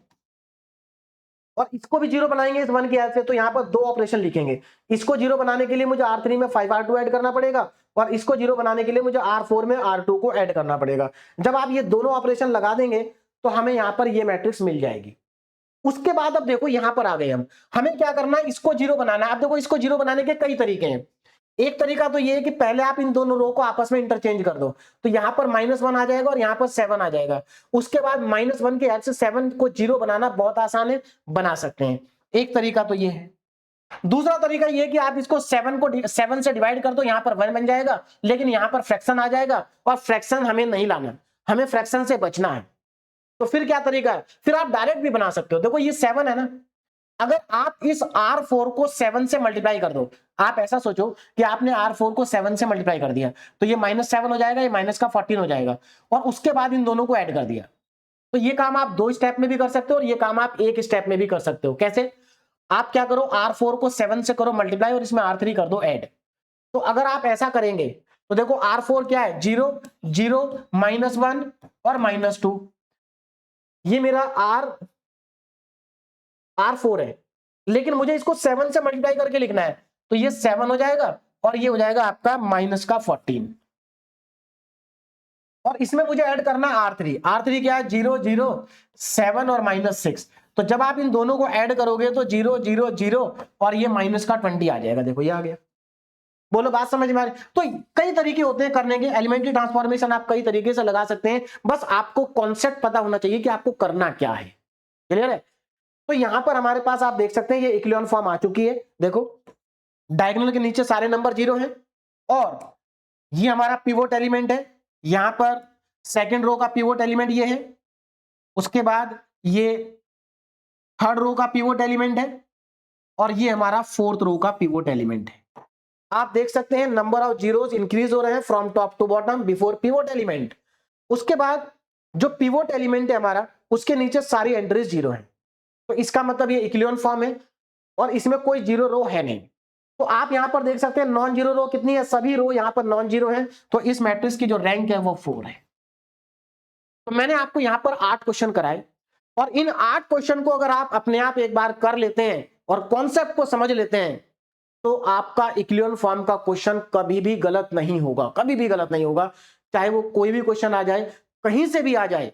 और इसको भी 0 बनाएंगे इस 1 की हेल्प से। तो यहां पर 2 ऑपरेशन लिखेंगे। इसको 0 बनाने के लिए मुझे R3 में 5R2 ऐड करना पड़ेगा और इसको 0 बनाने के लिए मुझे R4 में R2 को ऐड करना पड़ेगा। जब आप ये दोनों ऑपरेशन लगा देंगे तो हमें यहां पर ये मैट्रिक्स मिल जाएगी। उसके बाद अब देखो यहां पर आ गए हम, हमें क्या करना है, इसको 0 बनाना है। अब देखो इसको 0 बनाने के कई तरीके हैं। एक तरीका तो ये है कि पहले आप इन दोनों रो को आपस में इंटरचेंज कर दो, तो यहां पर -1 आ जाएगा और यहां पर 7 आ जाएगा। उसके बाद -1 के हेल्प से 7 को 0 बनाना बहुत आसान है, बना सकते हैं। एक तरीका तो ये है। दूसरा तरीका ये है कि आप इसको 7 से डिवाइड कर दो, यहां पर 1 बन जाएगा, लेकिन यहां पर फ्रैक्शन आ जाएगा और फ्रैक्शन हमें नहीं लाना, हमें फ्रैक्शन से बचना है। तो फिर क्या तरीका है, फिर आप डायरेक्ट भी बना सकते हो। देखो ये 7 है ना, अगर आप इस R4 को 7 से मल्टीप्लाई कर दो, आप ऐसा सोचो कि आपने R4 को 7 से मल्टीप्लाई कर दिया तो ये -7 हो जाएगा, ये माइनस का 14 हो जाएगा, और उसके बाद इन दोनों को ऐड कर दिया। तो ये काम आप 2 स्टेप में भी कर सकते हो और ये काम आप 1 स्टेप में भी कर सकते हो। कैसे, आप क्या करो, R4 को 7 से करो मल्टीप्लाई और इसमें R3 कर दो ऐड। तो अगर आप ऐसा करेंगे तो देखो R4 क्या है, 0 0 -1 और -2। ये मेरा R4 है, लेकिन मुझे इसको 7 से मल्टीप्लाई करके लिखना है, तो ये 7 हो जाएगा और ये हो जाएगा आपका -14। और इसमें मुझे ऐड करना है R3। R3 क्या है, 0 0 7 और -6। तो जब आप इन दोनों को ऐड करोगे तो 0 0 0 और ये -20 आ जाएगा। देखो ये आ गया। बोलो बात समझ में आ रही? तो कई तरीके होते हैं करने के, एलिमेंट्री ट्रांसफॉर्मेशन आप कई तरीके से लगा सकते हैं। बस आपको कॉन्सेप्ट पता होना चाहिए कि आपको करना क्या है। क्लियर है? तो यहां पर हमारे पास आप देख सकते हैं ये इक्लियन फॉर्म आ चुकी है। देखो डायगोनल के नीचे सारे नंबर 0 हैं और ये हमारा पिवोट एलिमेंट है। यहां पर सेकंड रो का पिवोट एलिमेंट ये है, उसके बाद ये थर्ड रो का पिवोट एलिमेंट है और ये हमारा फोर्थ रो का पिवोट एलिमेंट है। आप देख सकते हैं नंबर ऑफ जीरोस इंक्रीज हो रहे हैं from top to bottom before pivot element. उसके बाद जो पिवोट एलिमेंट है हमारा, उसके नीचे सारी एंट्रीज 0 है। तो इसका मतलब ये इक्लियन फॉर्म है और इसमें कोई 0 रो है नहीं। तो आप यहां पर देख सकते हैं नॉन जीरो रो कितनी है, सभी रो यहां पर नॉन जीरो है, तो इस मैट्रिक्स की जो रैंक है वो 4 है। तो मैंने आपको यहां पर 8 क्वेश्चन कराए, और इन 8 क्वेश्चन को अगर आप अपने आप एक बार कर लेते हैं और कॉन्सेप्ट को समझ लेते हैं, तो आपका इक्लियन फॉर्म का क्वेश्चन कभी भी गलत नहीं होगा, कभी भी गलत नहीं होगा। चाहे वो कोई भी क्वेश्चन आ जाए, कहीं से भी आ जाए,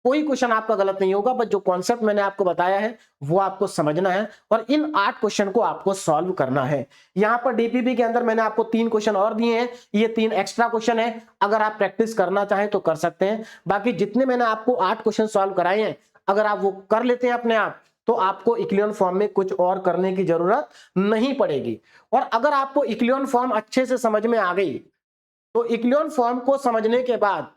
कोई क्वेश्चन आपका गलत नहीं होगा। बस जो कॉन्सेप्ट मैंने आपको बताया है वो आपको समझना है और इन 8 क्वेश्चन को आपको सॉल्व करना है। यहां पर डीपीपी के अंदर मैंने आपको 3 क्वेश्चन और दिए हैं, ये 3 एक्स्ट्रा क्वेश्चन है, अगर आप प्रैक्टिस करना चाहें तो कर सकते हैं। बाकी जितने मैंने आपको 8 क्वेश्चन सॉल्व कराए हैं, अगर आप वो कर लेते हैं अपने आप, तो आपको इक्लियन फॉर्म में कुछ और करने की जरूरत नहीं पड़ेगी। और अगर आपको इक्लियन फॉर्म अच्छे से समझ में आ गई, तो इक्लियन फॉर्म को समझने के बाद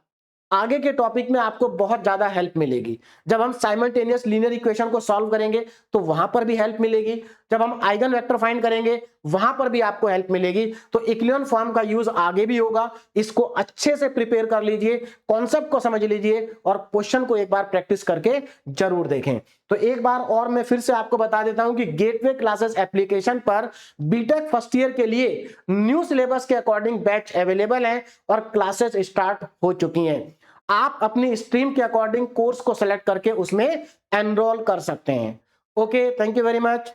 आगे के टॉपिक में आपको बहुत ज्यादा हेल्प मिलेगी। जब हम साइमल्टेनियस लीनियर इक्वेशन को सॉल्व करेंगे तो वहां पर भी हेल्प मिलेगी, जब हम आइगन वेक्टर फाइंड करेंगे वहां पर भी आपको हेल्प मिलेगी। तो इक्लियन फॉर्म का यूज आगे भी होगा, इसको अच्छे से प्रिपेयर कर लीजिए, कॉन्सेप्ट को समझ लीजिए और क्वेश्चन को एक बार प्रैक्टिस करके जरूर देखें। तो एक बार और मैं फिर से आपको बता देता हूं कि गेटवे क्लासेस एप्लीकेशन पर बीटेक फर्स्ट ईयर के लिए न्यू सिलेबस के अकॉर्डिंग बैच अवेलेबल है और क्लासेस स्टार्ट हो चुकी हैं। आप अपनी स्ट्रीम के अकॉर्डिंग कोर्स को सिलेक्ट करके उसमें एनरोल कर सकते हैं। Okay, thank you very much.